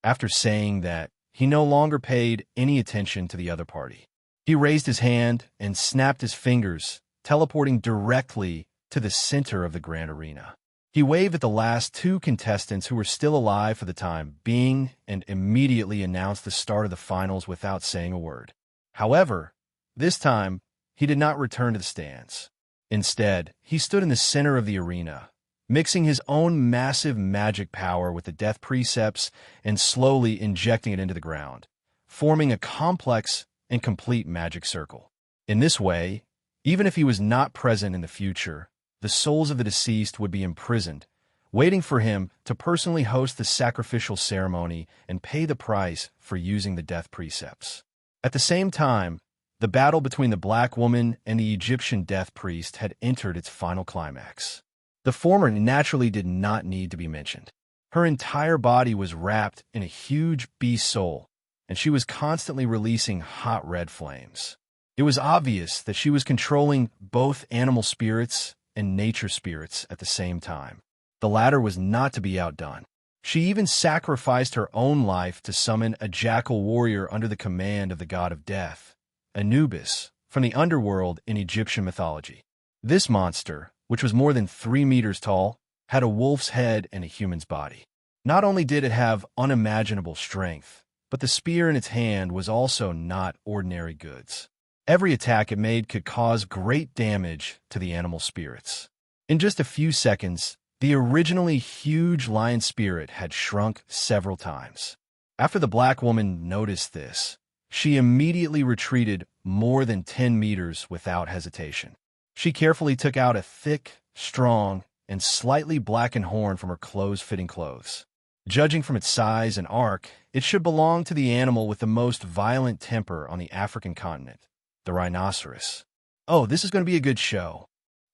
After saying that, he no longer paid any attention to the other party. He raised his hand and snapped his fingers, teleporting directly to the center of the grand arena. He waved at the last two contestants who were still alive for the time being and immediately announced the start of the finals without saying a word. However, this time, he did not return to the stands. Instead, he stood in the center of the arena, mixing his own massive magic power with the death precepts and slowly injecting it into the ground, forming a complex and complete magic circle. In this way, even if he was not present in the future, the souls of the deceased would be imprisoned, waiting for him to personally host the sacrificial ceremony and pay the price for using the death precepts. At the same time, the battle between the black woman and the Egyptian death priest had entered its final climax. The former naturally did not need to be mentioned. Her entire body was wrapped in a huge beast soul, and she was constantly releasing hot red flames. It was obvious that she was controlling both animal spirits and nature spirits at the same time. The latter was not to be outdone. She even sacrificed her own life to summon a jackal warrior under the command of the god of death, Anubis, from the underworld in Egyptian mythology. This monster, which was more than 3 meters tall, had a wolf's head and a human's body. Not only did it have unimaginable strength, but the spear in its hand was also not ordinary goods. Every attack it made could cause great damage to the animal spirits. In just a few seconds, the originally huge lion spirit had shrunk several times. After the black woman noticed this, she immediately retreated more than 10 meters without hesitation. She carefully took out a thick, strong, and slightly blackened horn from her close-fitting clothes. Judging from its size and arc, it should belong to the animal with the most violent temper on the African continent, the rhinoceros. Oh, this is going to be a good show.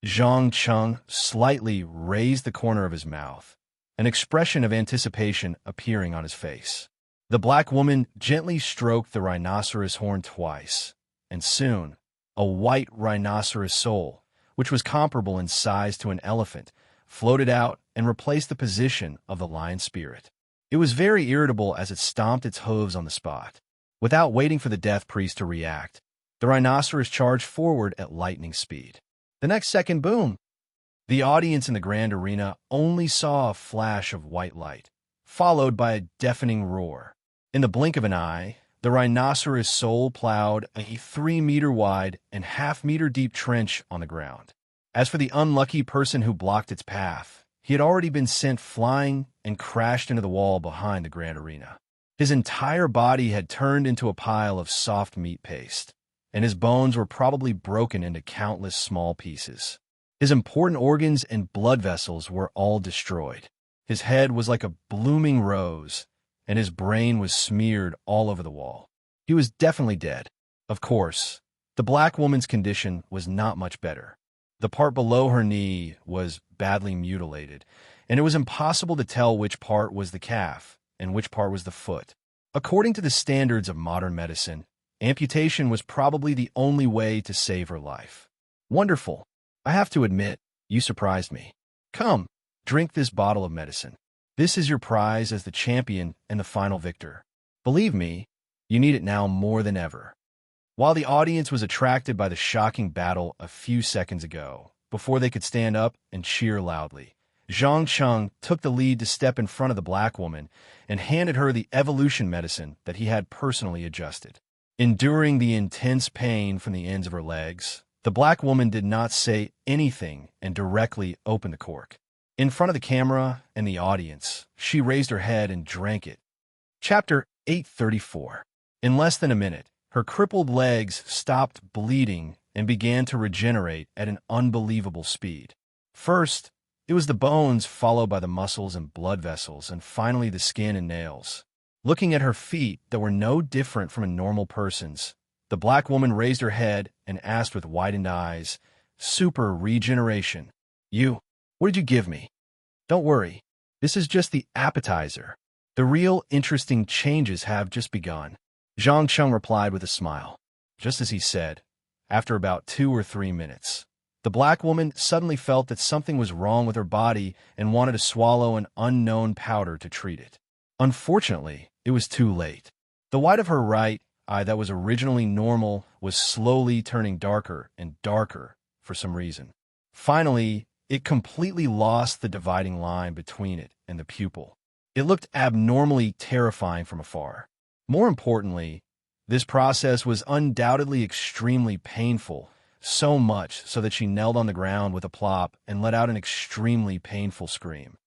Zhang Cheng slightly raised the corner of his mouth, an expression of anticipation appearing on his face. The black woman gently stroked the rhinoceros horn twice, and soon, a white rhinoceros soul, which was comparable in size to an elephant, floated out and replaced the position of the lion spirit. It was very irritable as it stomped its hooves on the spot. Without waiting for the death priest to react, the rhinoceros charged forward at lightning speed. The next second, boom! The audience in the grand arena only saw a flash of white light, followed by a deafening roar. In the blink of an eye, the rhinoceros soul plowed a 3-meter-wide and half-meter-deep trench on the ground. As for the unlucky person who blocked its path, he had already been sent flying and crashed into the wall behind the grand arena. His entire body had turned into a pile of soft meat paste, and his bones were probably broken into countless small pieces. His important organs and blood vessels were all destroyed. His head was like a blooming rose, and his brain was smeared all over the wall. He was definitely dead. Of course, The black woman's condition was not much better. The part below her knee was badly mutilated, and it was impossible to tell which part was the calf and which part was the foot. According to the standards of modern medicine, amputation was probably the only way to save her life. Wonderful. I have to admit, you surprised me. Come, drink this bottle of medicine. This is your prize as the champion and the final victor. Believe me, you need it now more than ever. While the audience was attracted by the shocking battle a few seconds ago, before they could stand up and cheer loudly, Zhang Cheng took the lead to step in front of the black woman and handed her the evolution medicine that he had personally adjusted. Enduring the intense pain from the ends of her legs, the black woman did not say anything and directly opened the cork. In front of the camera and the audience, she raised her head and drank it. Chapter 834. In less than a minute, her crippled legs stopped bleeding and began to regenerate at an unbelievable speed. First, it was the bones, followed by the muscles and blood vessels, and finally the skin and nails. Looking at her feet that were no different from a normal person's, the black woman raised her head and asked with widened eyes, "Super regeneration. What did you give me? Don't worry, this is just the appetizer. The real interesting changes have just begun." Zhang Cheng replied with a smile. Just as he said, after about 2 or 3 minutes, the black woman suddenly felt that something was wrong with her body and wanted to swallow an unknown powder to treat it. Unfortunately, it was too late. The white of her right eye that was originally normal was slowly turning darker and darker for some reason. Finally, it completely lost the dividing line between it and the pupil. It looked abnormally terrifying from afar. More importantly, this process was undoubtedly extremely painful, so much so that she knelt on the ground with a plop and let out an extremely painful scream.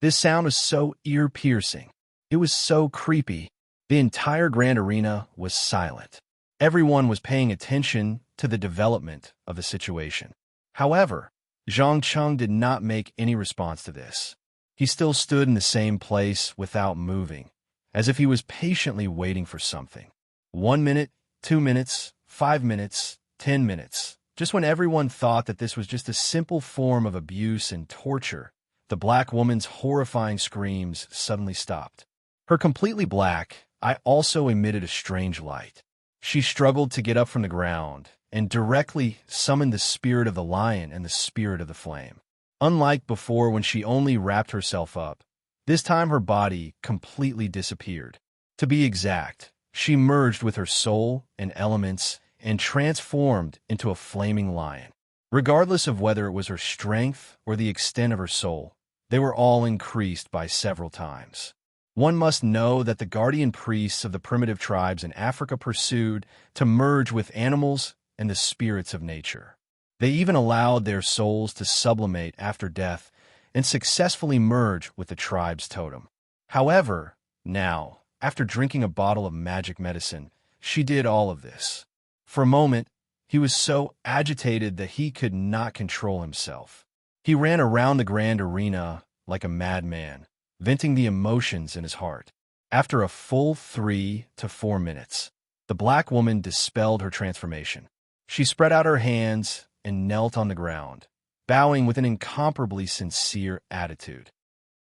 This sound was so ear-piercing. It was so creepy. The entire grand arena was silent. Everyone was paying attention to the development of the situation. However, Zhang Cheng did not make any response to this. He still stood in the same place without moving, as if he was patiently waiting for something. 1 minute, 2 minutes, 5 minutes, 10 minutes. Just when everyone thought that this was just a simple form of abuse and torture, the black woman's horrifying screams suddenly stopped. Her completely black eye also emitted a strange light. She struggled to get up from the ground and directly summoned the spirit of the lion and the spirit of the flame. Unlike before when she only wrapped herself up, this time her body completely disappeared. To be exact, she merged with her soul and elements and transformed into a flaming lion. Regardless of whether it was her strength or the extent of her soul, they were all increased by several times. One must know that the guardian priests of the primitive tribes in Africa pursued to merge with animals and the spirits of nature. They even allowed their souls to sublimate after death and successfully merge with the tribe's totem. However, now, after drinking a bottle of magic medicine, she did all of this. For a moment, he was so agitated that he could not control himself. He ran around the grand arena like a madman, venting the emotions in his heart. After a full 3 to 4 minutes, the black woman dispelled her transformation. She spread out her hands and knelt on the ground, bowing with an incomparably sincere attitude.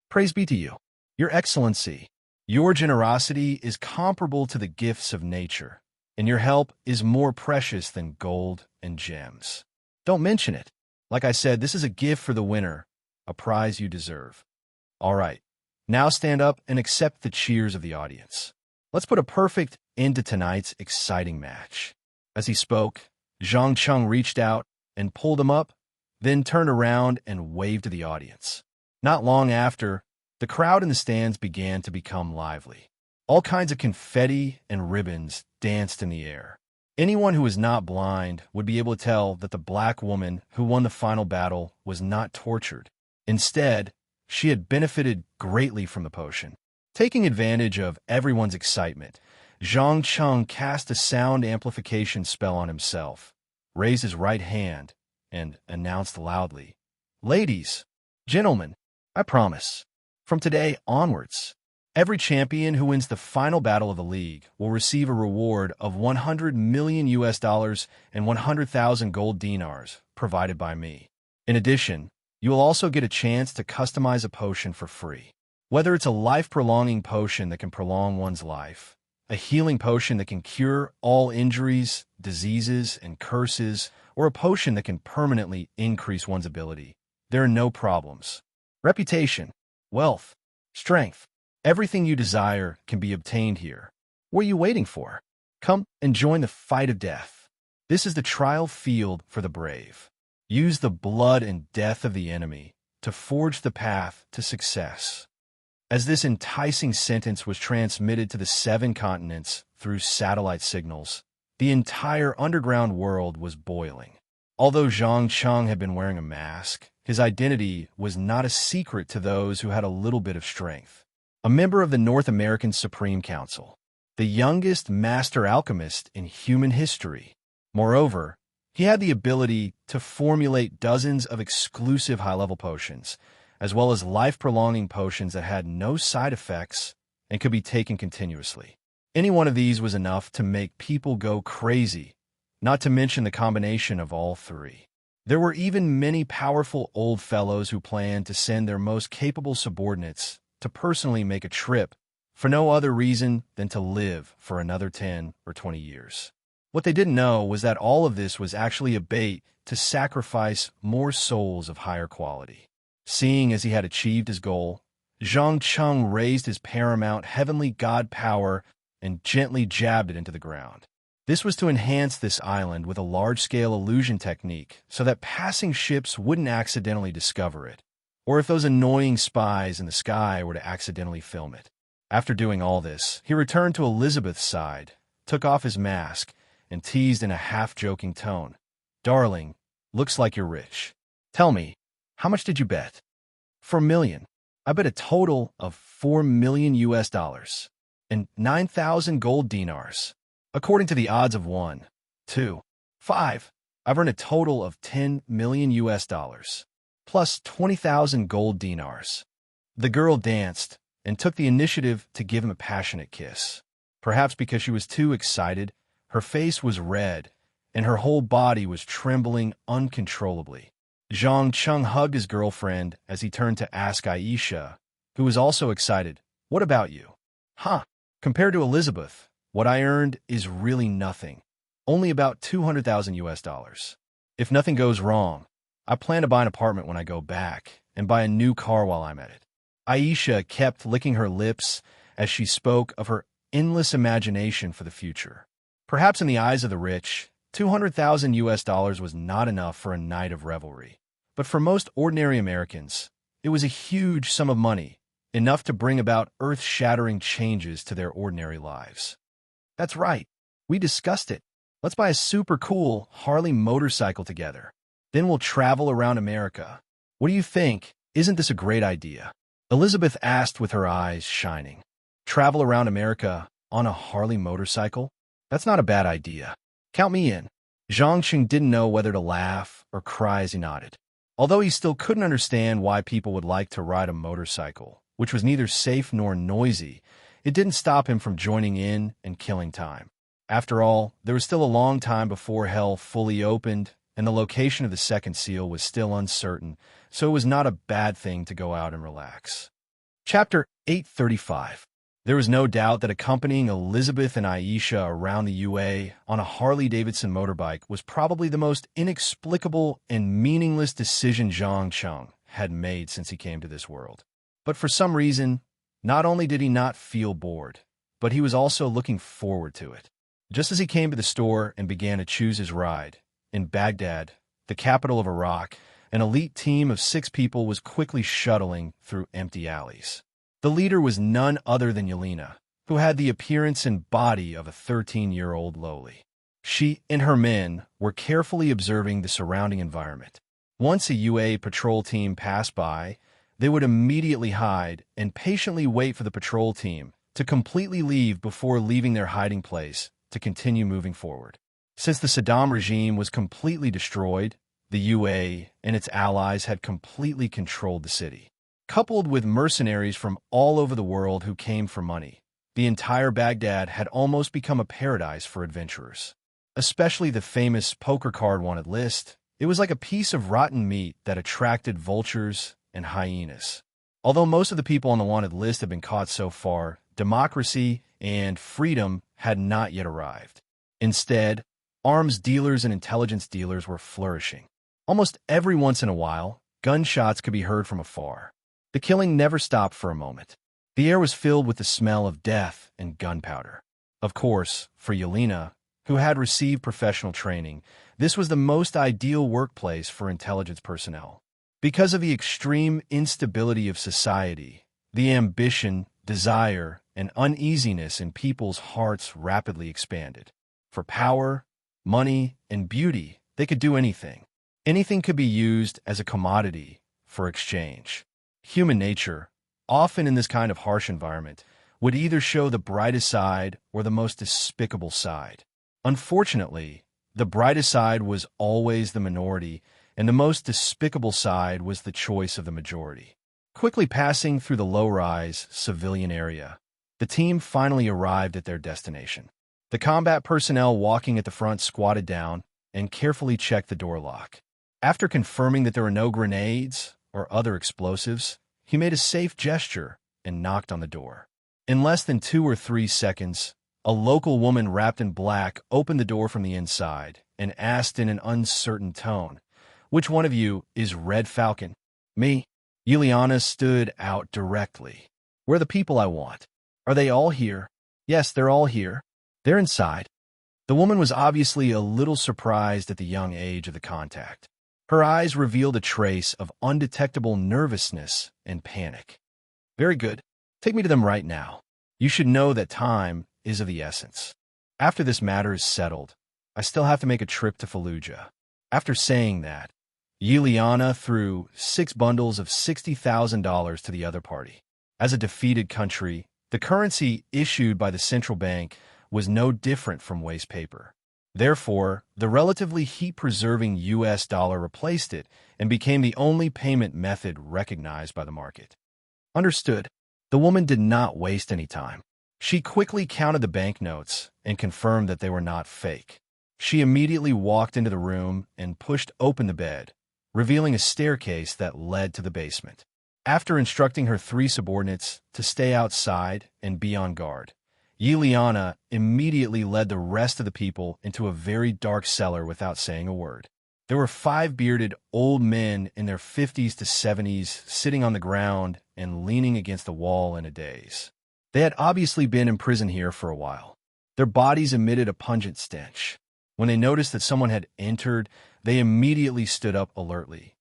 "Praise be to you, Your Excellency. Your generosity is comparable to the gifts of nature, and your help is more precious than gold and gems. Don't mention it. Like I said, this is a gift for the winner, a prize you deserve. All right, now stand up and accept the cheers of the audience. Let's put a perfect end to tonight's exciting match." As he spoke, Zhang Cheng reached out and pulled him up, then turned around and waved to the audience. Not long after, the crowd in the stands began to become lively. All kinds of confetti and ribbons danced in the air. Anyone who was not blind would be able to tell that the black woman who won the final battle was not tortured. Instead, she had benefited greatly from the potion. Taking advantage of everyone's excitement, Zhang Cheng cast a sound amplification spell on himself, raised his right hand, and announced loudly, "Ladies, gentlemen, I promise, from today onwards, Every champion who wins the final battle of the league will receive a reward of 100 million US dollars and 100,000 gold dinars provided by me. In addition, you will also get a chance to customize a potion for free. Whether it's a life-prolonging potion that can prolong one's life, a healing potion that can cure all injuries, diseases, and curses, or a potion that can permanently increase one's ability, there are no problems. Reputation, wealth, strength, everything you desire can be obtained here. What are you waiting for? Come and join the fight of death. This is the trial field for the brave. Use the blood and death of the enemy to forge the path to success. As this enticing sentence was transmitted to the 7 continents through satellite signals, the entire underground world was boiling. Although Zhang Cheng had been wearing a mask, his identity was not a secret to those who had a little bit of strength. A member of the North American Supreme Council, the youngest master alchemist in human history. Moreover, he had the ability to formulate dozens of exclusive high-level potions, as well as life-prolonging potions that had no side effects and could be taken continuously. Any one of these was enough to make people go crazy, not to mention the combination of all 3. There were even many powerful old fellows who planned to send their most capable subordinates to personally make a trip for no other reason than to live for another 10 or 20 years. What they didn't know was that all of this was actually a bait to sacrifice more souls of higher quality. Seeing as he had achieved his goal, Zhang Cheng raised his paramount heavenly god power and gently jabbed it into the ground. This was to enhance this island with a large-scale illusion technique so that passing ships wouldn't accidentally discover it, or if those annoying spies in the sky were to accidentally film it. After doing all this, he returned to Elizabeth's side, took off his mask, and teased in a half-joking tone. "Darling, looks like you're rich. Tell me, how much did you bet?" "4 million. I bet a total of 4 million US dollars and 9,000 gold dinars. According to the odds of 1, 2, 5, I've earned a total of 10 million US dollars, plus 20,000 gold dinars." The girl danced and took the initiative to give him a passionate kiss. Perhaps because she was too excited, her face was red, and her whole body was trembling uncontrollably. Zhang Cheng hugged his girlfriend as he turned to ask Aisha, who was also excited, "What about you?" "Huh, compared to Elizabeth, what I earned is really nothing. Only about 200,000 US dollars. If nothing goes wrong, I plan to buy an apartment when I go back and buy a new car while I'm at it." Aisha kept licking her lips as she spoke of her endless imagination for the future. Perhaps in the eyes of the rich, 200,000 US dollars was not enough for a night of revelry. But for most ordinary Americans, it was a huge sum of money, enough to bring about earth-shattering changes to their ordinary lives. "That's right. We discussed it. Let's buy a super cool Harley motorcycle together. Then we'll travel around America. What do you think? Isn't this a great idea?" Elizabeth asked with her eyes shining. "Travel around America on a Harley motorcycle? That's not a bad idea. Count me in." Zhang Cheng didn't know whether to laugh or cry as he nodded. Although he still couldn't understand why people would like to ride a motorcycle, which was neither safe nor noisy, it didn't stop him from joining in and killing time. After all, there was still a long time before hell fully opened, and the location of the second seal was still uncertain, so it was not a bad thing to go out and relax. Chapter 835. There was no doubt that accompanying Elizabeth and Aisha around the UA on a Harley-Davidson motorbike was probably the most inexplicable and meaningless decision Zhang Cheng had made since he came to this world. But for some reason, not only did he not feel bored, but he was also looking forward to it. Just as he came to the store and began to choose his ride, in Baghdad, the capital of Iraq, an elite team of 6 people was quickly shuttling through empty alleys. The leader was none other than Yelena, who had the appearance and body of a 13-year-old lowly. She and her men were carefully observing the surrounding environment. Once a UA patrol team passed by, they would immediately hide and patiently wait for the patrol team to completely leave before leaving their hiding place to continue moving forward. Since the Saddam regime was completely destroyed, the UA and its allies had completely controlled the city. coupled with mercenaries from all over the world who came for money. The entire Baghdad had almost become a paradise for adventurers. Especially the famous poker card wanted list. It was like a piece of rotten meat that attracted vultures and hyenas. Although most of the people on the wanted list had been caught so far, democracy and freedom had not yet arrived. Instead, arms dealers and intelligence dealers were flourishing. Almost every once in a while, gunshots could be heard from afar. The killing never stopped for a moment. The air was filled with the smell of death and gunpowder. Of course, for Yelena, who had received professional training, this was the most ideal workplace for intelligence personnel. Because of the extreme instability of society, the ambition, desire, and uneasiness in people's hearts rapidly expanded. For power, money, and beauty, they could do anything. Anything could be used as a commodity for exchange. Human nature, often in this kind of harsh environment, would either show the brightest side or the most despicable side. Unfortunately, the brightest side was always the minority, and the most despicable side was the choice of the majority. Quickly passing through the low-rise civilian area, the team finally arrived at their destination. The combat personnel walking at the front squatted down and carefully checked the door lock. After confirming that there were no grenades or other explosives, he made a safe gesture and knocked on the door. In less than 2 or 3 seconds, a local woman wrapped in black opened the door from the inside and asked in an uncertain tone, "Which one of you is Red Falcon?" "Me." Yuliana stood out directly. "Where are the people I want? Are they all here?" "Yes, they're all here. They're inside." The woman was obviously a little surprised at the young age of the contact. Her eyes revealed a trace of undetectable nervousness and panic. "Very good. Take me to them right now. You should know that time is of the essence. After this matter is settled, I still have to make a trip to Fallujah." After saying that, Yuliana threw 6 bundles of $60,000 to the other party. As a defeated country, the currency issued by the central bank was no different from waste paper. Therefore, the relatively heat-preserving US dollar replaced it and became the only payment method recognized by the market. Understood. The woman did not waste any time. She quickly counted the banknotes and confirmed that they were not fake. She immediately walked into the room and pushed open the bed, revealing a staircase that led to the basement. After instructing her 3 subordinates to stay outside and be on guard, Yuliana immediately led the rest of the people into a very dark cellar without saying a word. There were 5 bearded old men in their 50s to 70s sitting on the ground and leaning against the wall in a daze. They had obviously been in prison here for a while. Their bodies emitted a pungent stench. When they noticed that someone had entered, they immediately stood up alertly.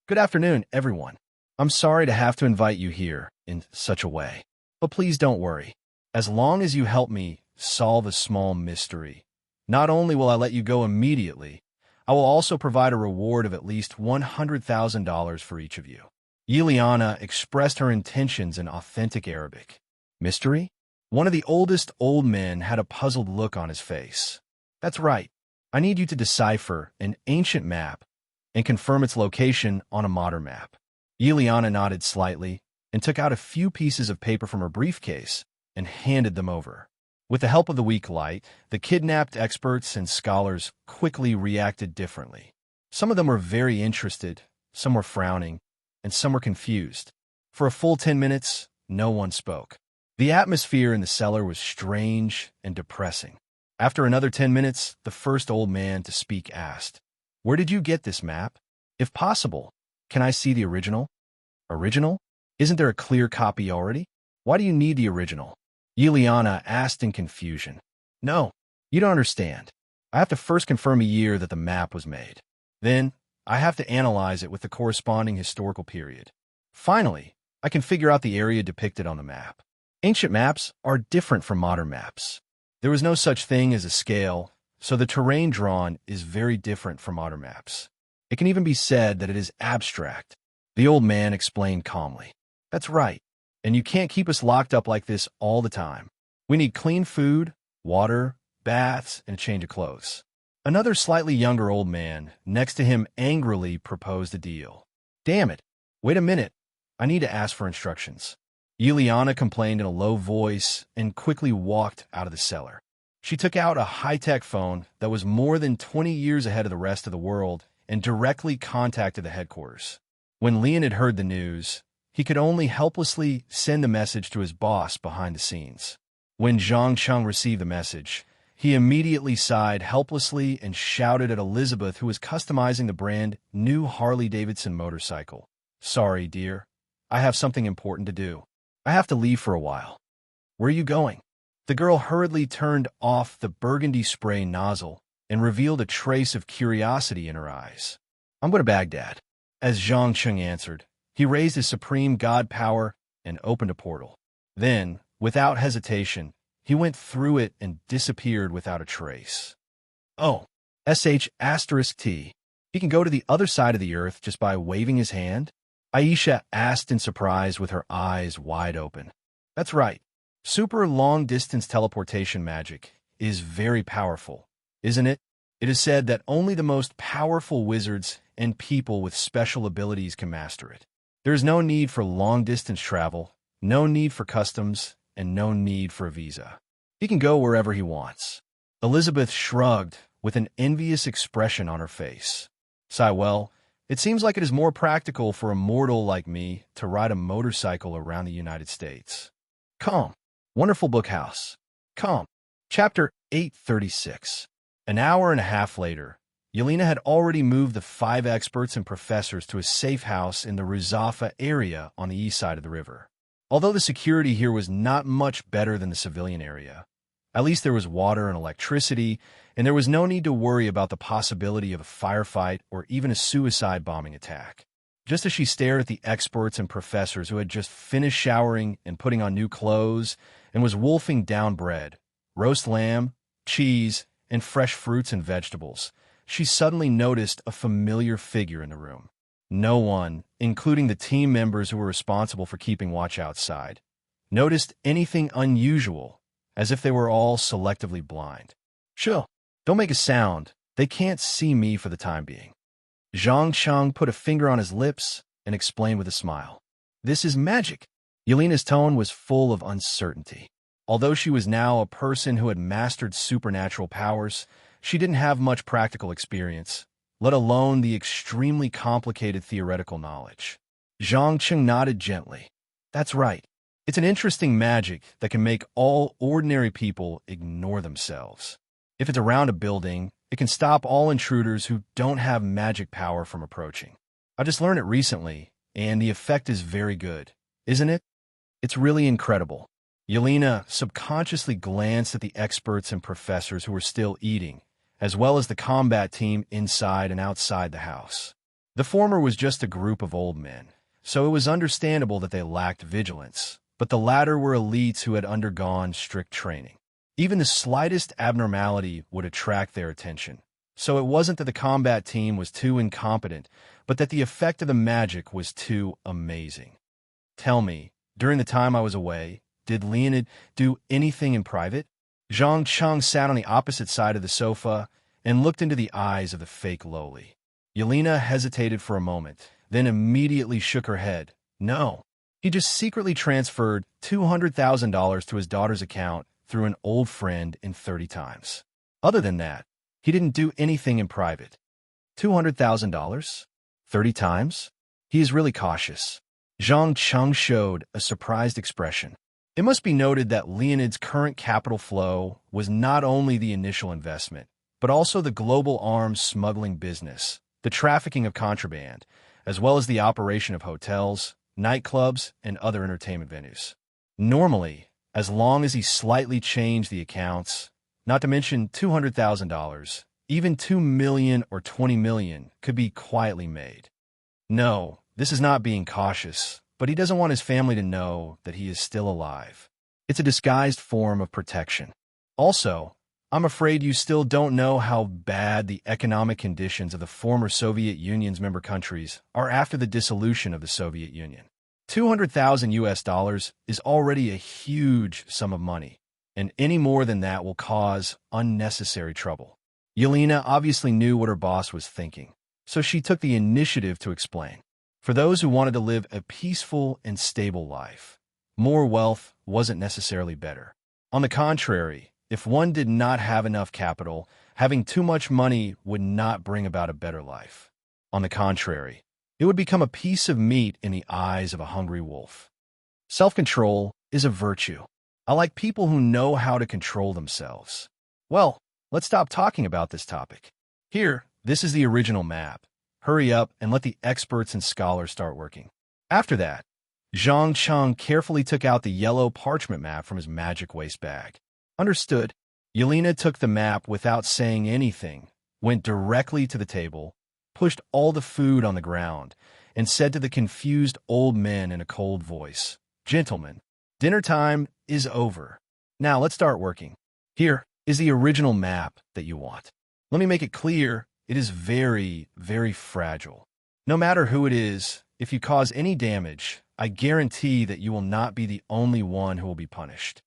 "Good afternoon, everyone. I'm sorry to have to invite you here in such a way, but please don't worry. As long as you help me solve a small mystery, not only will I let you go immediately, I will also provide a reward of at least $100,000 for each of you." Yuliana expressed her intentions in authentic Arabic. "Mystery?" One of the oldest old men had a puzzled look on his face. "That's right. I need you to decipher an ancient map and confirm its location on a modern map." Yuliana nodded slightly and took out a few pieces of paper from her briefcase and handed them over. With the help of the weak light, the kidnapped experts and scholars quickly reacted differently. Some of them were very interested, some were frowning, and some were confused. For a full 10 minutes, no one spoke. The atmosphere in the cellar was strange and depressing. After another 10 minutes, the first old man to speak asked, "Where did you get this map? If possible, can I see the original?" "Original? Isn't there a clear copy already? Why do you need the original?" Yuliana asked in confusion. "No, you don't understand. I have to first confirm a year that the map was made. Then, I have to analyze it with the corresponding historical period. Finally, I can figure out the area depicted on the map. Ancient maps are different from modern maps. There was no such thing as a scale, so the terrain drawn is very different from modern maps. It can even be said that it is abstract." The old man explained calmly. "That's right. And you can't keep us locked up like this all the time. We need clean food, water, baths, and a change of clothes." Another slightly younger old man next to him angrily proposed a deal. "Damn it. Wait a minute. I need to ask for instructions. Yuliana complained in a low voice and quickly walked out of the cellar. She took out a high-tech phone that was more than 20 years ahead of the rest of the world and directly contacted the headquarters. When Leonid heard the news, he could only helplessly send the message to his boss behind the scenes. When Zhang Cheng received the message, he immediately sighed helplessly and shouted at Elizabeth, who was customizing the brand new Harley-Davidson motorcycle. "Sorry, dear. I have something important to do. I have to leave for a while." "Where are you going?" The girl hurriedly turned off the burgundy spray nozzle and revealed a trace of curiosity in her eyes. "I'm going to Baghdad." As Zhang Cheng answered, he raised his supreme god power and opened a portal. Then, without hesitation, he went through it and disappeared without a trace. "Oh, *T. He can go to the other side of the earth just by waving his hand?" Aisha asked in surprise with her eyes wide open. "That's right. Super long-distance teleportation magic is very powerful, isn't it? It is said that only the most powerful wizards and people with special abilities can master it. There is no need for long-distance travel, no need for customs, and no need for a visa. He can go wherever he wants." Elizabeth shrugged with an envious expression on her face. "Well, it seems like it is more practical for a mortal like me to ride a motorcycle around the United States." Calm. Wonderful Book House. Calm. Chapter 836. An hour and a half later, Yelena had already moved the 5 experts and professors to a safe house in the Ruzafa area on the east side of the river. Although the security here was not much better than the civilian area, at least there was water and electricity, and there was no need to worry about the possibility of a firefight or even a suicide bombing attack. Just as she stared at the experts and professors who had just finished showering and putting on new clothes and was wolfing down bread, roast lamb, cheese, and fresh fruits and vegetables, she suddenly noticed a familiar figure in the room. No one, including the team members who were responsible for keeping watch outside, noticed anything unusual, as if they were all selectively blind. "Sure, don't make a sound. They can't see me for the time being." Zhang Cheng put a finger on his lips and explained with a smile. "This is magic." Yelena's tone was full of uncertainty. Although she was now a person who had mastered supernatural powers, she didn't have much practical experience, let alone the extremely complicated theoretical knowledge. Zhang Cheng nodded gently. "That's right. It's an interesting magic that can make all ordinary people ignore themselves. If it's around a building, it can stop all intruders who don't have magic power from approaching. I just learned it recently, and the effect is very good, isn't it? It's really incredible." Yelena subconsciously glanced at the experts and professors who were still eating, as well as the combat team inside and outside the house. The former was just a group of old men, so it was understandable that they lacked vigilance, but the latter were elites who had undergone strict training. Even the slightest abnormality would attract their attention, so it wasn't that the combat team was too incompetent, but that the effect of the magic was too amazing. "Tell me, during the time I was away, did Leonid do anything in private?" Zhang Cheng sat on the opposite side of the sofa and looked into the eyes of the fake lowly. Yelena hesitated for a moment, then immediately shook her head. "No, he just secretly transferred $200,000 to his daughter's account through an old friend in 30 times. Other than that, he didn't do anything in private." $200,000? 30 times? He is really cautious. Zhang Cheng showed a surprised expression. It must be noted that Leonid's current capital flow was not only the initial investment, but also the global arms smuggling business, the trafficking of contraband, as well as the operation of hotels, nightclubs, and other entertainment venues. Normally, as long as he slightly changed the accounts, not to mention $200,000, even $2 million or $20 million could be quietly made. No, this is not being cautious, but he doesn't want his family to know that he is still alive. It's a disguised form of protection. Also, I'm afraid you still don't know how bad the economic conditions of the former Soviet Union's member countries are after the dissolution of the Soviet Union. $200,000 is already a huge sum of money, and any more than that will cause unnecessary trouble. Yelena obviously knew what her boss was thinking, so she took the initiative to explain. For those who wanted to live a peaceful and stable life, more wealth wasn't necessarily better. On the contrary, if one did not have enough capital, having too much money would not bring about a better life. On the contrary, it would become a piece of meat in the eyes of a hungry wolf. Self-control is a virtue. I like people who know how to control themselves. Well, let's stop talking about this topic. Here, this is the original map. Hurry up and let the experts and scholars start working. After that, Zhang Cheng carefully took out the yellow parchment map from his magic waste bag. Understood. Yelena took the map without saying anything, went directly to the table, pushed all the food on the ground, and said to the confused old men in a cold voice, "Gentlemen, dinner time is over. Now let's start working. Here is the original map that you want. Let me make it clear, it is very, very fragile. No matter who it is, if you cause any damage, I guarantee that you will not be the only one who will be punished.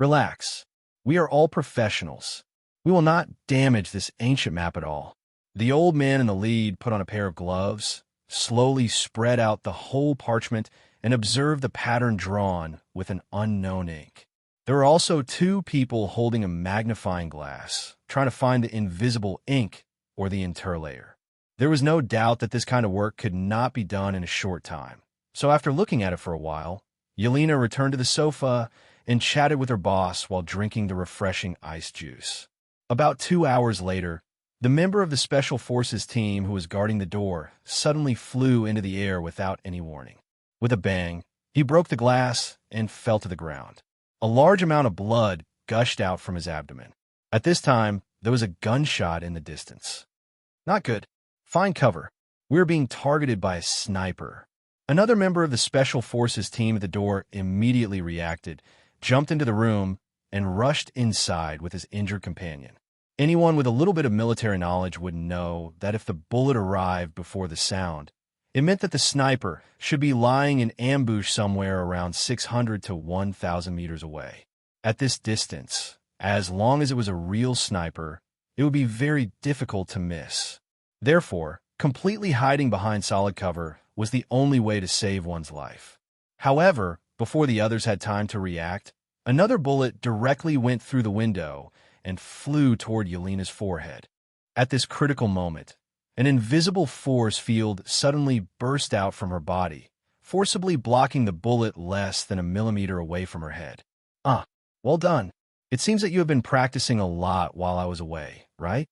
Relax. We are all professionals. We will not damage this ancient map at all." The old man in the lead put on a pair of gloves, slowly spread out the whole parchment, and observed the pattern drawn with an unknown ink. There were also two people holding a magnifying glass, trying to find the invisible ink or the interlayer. There was no doubt that this kind of work could not be done in a short time. So after looking at it for a while, Yelena returned to the sofa and chatted with her boss while drinking the refreshing ice juice. About 2 hours later, the member of the Special Forces team who was guarding the door suddenly flew into the air without any warning. With a bang, he broke the glass and fell to the ground. A large amount of blood gushed out from his abdomen. At this time, there was a gunshot in the distance. Not good. Find cover. We're being targeted by a sniper. Another member of the Special Forces team at the door immediately reacted, jumped into the room, and rushed inside with his injured companion. Anyone with a little bit of military knowledge would know that if the bullet arrived before the sound, it meant that the sniper should be lying in ambush somewhere around 600 to 1,000 meters away. At this distance, as long as it was a real sniper, it would be very difficult to miss. Therefore, completely hiding behind solid cover was the only way to save one's life. However, before the others had time to react, another bullet directly went through the window and flew toward Yelena's forehead. At this critical moment, an invisible force field suddenly burst out from her body, forcibly blocking the bullet less than a millimeter away from her head. Well done. It seems that you have been practicing a lot while I was away, right?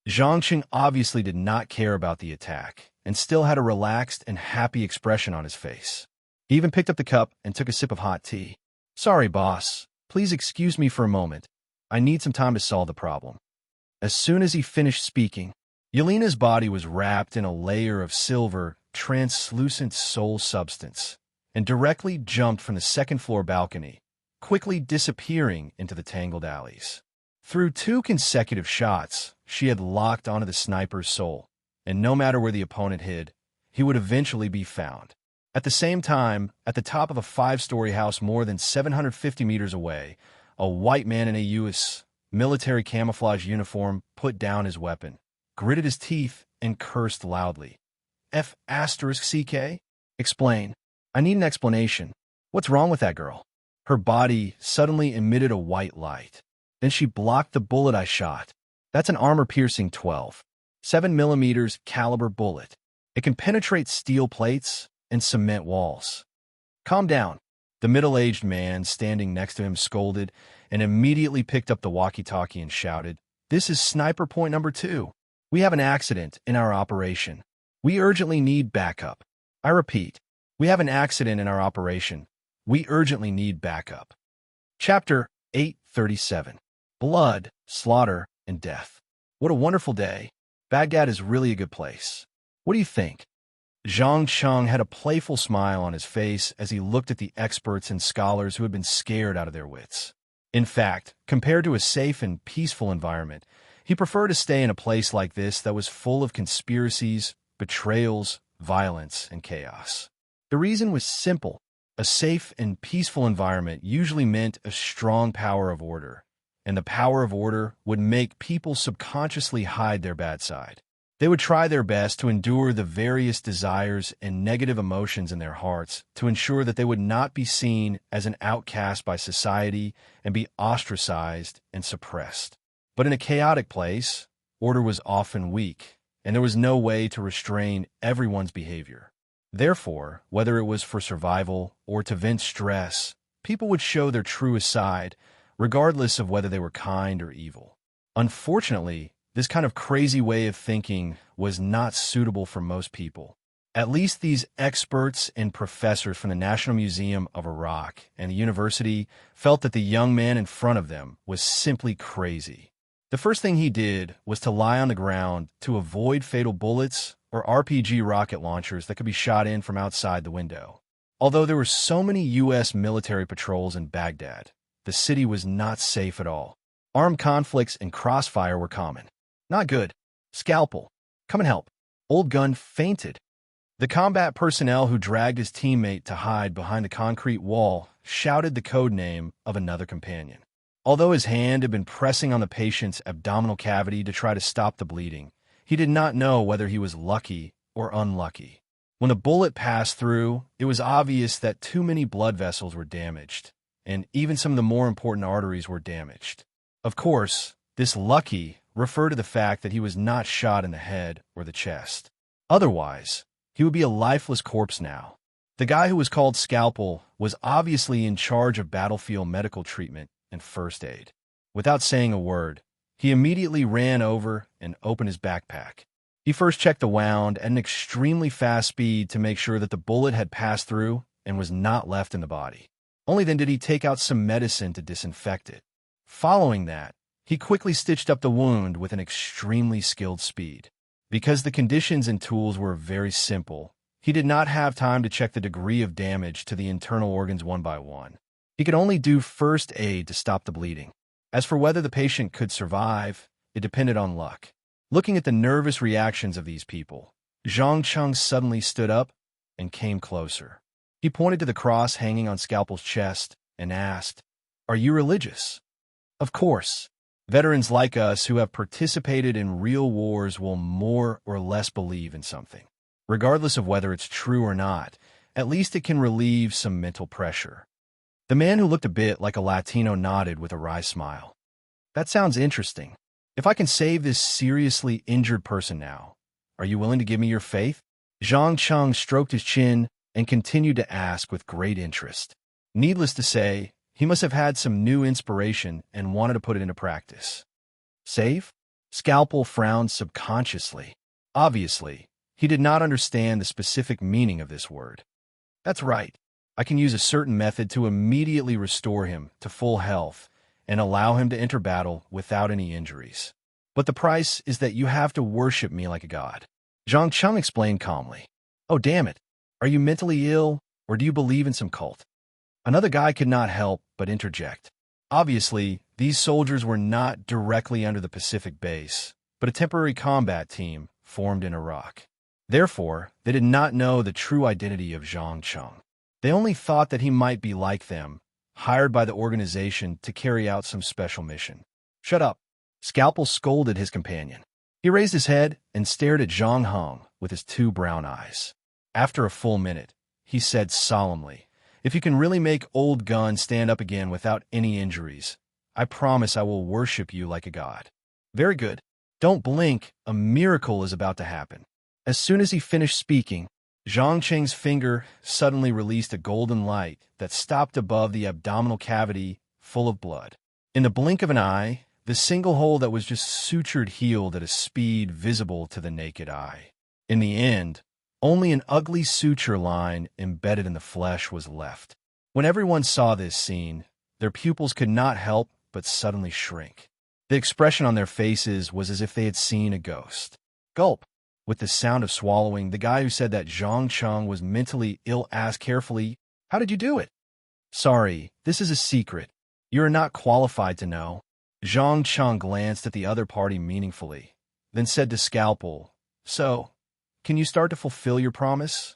Zhangqing obviously did not care about the attack and still had a relaxed and happy expression on his face. He even picked up the cup and took a sip of hot tea. "Sorry, boss. Please excuse me for a moment. I need some time to solve the problem." As soon as he finished speaking, Yelena's body was wrapped in a layer of silver, translucent soul substance and directly jumped from the second-floor balcony, quickly disappearing into the tangled alleys. Through 2 consecutive shots, she had locked onto the sniper's soul, and no matter where the opponent hid, he would eventually be found. At the same time, at the top of a 5-story house more than 750 meters away, a white man in a U.S. military camouflage uniform put down his weapon, gritted his teeth, and cursed loudly. F***CK? Explain. I need an explanation. What's wrong with that girl? Her body suddenly emitted a white light. Then she blocked the bullet I shot. That's an armor-piercing 12.7mm caliber bullet. It can penetrate steel plates and cement walls. Calm down. The middle-aged man standing next to him scolded and immediately picked up the walkie-talkie and shouted, "This is sniper point number 2. We have an accident in our operation. We urgently need backup. I repeat, we have an accident in our operation. We urgently need backup." Chapter 837. Blood, Slaughter, and Death. What a wonderful day. Baghdad is really a good place. What do you think? Zhang Cheng had a playful smile on his face as he looked at the experts and scholars who had been scared out of their wits. In fact, compared to a safe and peaceful environment, he preferred to stay in a place like this that was full of conspiracies, betrayals, violence, and chaos. The reason was simple. A safe and peaceful environment usually meant a strong power of order, and the power of order would make people subconsciously hide their bad side. They would try their best to endure the various desires and negative emotions in their hearts to ensure that they would not be seen as an outcast by society and be ostracized and suppressed. But in a chaotic place, order was often weak, and there was no way to restrain everyone's behavior. Therefore, whether it was for survival or to vent stress, people would show their truest side, regardless of whether they were kind or evil. Unfortunately, this kind of crazy way of thinking was not suitable for most people. At least these experts and professors from the National Museum of Iraq and the university felt that the young man in front of them was simply crazy. The first thing he did was to lie on the ground to avoid fatal bullets or RPG rocket launchers that could be shot in from outside the window. Although there were so many U.S. military patrols in Baghdad, the city was not safe at all. Armed conflicts and crossfire were common. Not good. Scalpel. Come and help. Old Gun fainted. The combat personnel who dragged his teammate to hide behind the concrete wall shouted the code name of another companion. Although his hand had been pressing on the patient's abdominal cavity to try to stop the bleeding, he did not know whether he was lucky or unlucky. When the bullet passed through, it was obvious that too many blood vessels were damaged, and even some of the more important arteries were damaged. Of course, this lucky referred to the fact that he was not shot in the head or the chest. Otherwise, he would be a lifeless corpse now. The guy who was called Scalpel was obviously in charge of battlefield medical treatment and first aid. Without saying a word, he immediately ran over and opened his backpack. He first checked the wound at an extremely fast speed to make sure that the bullet had passed through and was not left in the body. Only then did he take out some medicine to disinfect it. Following that, he quickly stitched up the wound with an extremely skilled speed. Because the conditions and tools were very simple, he did not have time to check the degree of damage to the internal organs one by one. He could only do first aid to stop the bleeding. As for whether the patient could survive, it depended on luck. Looking at the nervous reactions of these people, Zhang Cheng suddenly stood up and came closer. He pointed to the cross hanging on Scalpel's chest and asked, "Are you religious?" Of course. Veterans like us who have participated in real wars will more or less believe in something. Regardless of whether it's true or not, at least it can relieve some mental pressure. The man who looked a bit like a Latino nodded with a wry smile. That sounds interesting. If I can save this seriously injured person now, are you willing to give me your faith? Zhang Cheng stroked his chin and continued to ask with great interest. Needless to say, he must have had some new inspiration and wanted to put it into practice. Save? Scalpel frowned subconsciously. Obviously, he did not understand the specific meaning of this word. That's right. I can use a certain method to immediately restore him to full health and allow him to enter battle without any injuries. But the price is that you have to worship me like a god. Zhang Cheng explained calmly. Oh, damn it. Are you mentally ill, or do you believe in some cult? Another guy could not help but interject. Obviously, these soldiers were not directly under the Pacific base, but a temporary combat team formed in Iraq. Therefore, they did not know the true identity of Zhang Cheng. They only thought that he might be like them, hired by the organization to carry out some special mission. Shut up. Scalpel scolded his companion. He raised his head and stared at Zhang Heng with his two brown eyes. After a full minute, he said solemnly, "If you can really make Old Gun stand up again without any injuries, I promise I will worship you like a god." Very good. Don't blink, a miracle is about to happen. As soon as he finished speaking, Zhang Cheng's finger suddenly released a golden light that stopped above the abdominal cavity full of blood. In the blink of an eye, the single hole that was just sutured healed at a speed visible to the naked eye. In the end, only an ugly suture line embedded in the flesh was left. When everyone saw this scene, their pupils could not help but suddenly shrink. The expression on their faces was as if they had seen a ghost. Gulp. With the sound of swallowing, the guy who said that Zhang Cheng was mentally ill asked carefully, "How did you do it?" "Sorry, this is a secret. You are not qualified to know." Zhang Cheng glanced at the other party meaningfully, then said to Scalpel, "So, can you start to fulfill your promise?"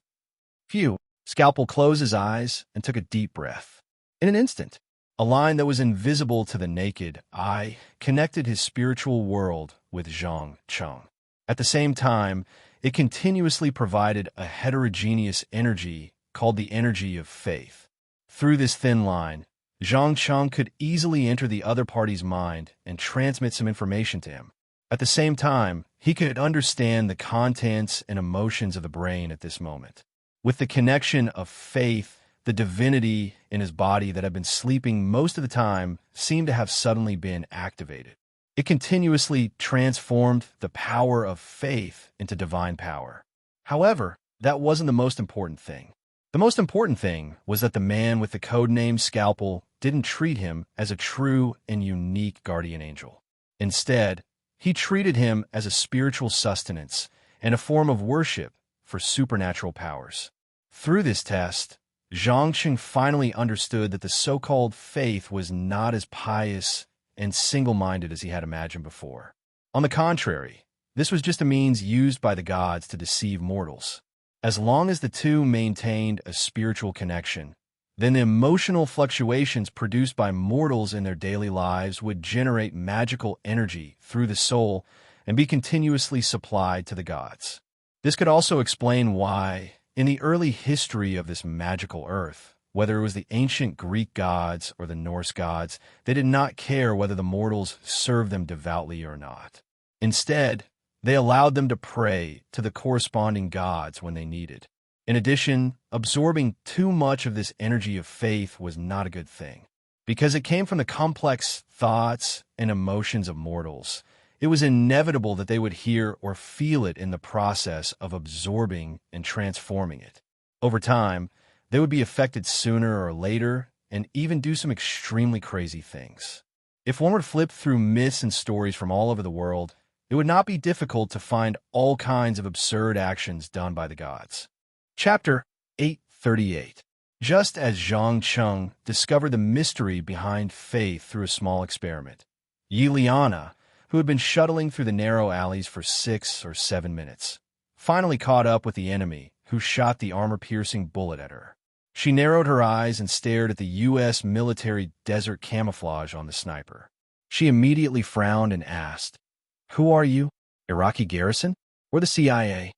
Phew. Scalpel closed his eyes and took a deep breath. In an instant, a line that was invisible to the naked eye connected his spiritual world with Zhang Cheng. At the same time, it continuously provided a heterogeneous energy called the energy of faith. Through this thin line, Zhang Cheng could easily enter the other party's mind and transmit some information to him. At the same time, he could understand the contents and emotions of the brain at this moment. With the connection of faith, the divinity in his body that had been sleeping most of the time seemed to have suddenly been activated. It continuously transformed the power of faith into divine power. However, that wasn't the most important thing. The most important thing was that the man with the codename Scalpel didn't treat him as a true and unique guardian angel. Instead, he treated him as a spiritual sustenance and a form of worship for supernatural powers. Through this test, Zhang Cheng finally understood that the so-called faith was not as pious and single-minded as he had imagined before. On the contrary, this was just a means used by the gods to deceive mortals. As long as the two maintained a spiritual connection, then the emotional fluctuations produced by mortals in their daily lives would generate magical energy through the soul and be continuously supplied to the gods. This could also explain why, in the early history of this magical earth, whether it was the ancient Greek gods or the Norse gods, they did not care whether the mortals served them devoutly or not. Instead, they allowed them to pray to the corresponding gods when they needed. In addition, absorbing too much of this energy of faith was not a good thing. Because it came from the complex thoughts and emotions of mortals, it was inevitable that they would hear or feel it in the process of absorbing and transforming it. Over time, they would be affected sooner or later and even do some extremely crazy things. If one were to flip through myths and stories from all over the world, it would not be difficult to find all kinds of absurd actions done by the gods. Chapter 838. Just as Zhang Cheng discovered the mystery behind faith through a small experiment, Yi Liana, who had been shuttling through the narrow alleys for 6 or 7 minutes, finally caught up with the enemy who shot the armor-piercing bullet at her. She narrowed her eyes and stared at the U.S. military desert camouflage on the sniper. She immediately frowned and asked, "Who are you? Iraqi garrison? Or the CIA?"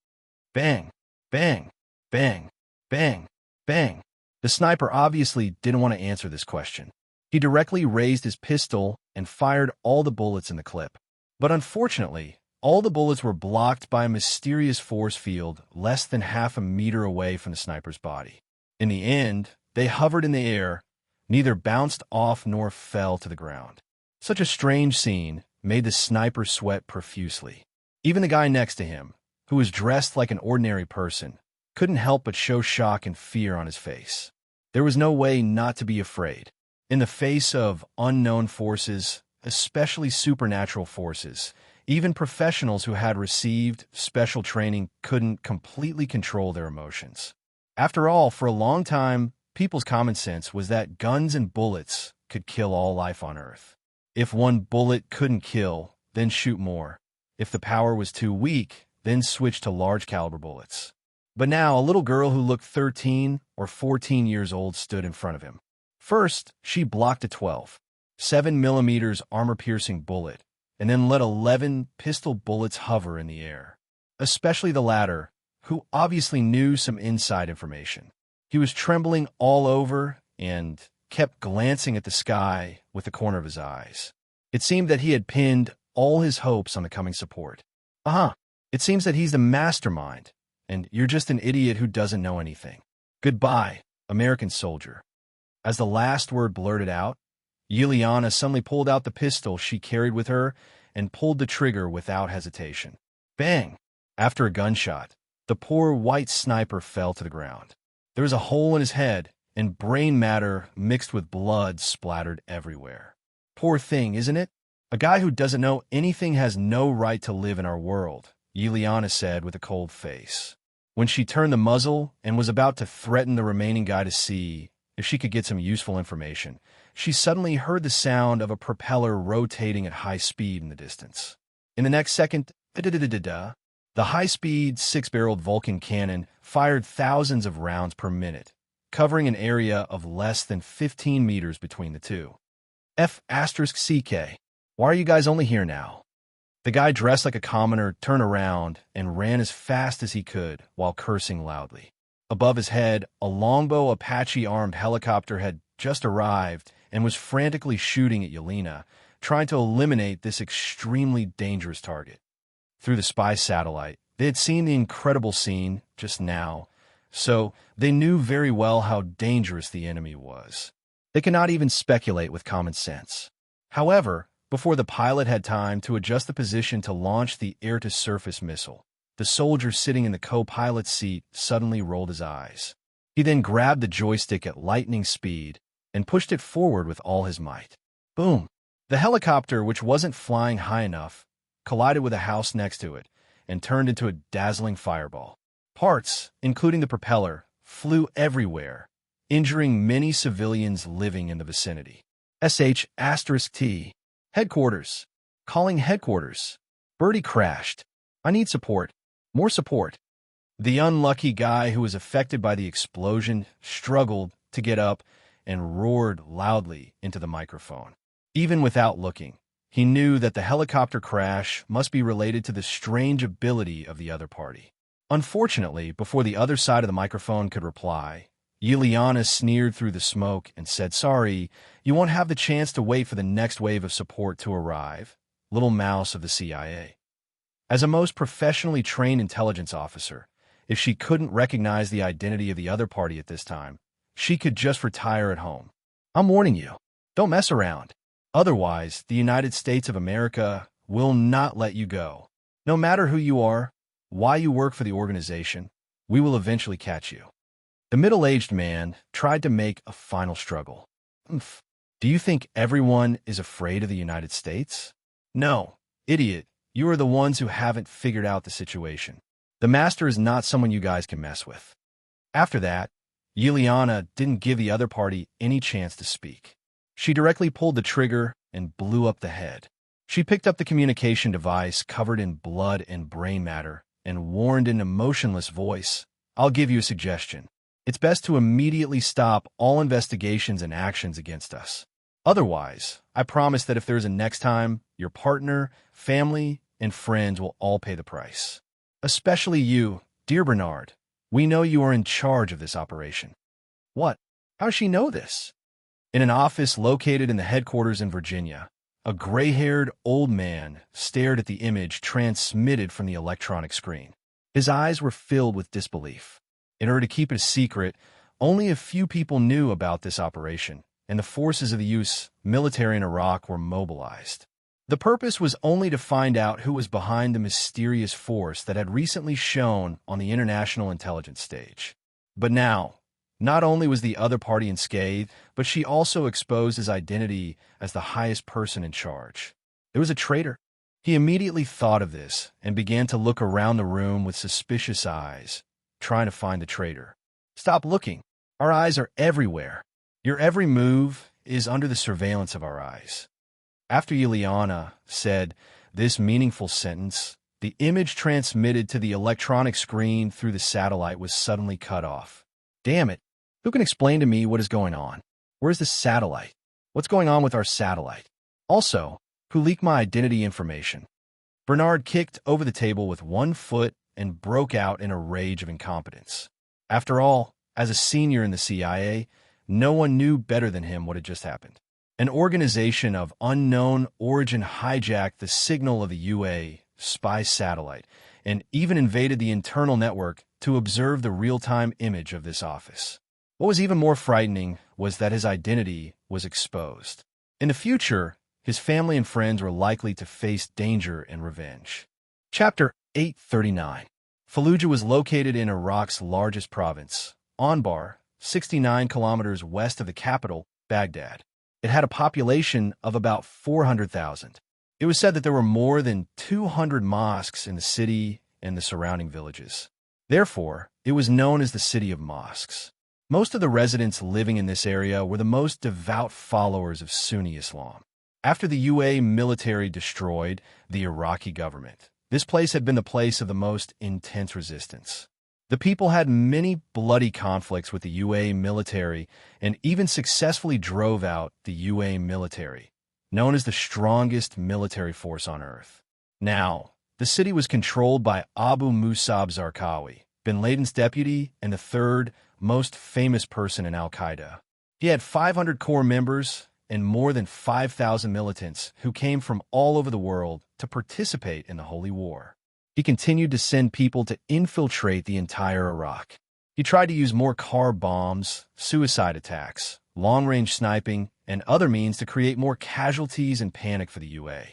Bang, bang, bang, bang, bang. The sniper obviously didn't want to answer this question. He directly raised his pistol and fired all the bullets in the clip. But unfortunately, all the bullets were blocked by a mysterious force field less than half a meter away from the sniper's body. In the end, they hovered in the air, neither bounced off nor fell to the ground. Such a strange scene made the sniper sweat profusely. Even the guy next to him, who was dressed like an ordinary person, couldn't help but show shock and fear on his face. There was no way not to be afraid. In the face of unknown forces, especially supernatural forces, even professionals who had received special training couldn't completely control their emotions. After all, for a long time, people's common sense was that guns and bullets could kill all life on Earth. If one bullet couldn't kill, then shoot more. If the power was too weak, then switch to large-caliber bullets. But now, a little girl who looked 13 or 14 years old stood in front of him. First, she blocked a 12.7mm armor-piercing bullet, and then let 11 pistol bullets hover in the air. Especially the latter, who obviously knew some inside information. He was trembling all over and kept glancing at the sky with the corner of his eyes. It seemed that he had pinned all his hopes on the coming support. It seems that he's the mastermind, and you're just an idiot who doesn't know anything. Goodbye, American soldier. As the last word blurted out, Yuliana suddenly pulled out the pistol she carried with her and pulled the trigger without hesitation. Bang! After a gunshot, the poor white sniper fell to the ground. There was a hole in his head, and brain matter mixed with blood splattered everywhere. Poor thing, isn't it? A guy who doesn't know anything has no right to live in our world, Yuliana said with a cold face. When she turned the muzzle and was about to threaten the remaining guy to see if she could get some useful information, she suddenly heard the sound of a propeller rotating at high speed in the distance. In the next second, the high-speed, 6-barreled Vulcan cannon fired thousands of rounds per minute, covering an area of less than 15 meters between the two. F***CK. Why are you guys only here now? The guy dressed like a commoner turned around and ran as fast as he could while cursing loudly. Above his head, a longbow Apache-armed helicopter had just arrived and was frantically shooting at Yelena, trying to eliminate this extremely dangerous target. Through the spy satellite, they had seen the incredible scene just now, so they knew very well how dangerous the enemy was. They could not even speculate with common sense. However, before the pilot had time to adjust the position to launch the air-to-surface missile, the soldier sitting in the co-pilot's seat suddenly rolled his eyes. He then grabbed the joystick at lightning speed and pushed it forward with all his might. Boom! The helicopter, which wasn't flying high enough, collided with a house next to it and turned into a dazzling fireball. Parts, including the propeller, flew everywhere, injuring many civilians living in the vicinity. *T. Headquarters. Calling headquarters. Birdie crashed. I need support. More support. The unlucky guy who was affected by the explosion struggled to get up and roared loudly into the microphone. Even without looking, he knew that the helicopter crash must be related to the strange ability of the other party. Unfortunately, before the other side of the microphone could reply, Yuliana sneered through the smoke and said, "Sorry, you won't have the chance to wait for the next wave of support to arrive, little mouse of the CIA." As a most professionally trained intelligence officer, if she couldn't recognize the identity of the other party at this time, she could just retire at home. I'm warning you, don't mess around. Otherwise, the United States of America will not let you go. No matter who you are, why you work for the organization, we will eventually catch you. The middle-aged man tried to make a final struggle. Do you think everyone is afraid of the United States? No, idiot. You are the ones who haven't figured out the situation. The master is not someone you guys can mess with. After that, Yuliana didn't give the other party any chance to speak. She directly pulled the trigger and blew up the head. She picked up the communication device covered in blood and brain matter and warned in a motionless voice, "I'll give you a suggestion. It's best to immediately stop all investigations and actions against us. Otherwise, I promise that if there's a next time, your partner, family, and friends will all pay the price. Especially you, dear Bernard. We know you are in charge of this operation." What? How does she know this? In an office located in the headquarters in Virginia, a gray-haired old man stared at the image transmitted from the electronic screen. His eyes were filled with disbelief. In order to keep it a secret, only a few people knew about this operation, and the forces of the U.S. military in Iraq were mobilized. The purpose was only to find out who was behind the mysterious force that had recently shown on the international intelligence stage. But now, not only was the other party unscathed, but she also exposed his identity as the highest person in charge. There was a traitor. He immediately thought of this and began to look around the room with suspicious eyes, trying to find the traitor. Stop looking. Our eyes are everywhere. Your every move is under the surveillance of our eyes. After Yuliana said this meaningful sentence, the image transmitted to the electronic screen through the satellite was suddenly cut off. Damn it. Who can explain to me what is going on? Where's the satellite? What's going on with our satellite? Also, who leaked my identity information? Bernard kicked over the table with one foot and broke out in a rage of incompetence. After all, as a senior in the CIA, no one knew better than him what had just happened. An organization of unknown origin hijacked the signal of the UA spy satellite and even invaded the internal network to observe the real-time image of this office. What was even more frightening was that his identity was exposed. In the future, his family and friends were likely to face danger and revenge. Chapter 839. Fallujah was located in Iraq's largest province, Anbar, 69 kilometers west of the capital, Baghdad. It had a population of about 400,000. It was said that there were more than 200 mosques in the city and the surrounding villages. Therefore, it was known as the City of Mosques. Most of the residents living in this area were the most devout followers of Sunni Islam. After the UA military destroyed the Iraqi government, this place had been the place of the most intense resistance. The people had many bloody conflicts with the UA military and even successfully drove out the UA military, known as the strongest military force on Earth. Now, the city was controlled by Abu Musab Zarqawi, bin Laden's deputy and the third most famous person in al-Qaeda. He had 500 core members and more than 5,000 militants who came from all over the world to participate in the Holy War. He continued to send people to infiltrate the entire Iraq. He tried to use more car bombs, suicide attacks, long-range sniping, and other means to create more casualties and panic for the UA.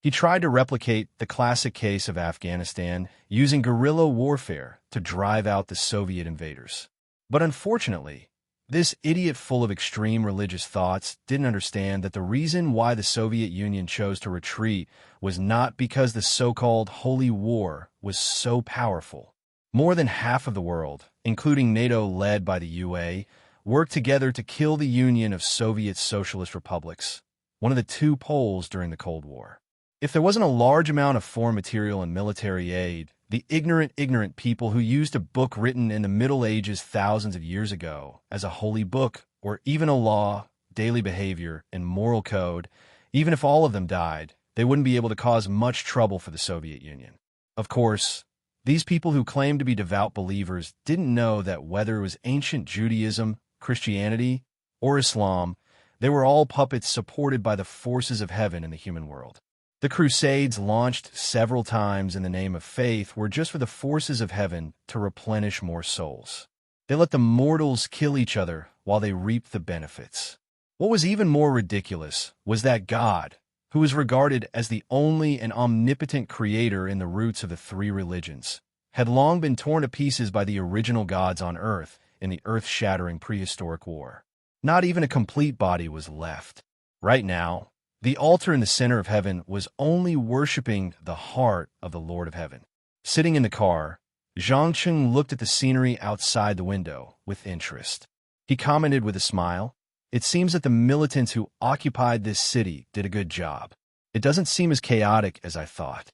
He tried to replicate the classic case of Afghanistan using guerrilla warfare to drive out the Soviet invaders. But unfortunately, this idiot full of extreme religious thoughts didn't understand that the reason why the Soviet Union chose to retreat was not because the so-called Holy War was so powerful. More than half of the world, including NATO led by the UA, worked together to kill the Union of Soviet Socialist Republics, one of the two poles during the Cold War. If there wasn't a large amount of foreign material and military aid, the ignorant people who used a book written in the Middle Ages thousands of years ago as a holy book, or even a law, daily behavior, and moral code, even if all of them died, they wouldn't be able to cause much trouble for the Soviet Union. Of course, these people who claimed to be devout believers didn't know that whether it was ancient Judaism, Christianity, or Islam, they were all puppets supported by the forces of heaven in the human world. The Crusades, launched several times in the name of faith, were just for the forces of heaven to replenish more souls. They let the mortals kill each other while they reaped the benefits. What was even more ridiculous was that God, who was regarded as the only and omnipotent creator in the roots of the three religions, had long been torn to pieces by the original gods on Earth in the earth-shattering prehistoric war. Not even a complete body was left. Right now, the altar in the center of heaven was only worshiping the heart of the Lord of Heaven. Sitting in the car, Zhang Cheng looked at the scenery outside the window with interest. He commented with a smile, "It seems that the militants who occupied this city did a good job. It doesn't seem as chaotic as I thought."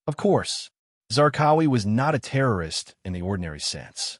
Of course, Zarqawi was not a terrorist in the ordinary sense.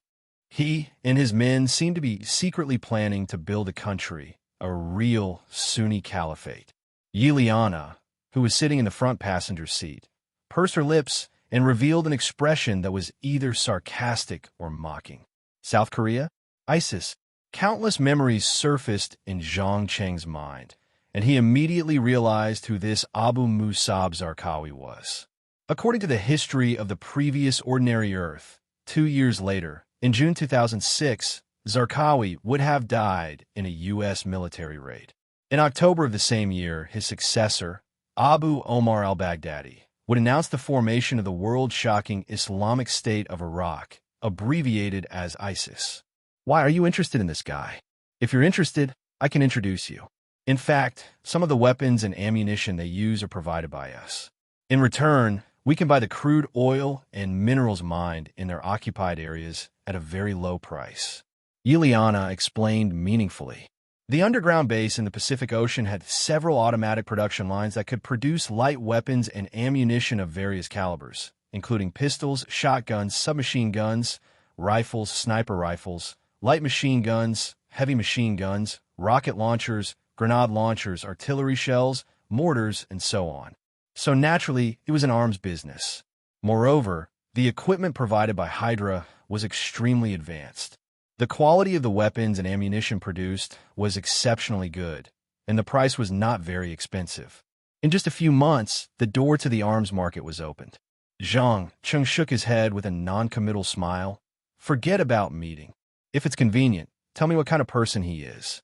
He and his men seemed to be secretly planning to build a country, a real Sunni caliphate. Yiliana, who was sitting in the front passenger seat, pursed her lips and revealed an expression that was either sarcastic or mocking. South Korea? ISIS? Countless memories surfaced in Zhang Cheng's mind, and he immediately realized who this Abu Musab Zarqawi was. According to the history of the previous ordinary Earth, 2 years later, in June 2006, Zarqawi would have died in a U.S. military raid. In October of the same year, his successor, Abu Omar al-Baghdadi, would announce the formation of the world-shocking Islamic State of Iraq, abbreviated as ISIS. Why are you interested in this guy? If you're interested, I can introduce you. In fact, some of the weapons and ammunition they use are provided by us. In return, we can buy the crude oil and minerals mined in their occupied areas at a very low price. Yiliana explained meaningfully. The underground base in the Pacific Ocean had several automatic production lines that could produce light weapons and ammunition of various calibers, including pistols, shotguns, submachine guns, rifles, sniper rifles, light machine guns, heavy machine guns, rocket launchers, grenade launchers, artillery shells, mortars, and so on. So naturally, it was an arms business. Moreover, the equipment provided by Hydra was extremely advanced. The quality of the weapons and ammunition produced was exceptionally good, and the price was not very expensive. In just a few months, the door to the arms market was opened. Zhang Cheng shook his head with a non-committal smile. "Forget about meeting. If it's convenient, tell me what kind of person he is."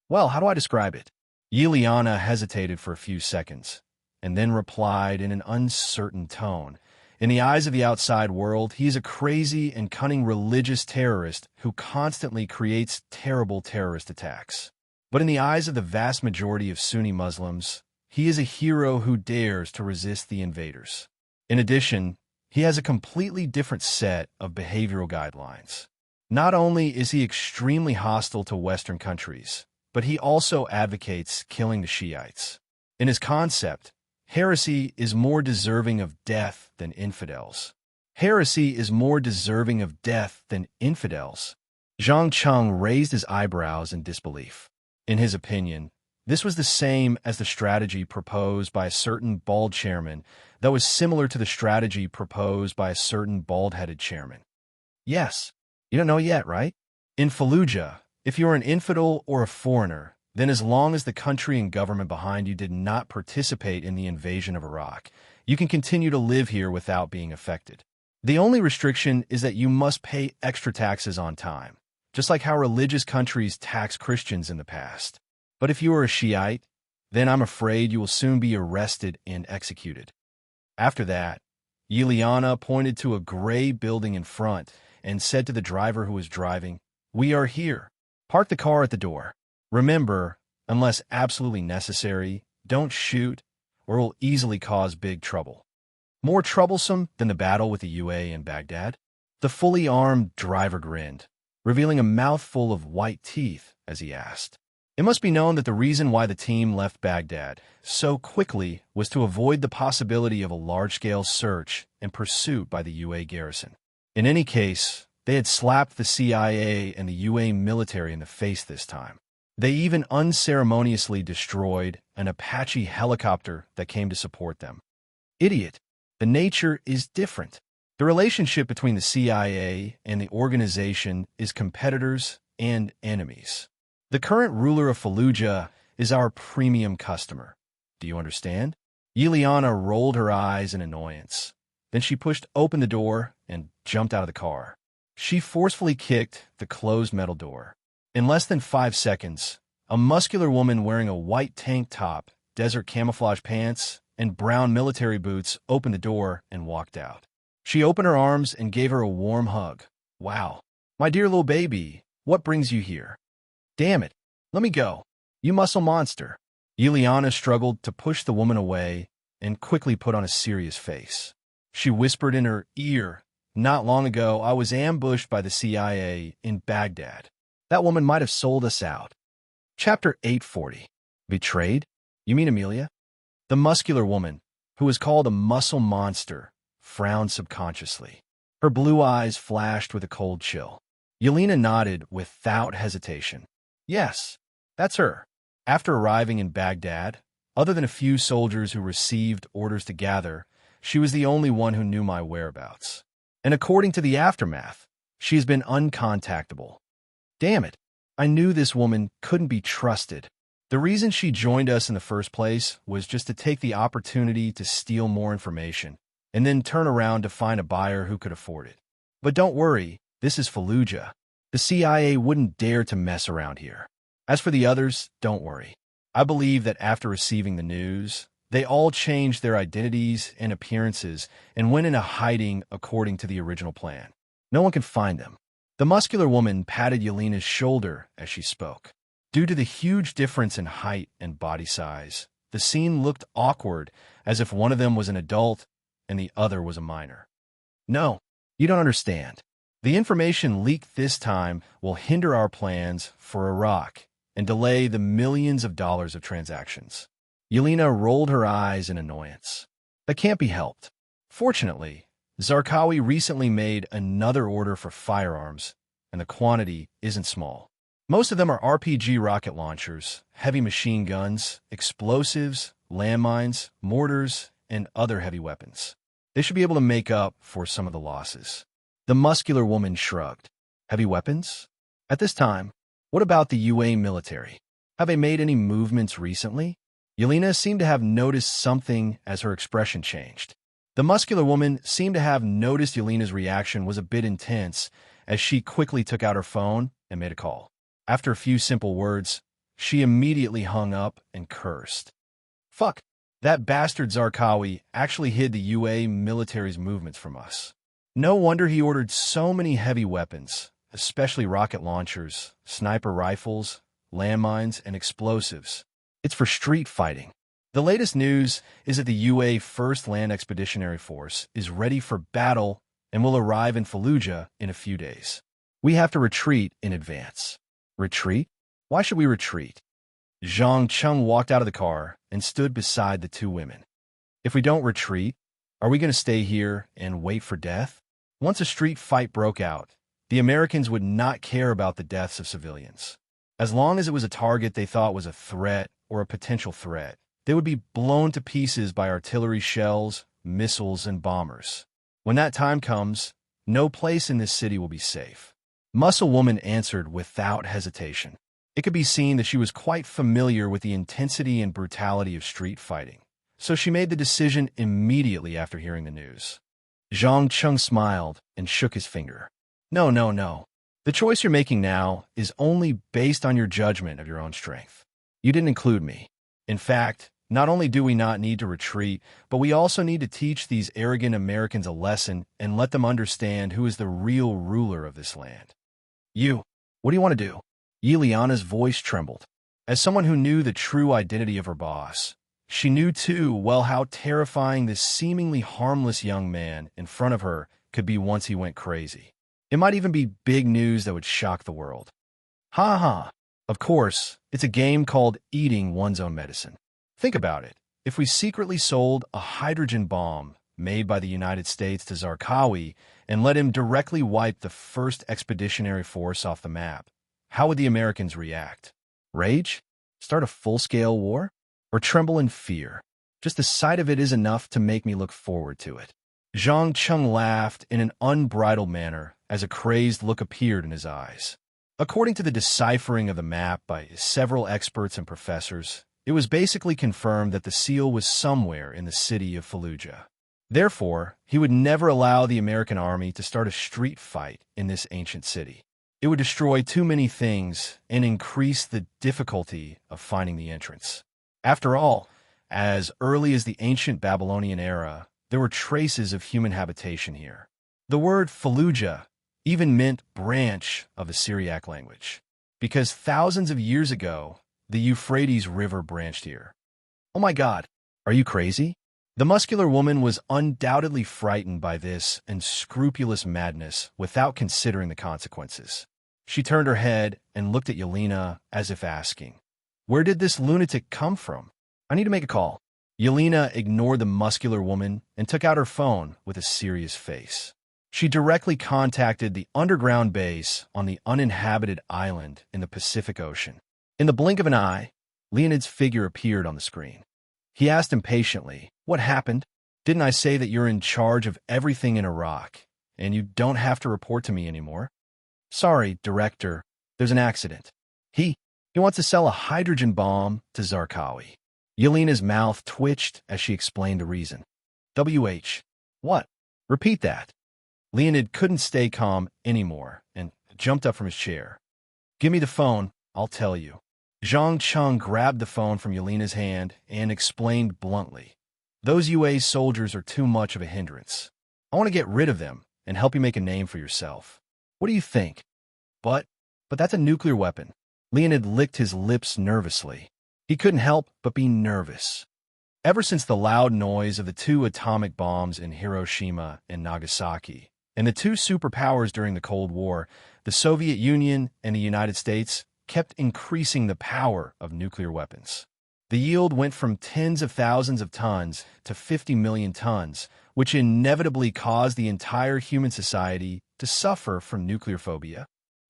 "Well, how do I describe it?" Yiliana hesitated for a few seconds, and then replied in an uncertain tone. "In the eyes of the outside world, he is a crazy and cunning religious terrorist who constantly creates terrible terrorist attacks. But in the eyes of the vast majority of Sunni Muslims, he is a hero who dares to resist the invaders. In addition, he has a completely different set of behavioral guidelines. Not only is he extremely hostile to Western countries, but he also advocates killing the Shiites. In his concept, heresy is more deserving of death than infidels. Heresy is more deserving of death than infidels." Zhang Cheng raised his eyebrows in disbelief. In his opinion, This was the same as the strategy proposed by a certain bald chairman that was similar to the strategy proposed by a certain bald-headed chairman. Yes, you don't know yet, right? In Fallujah, if you are an infidel or a foreigner, then as long as the country and government behind you did not participate in the invasion of Iraq, you can continue to live here without being affected. The only restriction is that you must pay extra taxes on time, just like how religious countries tax Christians in the past. But if you are a Shiite, then I'm afraid you will soon be arrested and executed. After that, Yuliana pointed to a gray building in front and said to the driver who was driving, "We are here. Park the car at the door. Remember, unless absolutely necessary, don't shoot or it will easily cause big trouble." More troublesome than the battle with the UA in Baghdad? The fully armed driver grinned, revealing a mouthful of white teeth as he asked. It must be known that the reason why the team left Baghdad so quickly was to avoid the possibility of a large-scale search and pursuit by the UA garrison. In any case, they had slapped the CIA and the UA military in the face this time. They even unceremoniously destroyed an Apache helicopter that came to support them. Idiot. The nature is different. The relationship between the CIA and the organization is competitors and enemies. The current ruler of Fallujah is our premium customer. Do you understand? Yuliana rolled her eyes in annoyance. Then she pushed open the door and jumped out of the car. She forcefully kicked the closed metal door. In less than 5 seconds, a muscular woman wearing a white tank top, desert camouflage pants, and brown military boots opened the door and walked out. She opened her arms and gave her a warm hug. "Wow, my dear little baby, what brings you here?" "Damn it, let me go, you muscle monster." Yuliana struggled to push the woman away and quickly put on a serious face. She whispered in her ear, "Not long ago, I was ambushed by the CIA in Baghdad. That woman might have sold us out." Chapter 840. Betrayed? You mean Amelia? The muscular woman, who was called a muscle monster, frowned subconsciously. Her blue eyes flashed with a cold chill. Yelena nodded without hesitation. "Yes, that's her." After arriving in Baghdad, other than a few soldiers who received orders to gather, she was the only one who knew my whereabouts. And according to the aftermath, she has been uncontactable. Damn it, I knew this woman couldn't be trusted. The reason she joined us in the first place was just to take the opportunity to steal more information, and then turn around to find a buyer who could afford it. But don't worry, this is Fallujah. The CIA wouldn't dare to mess around here. As for the others, don't worry. I believe that after receiving the news, they all changed their identities and appearances and went into hiding according to the original plan. No one can find them. The muscular woman patted Yelena's shoulder as she spoke. Due to the huge difference in height and body size, the scene looked awkward, as if one of them was an adult and the other was a minor. "No, you don't understand. The information leaked this time will hinder our plans for Iraq and delay the millions of dollars of transactions." Yelena rolled her eyes in annoyance. "That can't be helped. Fortunately, Zarqawi recently made another order for firearms, and the quantity isn't small. Most of them are RPG rocket launchers, heavy machine guns, explosives, landmines, mortars, and other heavy weapons. They should be able to make up for some of the losses." The muscular woman shrugged. "Heavy weapons? At this time, what about the UA military? Have they made any movements recently?" Yelena seemed to have noticed something as her expression changed. The muscular woman seemed to have noticed Yelena's reaction was a bit intense as she quickly took out her phone and made a call. After a few simple words, she immediately hung up and cursed. "Fuck, that bastard Zarqawi actually hid the UA military's movements from us. No wonder he ordered so many heavy weapons, especially rocket launchers, sniper rifles, landmines, and explosives. It's for street fighting." The latest news is that the UA 1st Land Expeditionary Force is ready for battle and will arrive in Fallujah in a few days. We have to retreat in advance. Retreat? Why should we retreat? Zhang Chung walked out of the car and stood beside the two women. If we don't retreat, are we going to stay here and wait for death? Once a street fight broke out, the Americans would not care about the deaths of civilians. As long as it was a target they thought was a threat or a potential threat. They would be blown to pieces by artillery shells, missiles, and bombers. When that time comes, no place in this city will be safe. Muscle Woman answered without hesitation. It could be seen that she was quite familiar with the intensity and brutality of street fighting, so she made the decision immediately after hearing the news. Zhang Cheng smiled and shook his finger. No, no, no. The choice you're making now is only based on your judgment of your own strength. You didn't include me. In fact, not only do we not need to retreat, but we also need to teach these arrogant Americans a lesson and let them understand who is the real ruler of this land. You, what do you want to do? Yiliana's voice trembled. As someone who knew the true identity of her boss, she knew too well how terrifying this seemingly harmless young man in front of her could be once he went crazy. It might even be big news that would shock the world. Ha ha. Of course, it's a game called eating one's own medicine. Think about it. If we secretly sold a hydrogen bomb made by the United States to Zarqawi and let him directly wipe the first expeditionary force off the map, how would the Americans react? Rage? Start a full-scale war? Or tremble in fear? Just the sight of it is enough to make me look forward to it. Zhang Cheng laughed in an unbridled manner as a crazed look appeared in his eyes. According to the deciphering of the map by several experts and professors, it was basically confirmed that the seal was somewhere in the city of Fallujah. Therefore, he would never allow the American army to start a street fight in this ancient city. It would destroy too many things and increase the difficulty of finding the entrance. After all, as early as the ancient Babylonian era, there were traces of human habitation here. The word Fallujah even meant branch of the Syriac language, because thousands of years ago, the Euphrates River branched here. Oh my God, are you crazy? The muscular woman was undoubtedly frightened by this unscrupulous madness without considering the consequences. She turned her head and looked at Yelena as if asking, "Where did this lunatic come from? I need to make a call." Yelena ignored the muscular woman and took out her phone with a serious face. She directly contacted the underground base on the uninhabited island in the Pacific Ocean. In the blink of an eye, Leonid's figure appeared on the screen. He asked impatiently, "What happened? Didn't I say that you're in charge of everything in Iraq, and you don't have to report to me anymore?" "Sorry, Director, there's an accident. He wants to sell a hydrogen bomb to Zarqawi." Yelena's mouth twitched as she explained the reason. "WH? What? Repeat that." Leonid couldn't stay calm anymore and jumped up from his chair. "Give me the phone, I'll tell you." Zhang Cheng grabbed the phone from Yelena's hand and explained bluntly, "Those UA soldiers are too much of a hindrance. I want to get rid of them and help you make a name for yourself. What do you think?" But that's a nuclear weapon." Leonid licked his lips nervously. He couldn't help but be nervous. Ever since the loud noise of the 2 atomic bombs in Hiroshima and Nagasaki, and the 2 superpowers during the Cold War, the Soviet Union and the United States kept increasing the power of nuclear weapons. The yield went from tens of thousands of tons to 50 million tons, which inevitably caused the entire human society to suffer from nuclear phobia.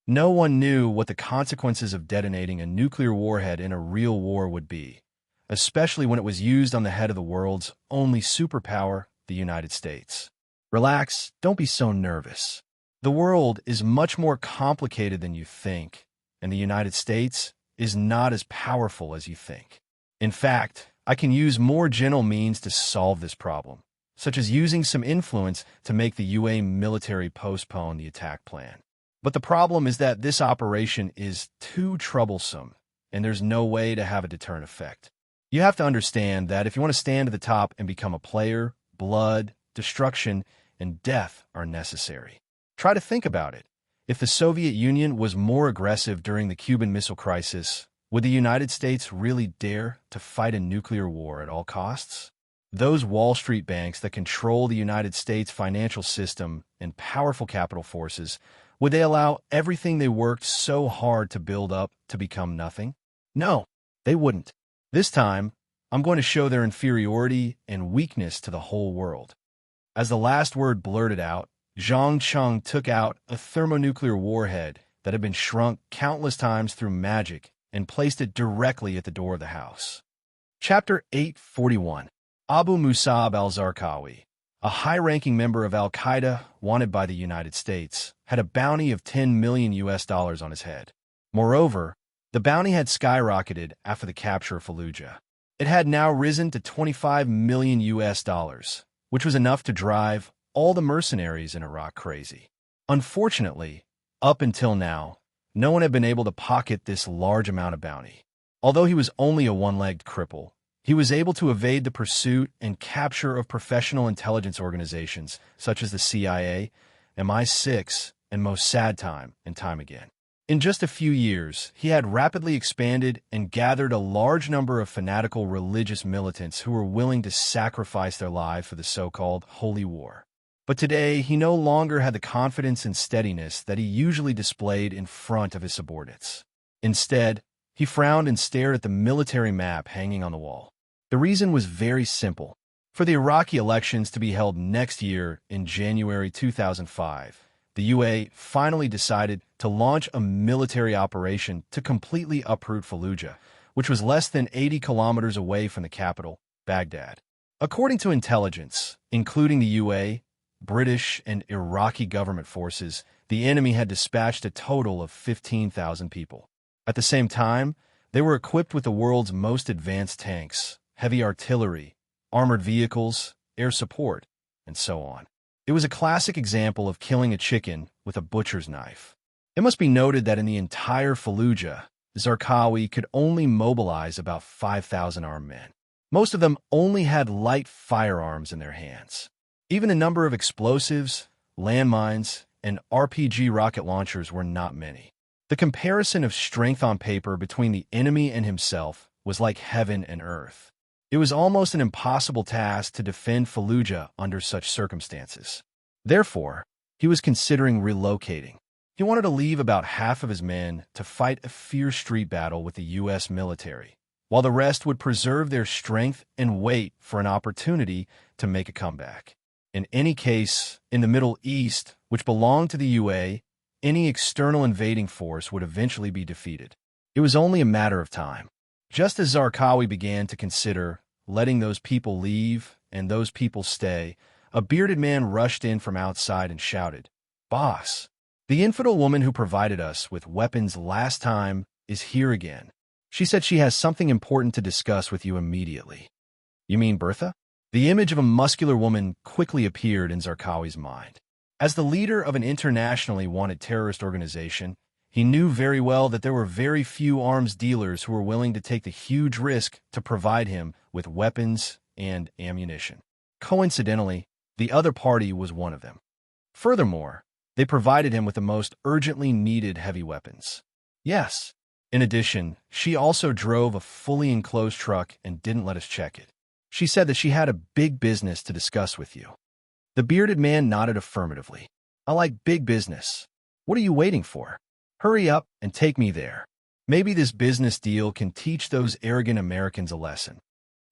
No one knew what the consequences of detonating a nuclear warhead in a real war would be, especially when it was used on the head of the world's only superpower, the United States. Relax, don't be so nervous. The world is much more complicated than you think, and the United States is not as powerful as you think. In fact, I can use more gentle means to solve this problem, such as using some influence to make the UA military postpone the attack plan. But the problem is that this operation is too troublesome, and there's no way to have a deterrent effect. You have to understand that if you want to stand at the top and become a player, blood, destruction, and death are necessary. Try to think about it. If the Soviet Union was more aggressive during the Cuban Missile Crisis, would the United States really dare to fight a nuclear war at all costs? Those Wall Street banks that control the United States financial system and powerful capital forces, would they allow everything they worked so hard to build up to become nothing? No, they wouldn't. This time, I'm going to show their inferiority and weakness to the whole world. As the last word blurted out, Zhang Cheng took out a thermonuclear warhead that had been shrunk countless times through magic and placed it directly at the door of the house. Chapter 841. Abu Musab al-Zarqawi, a high-ranking member of al-Qaeda wanted by the United States, had a bounty of $10 million on his head. Moreover, the bounty had skyrocketed after the capture of Fallujah. It had now risen to $25 million, which was enough to drive all the mercenaries in Iraq crazy. Unfortunately, up until now, no one had been able to pocket this large amount of bounty. Although he was only a one-legged cripple, he was able to evade the pursuit and capture of professional intelligence organizations such as the CIA, MI6, and Mossad time and time again. In just a few years, he had rapidly expanded and gathered a large number of fanatical religious militants who were willing to sacrifice their lives for the so-called Holy War. But today, he no longer had the confidence and steadiness that he usually displayed in front of his subordinates. Instead, he frowned and stared at the military map hanging on the wall. The reason was very simple. For the Iraqi elections to be held next year in January 2005, the UA finally decided to launch a military operation to completely uproot Fallujah, which was less than 80 kilometers away from the capital, Baghdad. According to intelligence, including the UA, British and Iraqi government forces, the enemy had dispatched a total of 15,000 people. At the same time, they were equipped with the world's most advanced tanks, heavy artillery, armored vehicles, air support, and so on. It was a classic example of killing a chicken with a butcher's knife. It must be noted that in the entire Fallujah, Zarqawi could only mobilize about 5,000 armed men. Most of them only had light firearms in their hands. Even the number of explosives, landmines, and RPG rocket launchers were not many. The comparison of strength on paper between the enemy and himself was like heaven and earth. It was almost an impossible task to defend Fallujah under such circumstances. Therefore, he was considering relocating. He wanted to leave about half of his men to fight a fierce street battle with the U.S. military, while the rest would preserve their strength and wait for an opportunity to make a comeback. In any case, in the Middle East, which belonged to the UA, any external invading force would eventually be defeated. It was only a matter of time. Just as Zarqawi began to consider letting those people leave and those people stay, a bearded man rushed in from outside and shouted, "Boss, the infidel woman who provided us with weapons last time is here again. She said she has something important to discuss with you immediately." "You mean Bertha?" The image of a muscular woman quickly appeared in Zarqawi's mind. As the leader of an internationally wanted terrorist organization, he knew very well that there were very few arms dealers who were willing to take the huge risk to provide him with weapons and ammunition. Coincidentally, the other party was one of them. Furthermore, they provided him with the most urgently needed heavy weapons. Yes. In addition, she also drove a fully enclosed truck and didn't let us check it. She said that she had a big business to discuss with you. The bearded man nodded affirmatively. "I like big business. What are you waiting for? Hurry up and take me there. Maybe this business deal can teach those arrogant Americans a lesson."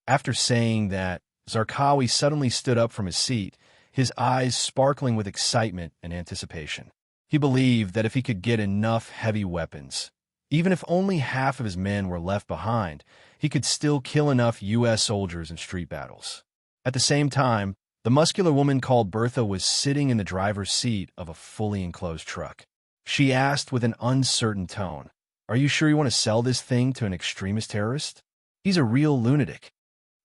After saying that, Zarqawi suddenly stood up from his seat, his eyes sparkling with excitement and anticipation. He believed that if he could get enough heavy weapons, even if only half of his men were left behind, he could still kill enough U.S. soldiers in street battles. At the same time, the muscular woman called Bertha was sitting in the driver's seat of a fully enclosed truck. She asked with an uncertain tone, "Are you sure you want to sell this thing to an extremist terrorist? He's a real lunatic."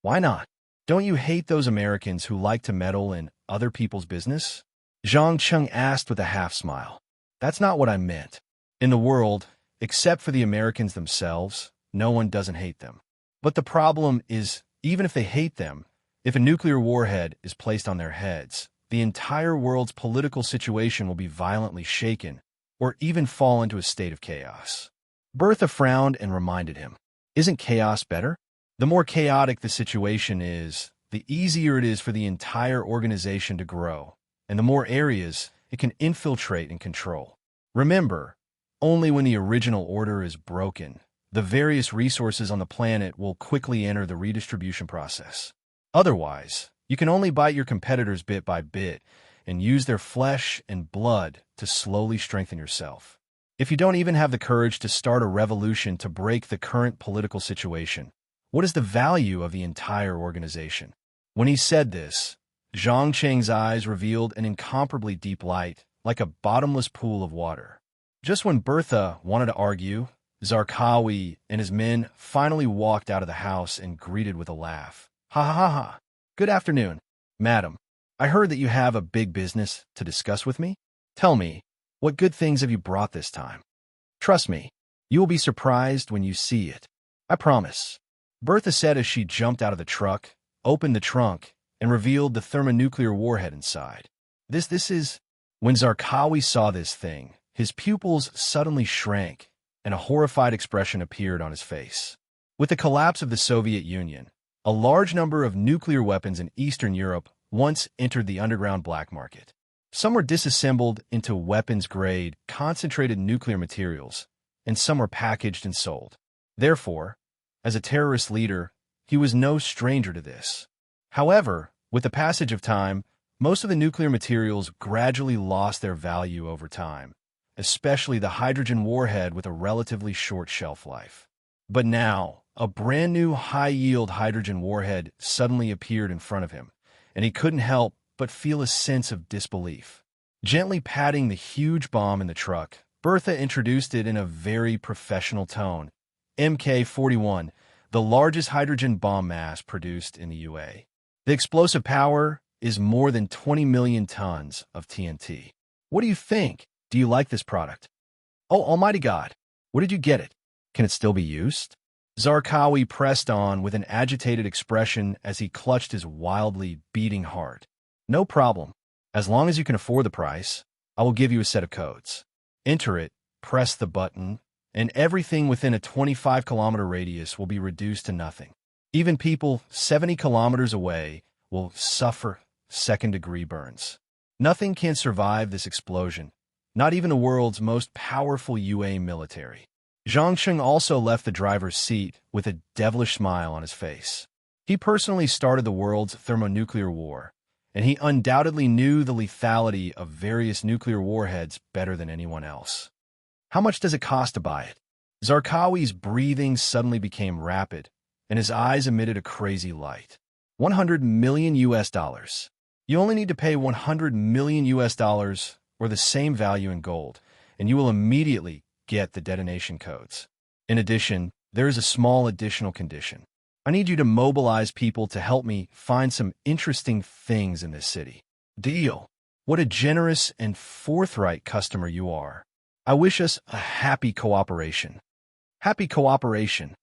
"Why not? Don't you hate those Americans who like to meddle in other people's business?" Zhang Cheng asked with a half-smile. "That's not what I meant. In the world, except for the Americans themselves, no one doesn't hate them. But the problem is, even if they hate them, if a nuclear warhead is placed on their heads, the entire world's political situation will be violently shaken, or even fall into a state of chaos." Bertha frowned and reminded him, "Isn't chaos better? The more chaotic the situation is, the easier it is for the entire organization to grow, and the more areas it can infiltrate and control. Remember, only when the original order is broken, the various resources on the planet will quickly enter the redistribution process. Otherwise, you can only bite your competitors bit by bit and use their flesh and blood to slowly strengthen yourself. If you don't even have the courage to start a revolution to break the current political situation, what is the value of the entire organization? When he said this, Zhang Cheng's eyes revealed an incomparably deep light, like a bottomless pool of water. Just when Bertha wanted to argue, Zarqawi and his men finally walked out of the house and greeted with a laugh. Ha ha ha ha. Good afternoon, madam. I heard that you have a big business to discuss with me. Tell me, what good things have you brought this time? Trust me, you will be surprised when you see it. I promise. Bertha said as she jumped out of the truck, opened the trunk, and revealed the thermonuclear warhead inside. This is... When Zarqawi saw this thing, his pupils suddenly shrank, and a horrified expression appeared on his face. With the collapse of the Soviet Union, a large number of nuclear weapons in Eastern Europe once entered the underground black market. Some were disassembled into weapons-grade, concentrated nuclear materials, and some were packaged and sold. Therefore, as a terrorist leader, he was no stranger to this. However, with the passage of time, most of the nuclear materials gradually lost their value over time, especially the hydrogen warhead with a relatively short shelf life. But now, a brand new high-yield hydrogen warhead suddenly appeared in front of him, and he couldn't help but feel a sense of disbelief. Gently patting the huge bomb in the truck, Bertha introduced it in a very professional tone. Mk-41, the largest hydrogen bomb mass produced in the UA. The explosive power is more than 20 million tons of TNT. What do you think? Do you like this product? Oh, almighty God! Where did you get it? Can it still be used? Zarqawi pressed on with an agitated expression as he clutched his wildly beating heart. No problem. As long as you can afford the price, I will give you a set of codes. Enter it, press the button, and everything within a 25-kilometer radius will be reduced to nothing. Even people 70 kilometers away will suffer second-degree burns. Nothing can survive this explosion, not even the world's most powerful UA military. Zhang Cheng also left the driver's seat with a devilish smile on his face. He personally started the world's thermonuclear war, and he undoubtedly knew the lethality of various nuclear warheads better than anyone else. How much does it cost to buy it? Zarqawi's breathing suddenly became rapid, and his eyes emitted a crazy light. 100 million US dollars. You only need to pay 100 million US dollars or the same value in gold, and you will immediately get the detonation codes. In addition, there is a small additional condition. I need you to mobilize people to help me find some interesting things in this city. Deal. What a generous and forthright customer you are. I wish us a happy cooperation. Happy cooperation.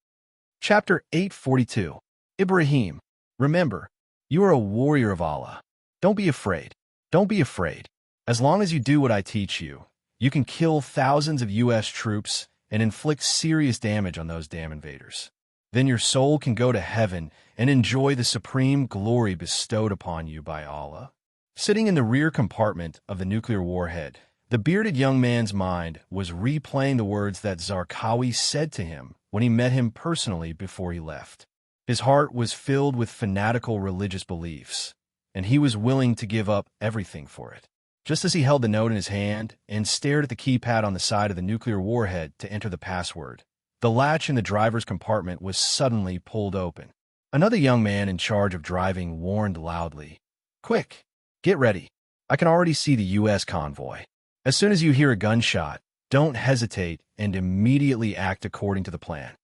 Chapter 842. Ibrahim, remember, you are a warrior of Allah. Don't be afraid. Don't be afraid. As long as you do what I teach you, you can kill thousands of U.S. troops and inflict serious damage on those damn invaders. Then your soul can go to heaven and enjoy the supreme glory bestowed upon you by Allah. Sitting in the rear compartment of the nuclear warhead, the bearded young man's mind was replaying the words that Zarqawi said to him when he met him personally before he left. His heart was filled with fanatical religious beliefs, and he was willing to give up everything for it. Just as he held the note in his hand and stared at the keypad on the side of the nuclear warhead to enter the password, the latch in the driver's compartment was suddenly pulled open. Another young man in charge of driving warned loudly, "Quick, get ready. I can already see the U.S. convoy. As soon as you hear a gunshot, don't hesitate and immediately act according to the plan."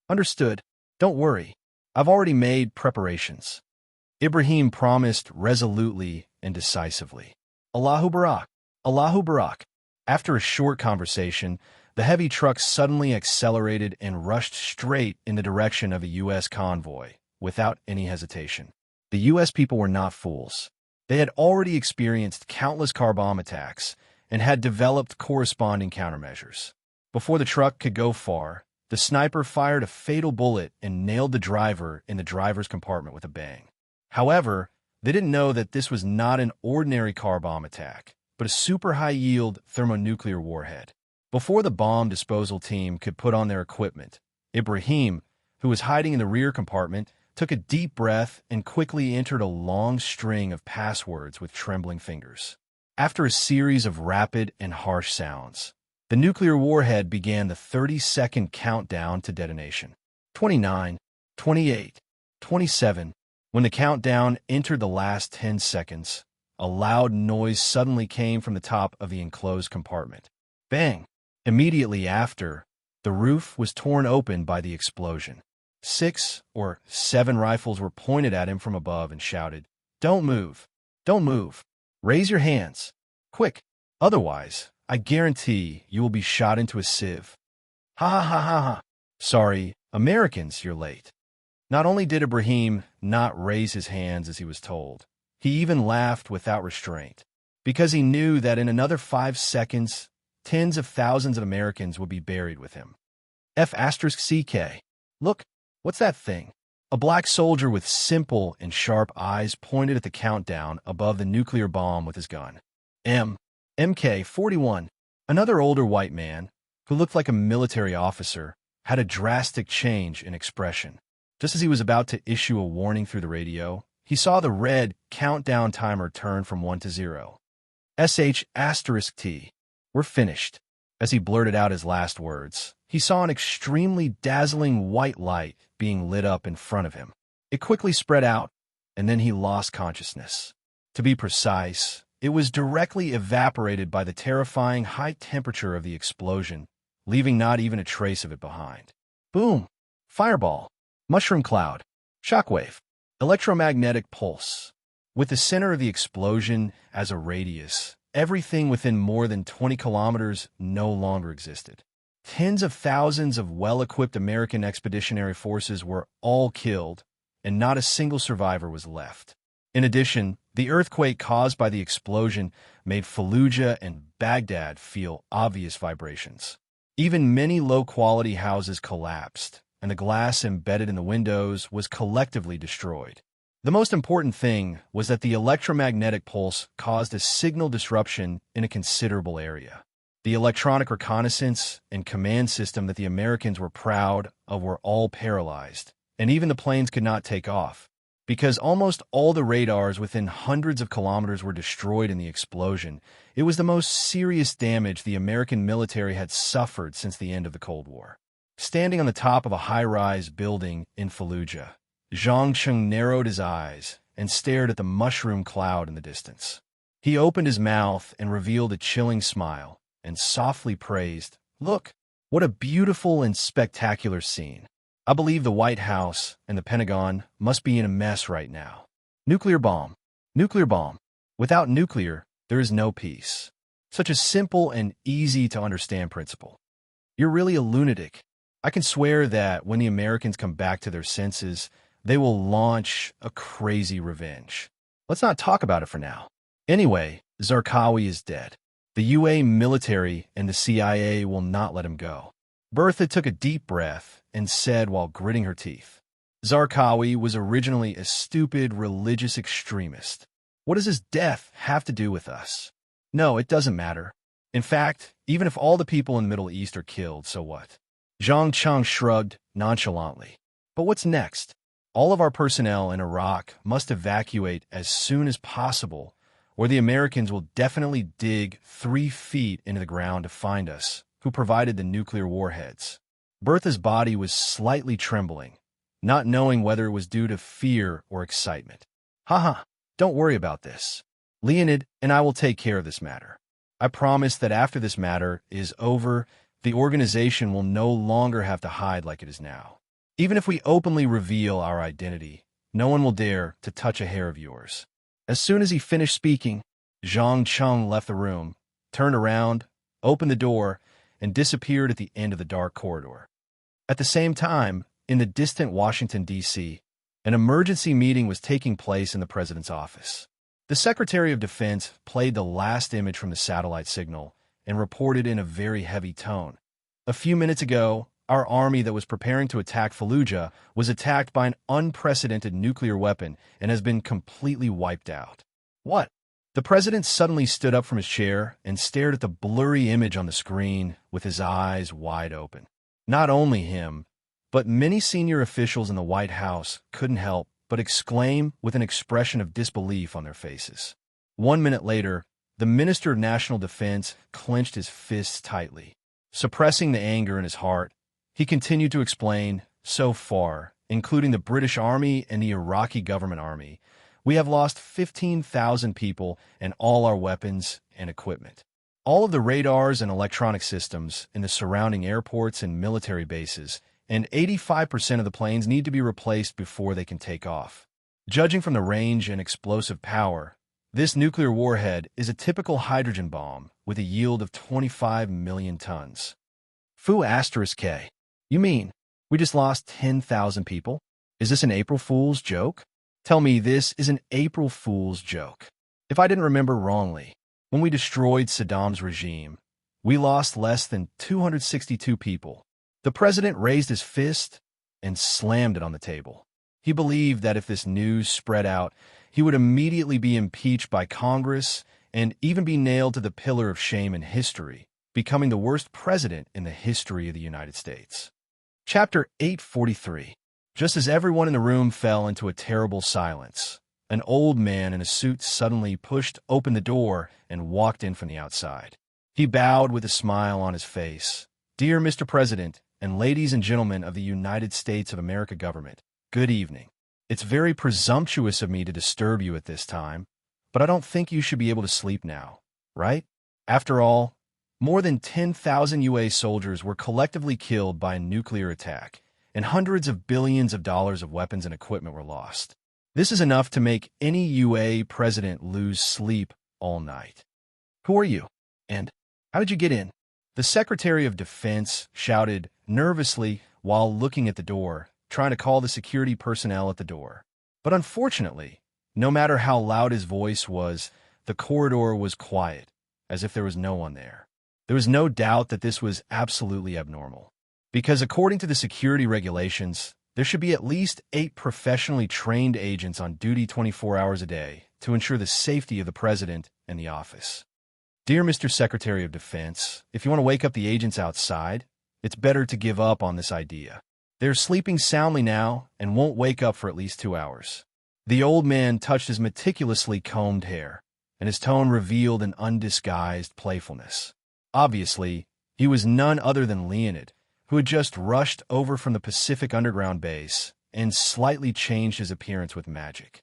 Understood. Don't worry. I've already made preparations. Ibrahim promised resolutely and decisively. Allahu Barak. Allahu Barak. After a short conversation, the heavy truck suddenly accelerated and rushed straight in the direction of a U.S. convoy, without any hesitation. The U.S. people were not fools. They had already experienced countless car bomb attacks and had developed corresponding countermeasures. Before the truck could go far, the sniper fired a fatal bullet and nailed the driver in the driver's compartment with a bang. However, they didn't know that this was not an ordinary car bomb attack, but a super high-yield thermonuclear warhead. Before the bomb disposal team could put on their equipment, Ibrahim, who was hiding in the rear compartment, took a deep breath and quickly entered a long string of passwords with trembling fingers. After a series of rapid and harsh sounds, The nuclear warhead began the 30-second countdown to detonation. 29, 28, 27. When the countdown entered the last 10 seconds, a loud noise suddenly came from the top of the enclosed compartment. Bang! Immediately after, the roof was torn open by the explosion. 6 or 7 rifles were pointed at him from above and shouted, "Don't move! Don't move! Raise your hands! Quick! Otherwise, I guarantee you will be shot into a sieve." Ha ha ha ha ha! Sorry, Americans, you're late. Not only did Ibrahim not raise his hands as he was told, he even laughed without restraint, because he knew that in another 5 seconds, tens of thousands of Americans would be buried with him. F***CK. Look, what's that thing? A black soldier with simple and sharp eyes pointed at the countdown above the nuclear bomb with his gun. MK-41, another older white man, who looked like a military officer, had a drastic change in expression. Just as he was about to issue a warning through the radio, he saw the red countdown timer turn from 1 to 0. *T. We're finished. As he blurted out his last words, he saw an extremely dazzling white light being lit up in front of him. It quickly spread out, and then he lost consciousness. To be precise, it was directly evaporated by the terrifying high temperature of the explosion, leaving not even a trace of it behind. Boom! Fireball! Mushroom cloud! Shockwave! Electromagnetic pulse. With the center of the explosion as a radius, everything within more than 20 kilometers no longer existed. Tens of thousands of well-equipped American expeditionary forces were all killed, and not a single survivor was left. In addition, the earthquake caused by the explosion made Fallujah and Baghdad feel obvious vibrations. Even many low-quality houses collapsed, and the glass embedded in the windows was collectively destroyed. The most important thing was that the electromagnetic pulse caused a signal disruption in a considerable area. The electronic reconnaissance and command system that the Americans were proud of were all paralyzed, and even the planes could not take off. Because almost all the radars within hundreds of kilometers were destroyed in the explosion, it was the most serious damage the American military had suffered since the end of the Cold War. Standing on the top of a high-rise building in Fallujah, Zhang Cheng narrowed his eyes and stared at the mushroom cloud in the distance. He opened his mouth and revealed a chilling smile, and softly praised, "Look, what a beautiful and spectacular scene. I believe the White House and the Pentagon must be in a mess right now. Nuclear bomb. Nuclear bomb. Without nuclear, there is no peace." Such a simple and easy-to-understand principle. You're really a lunatic. I can swear that when the Americans come back to their senses, they will launch a crazy revenge. Let's not talk about it for now. Anyway, Zarqawi is dead. The UA military and the CIA will not let him go. Bertha took a deep breath and said while gritting her teeth, "Zarqawi was originally a stupid religious extremist. What does his death have to do with us? No, it doesn't matter. In fact, even if all the people in the Middle East are killed, so what?" Zhang Cheng shrugged nonchalantly. "But what's next? All of our personnel in Iraq must evacuate as soon as possible, or the Americans will definitely dig 3 feet into the ground to find us, who provided the nuclear warheads." Bertha's body was slightly trembling, not knowing whether it was due to fear or excitement. "Haha, don't worry about this. Leonid and I will take care of this matter. I promise that after this matter is over, the organization will no longer have to hide like it is now. Even if we openly reveal our identity, no one will dare to touch a hair of yours." As soon as he finished speaking, Zhang Cheng left the room, turned around, opened the door, and disappeared at the end of the dark corridor. At the same time, in the distant Washington, D.C., an emergency meeting was taking place in the president's office. The Secretary of Defense played the last image from the satellite signal and reported in a very heavy tone. "A few minutes ago, our army that was preparing to attack Fallujah was attacked by an unprecedented nuclear weapon and has been completely wiped out." "What?" The president suddenly stood up from his chair and stared at the blurry image on the screen with his eyes wide open. Not only him, but many senior officials in the White House couldn't help but exclaim with an expression of disbelief on their faces. 1 minute later, the Minister of National Defense clenched his fists tightly. Suppressing the anger in his heart, he continued to explain, so far, including the British Army and the Iraqi government army, we have lost 15,000 people and all our weapons and equipment. All of the radars and electronic systems in the surrounding airports and military bases, and 85% of the planes need to be replaced before they can take off. Judging from the range and explosive power, this nuclear warhead is a typical hydrogen bomb with a yield of 25 million tons. Fu asterisk K. You mean, we just lost 10,000 people? Is this an April Fool's joke? Tell me this is an April Fool's joke. If I didn't remember wrongly, when we destroyed Saddam's regime, we lost less than 262 people. The president raised his fist and slammed it on the table. He believed that if this news spread out, he would immediately be impeached by Congress and even be nailed to the pillar of shame in history, becoming the worst president in the history of the United States. Chapter 843. Just as everyone in the room fell into a terrible silence, an old man in a suit suddenly pushed open the door and walked in from the outside. He bowed with a smile on his face. Dear Mr. President, and ladies and gentlemen of the United States of America government, good evening. It's very presumptuous of me to disturb you at this time, but I don't think you should be able to sleep now, right? After all, more than 10,000 UA soldiers were collectively killed by a nuclear attack, and hundreds of billions of dollars of weapons and equipment were lost. This is enough to make any UA president lose sleep all night. Who are you? And how did you get in? The Secretary of Defense shouted nervously while looking at the door, trying to call the security personnel at the door. But unfortunately, no matter how loud his voice was, the corridor was quiet, as if there was no one there. There was no doubt that this was absolutely abnormal, because according to the security regulations, there should be at least 8 professionally trained agents on duty 24 hours a day to ensure the safety of the president and the office. Dear Mr. Secretary of Defense, if you want to wake up the agents outside, it's better to give up on this idea. They're sleeping soundly now and won't wake up for at least 2 hours. The old man touched his meticulously combed hair, and his tone revealed an undisguised playfulness. Obviously, he was none other than Leonid, who had just rushed over from the Pacific Underground base and slightly changed his appearance with magic.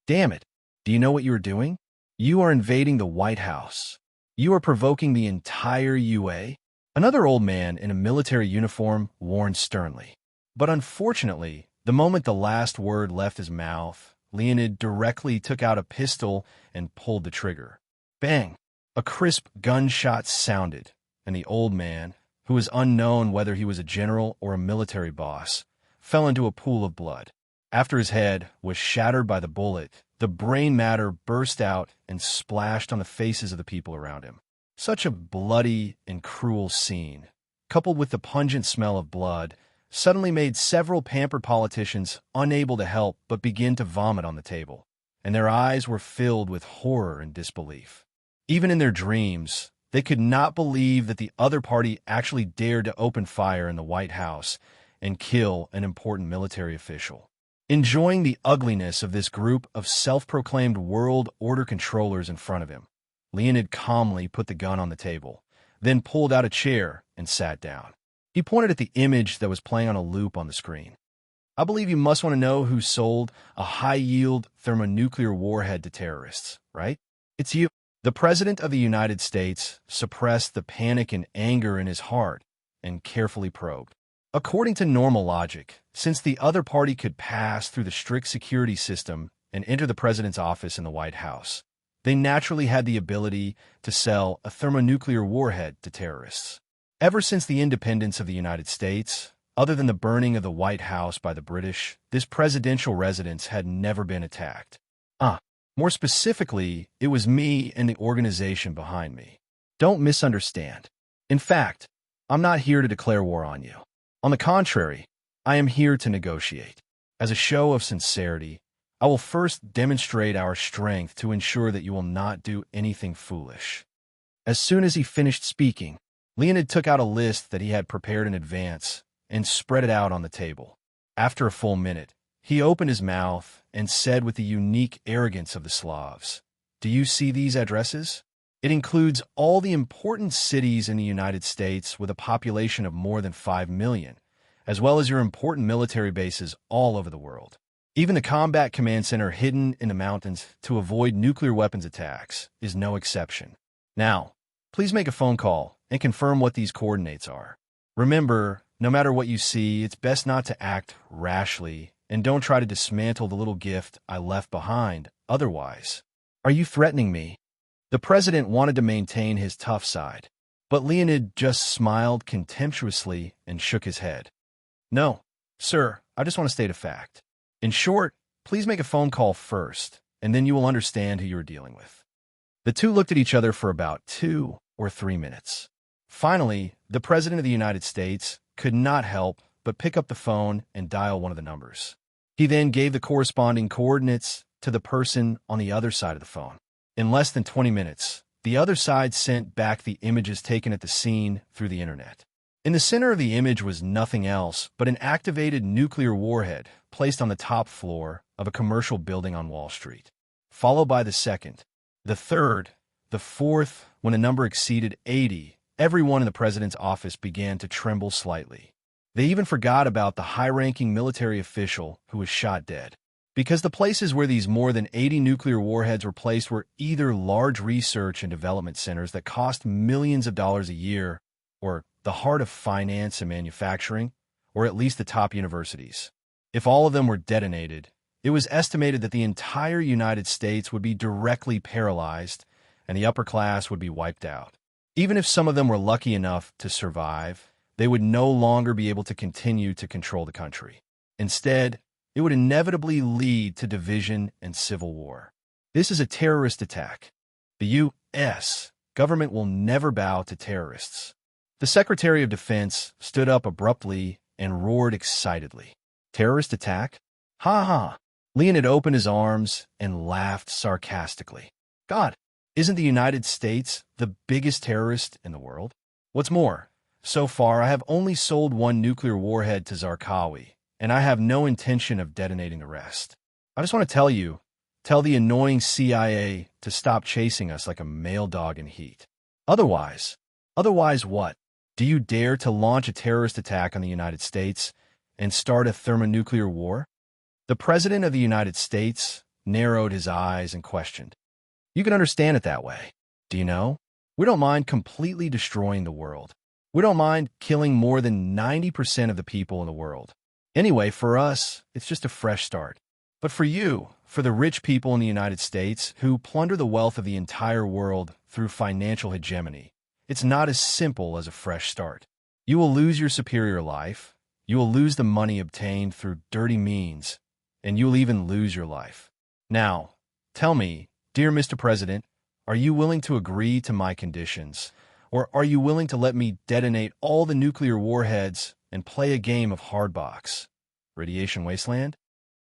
Damn it, do you know what you are doing? You are invading the White House. You are provoking the entire UA. Another old man in a military uniform warned sternly. But unfortunately, the moment the last word left his mouth, Leonid directly took out a pistol and pulled the trigger. Bang! A crisp gunshot sounded, and the old man, who was unknown whether he was a general or a military boss, fell into a pool of blood. After his head was shattered by the bullet, the brain matter burst out and splashed on the faces of the people around him. Such a bloody and cruel scene, coupled with the pungent smell of blood, suddenly made several pampered politicians unable to help but begin to vomit on the table, and their eyes were filled with horror and disbelief. Even in their dreams, they could not believe that the other party actually dared to open fire in the White House and kill an important military official. Enjoying the ugliness of this group of self-proclaimed world order controllers in front of him, Leonid calmly put the gun on the table, then pulled out a chair and sat down. He pointed at the image that was playing on a loop on the screen. I believe you must want to know who sold a high-yield thermonuclear warhead to terrorists, right? It's you. The President of the United States suppressed the panic and anger in his heart and carefully probed. According to normal logic, since the other party could pass through the strict security system and enter the president's office in the White House, they naturally had the ability to sell a thermonuclear warhead to terrorists. Ever since the independence of the United States, other than the burning of the White House by the British, this presidential residence had never been attacked. More specifically, it was me and the organization behind me. Don't misunderstand. In fact, I'm not here to declare war on you. On the contrary, I am here to negotiate. As a show of sincerity, I will first demonstrate our strength to ensure that you will not do anything foolish. As soon as he finished speaking, Leonid took out a list that he had prepared in advance and spread it out on the table. After a full minute, he opened his mouth and said with the unique arrogance of the Slavs, "Do you see these addresses? It includes all the important cities in the United States with a population of more than 5 million, as well as your important military bases all over the world. Even the Combat Command Center hidden in the mountains to avoid nuclear weapons attacks is no exception. Now, please make a phone call and confirm what these coordinates are. Remember, no matter what you see, it's best not to act rashly, and don't try to dismantle the little gift I left behind otherwise. Are you threatening me? The president wanted to maintain his tough side, but Leonid just smiled contemptuously and shook his head. No, sir, I just want to state a fact. In short, please make a phone call first, and then you will understand who you are dealing with. The two looked at each other for about 2 or 3 minutes. Finally, the President of the United States could not help but pick up the phone and dial one of the numbers. He then gave the corresponding coordinates to the person on the other side of the phone. In less than 20 minutes, the other side sent back the images taken at the scene through the internet. In the center of the image was nothing else but an activated nuclear warhead placed on the top floor of a commercial building on Wall Street, followed by the second, the third, the fourth. When the number exceeded 80, everyone in the president's office began to tremble slightly. They even forgot about the high-ranking military official who was shot dead, because the places where these more than 80 nuclear warheads were placed were either large research and development centers that cost millions of dollars a year, or the heart of finance and manufacturing, or at least the top universities. If all of them were detonated, it was estimated that the entire United States would be directly paralyzed and the upper class would be wiped out. Even if some of them were lucky enough to survive, they would no longer be able to continue to control the country. Instead, it would inevitably lead to division and civil war. This is a terrorist attack. The U.S. government will never bow to terrorists. The Secretary of Defense stood up abruptly and roared excitedly. Terrorist attack? Ha ha! Leonid opened his arms and laughed sarcastically. God, isn't the United States the biggest terrorist in the world? What's more, so far I have only sold 1 nuclear warhead to Zarqawi, and I have no intention of detonating the rest. I just want to tell the annoying CIA to stop chasing us like a male dog in heat. Otherwise what? Do you dare to launch a terrorist attack on the United States and start a thermonuclear war? The President of the United States narrowed his eyes and questioned. You can understand it that way. Do you know? We don't mind completely destroying the world. We don't mind killing more than 90% of the people in the world. Anyway, for us, it's just a fresh start. But for you, for the rich people in the United States who plunder the wealth of the entire world through financial hegemony, it's not as simple as a fresh start. You will lose your superior life, you will lose the money obtained through dirty means, and you will even lose your life. Now, tell me, dear Mr. President, are you willing to agree to my conditions, or are you willing to let me detonate all the nuclear warheads and play a game of hardbox? Radiation Wasteland?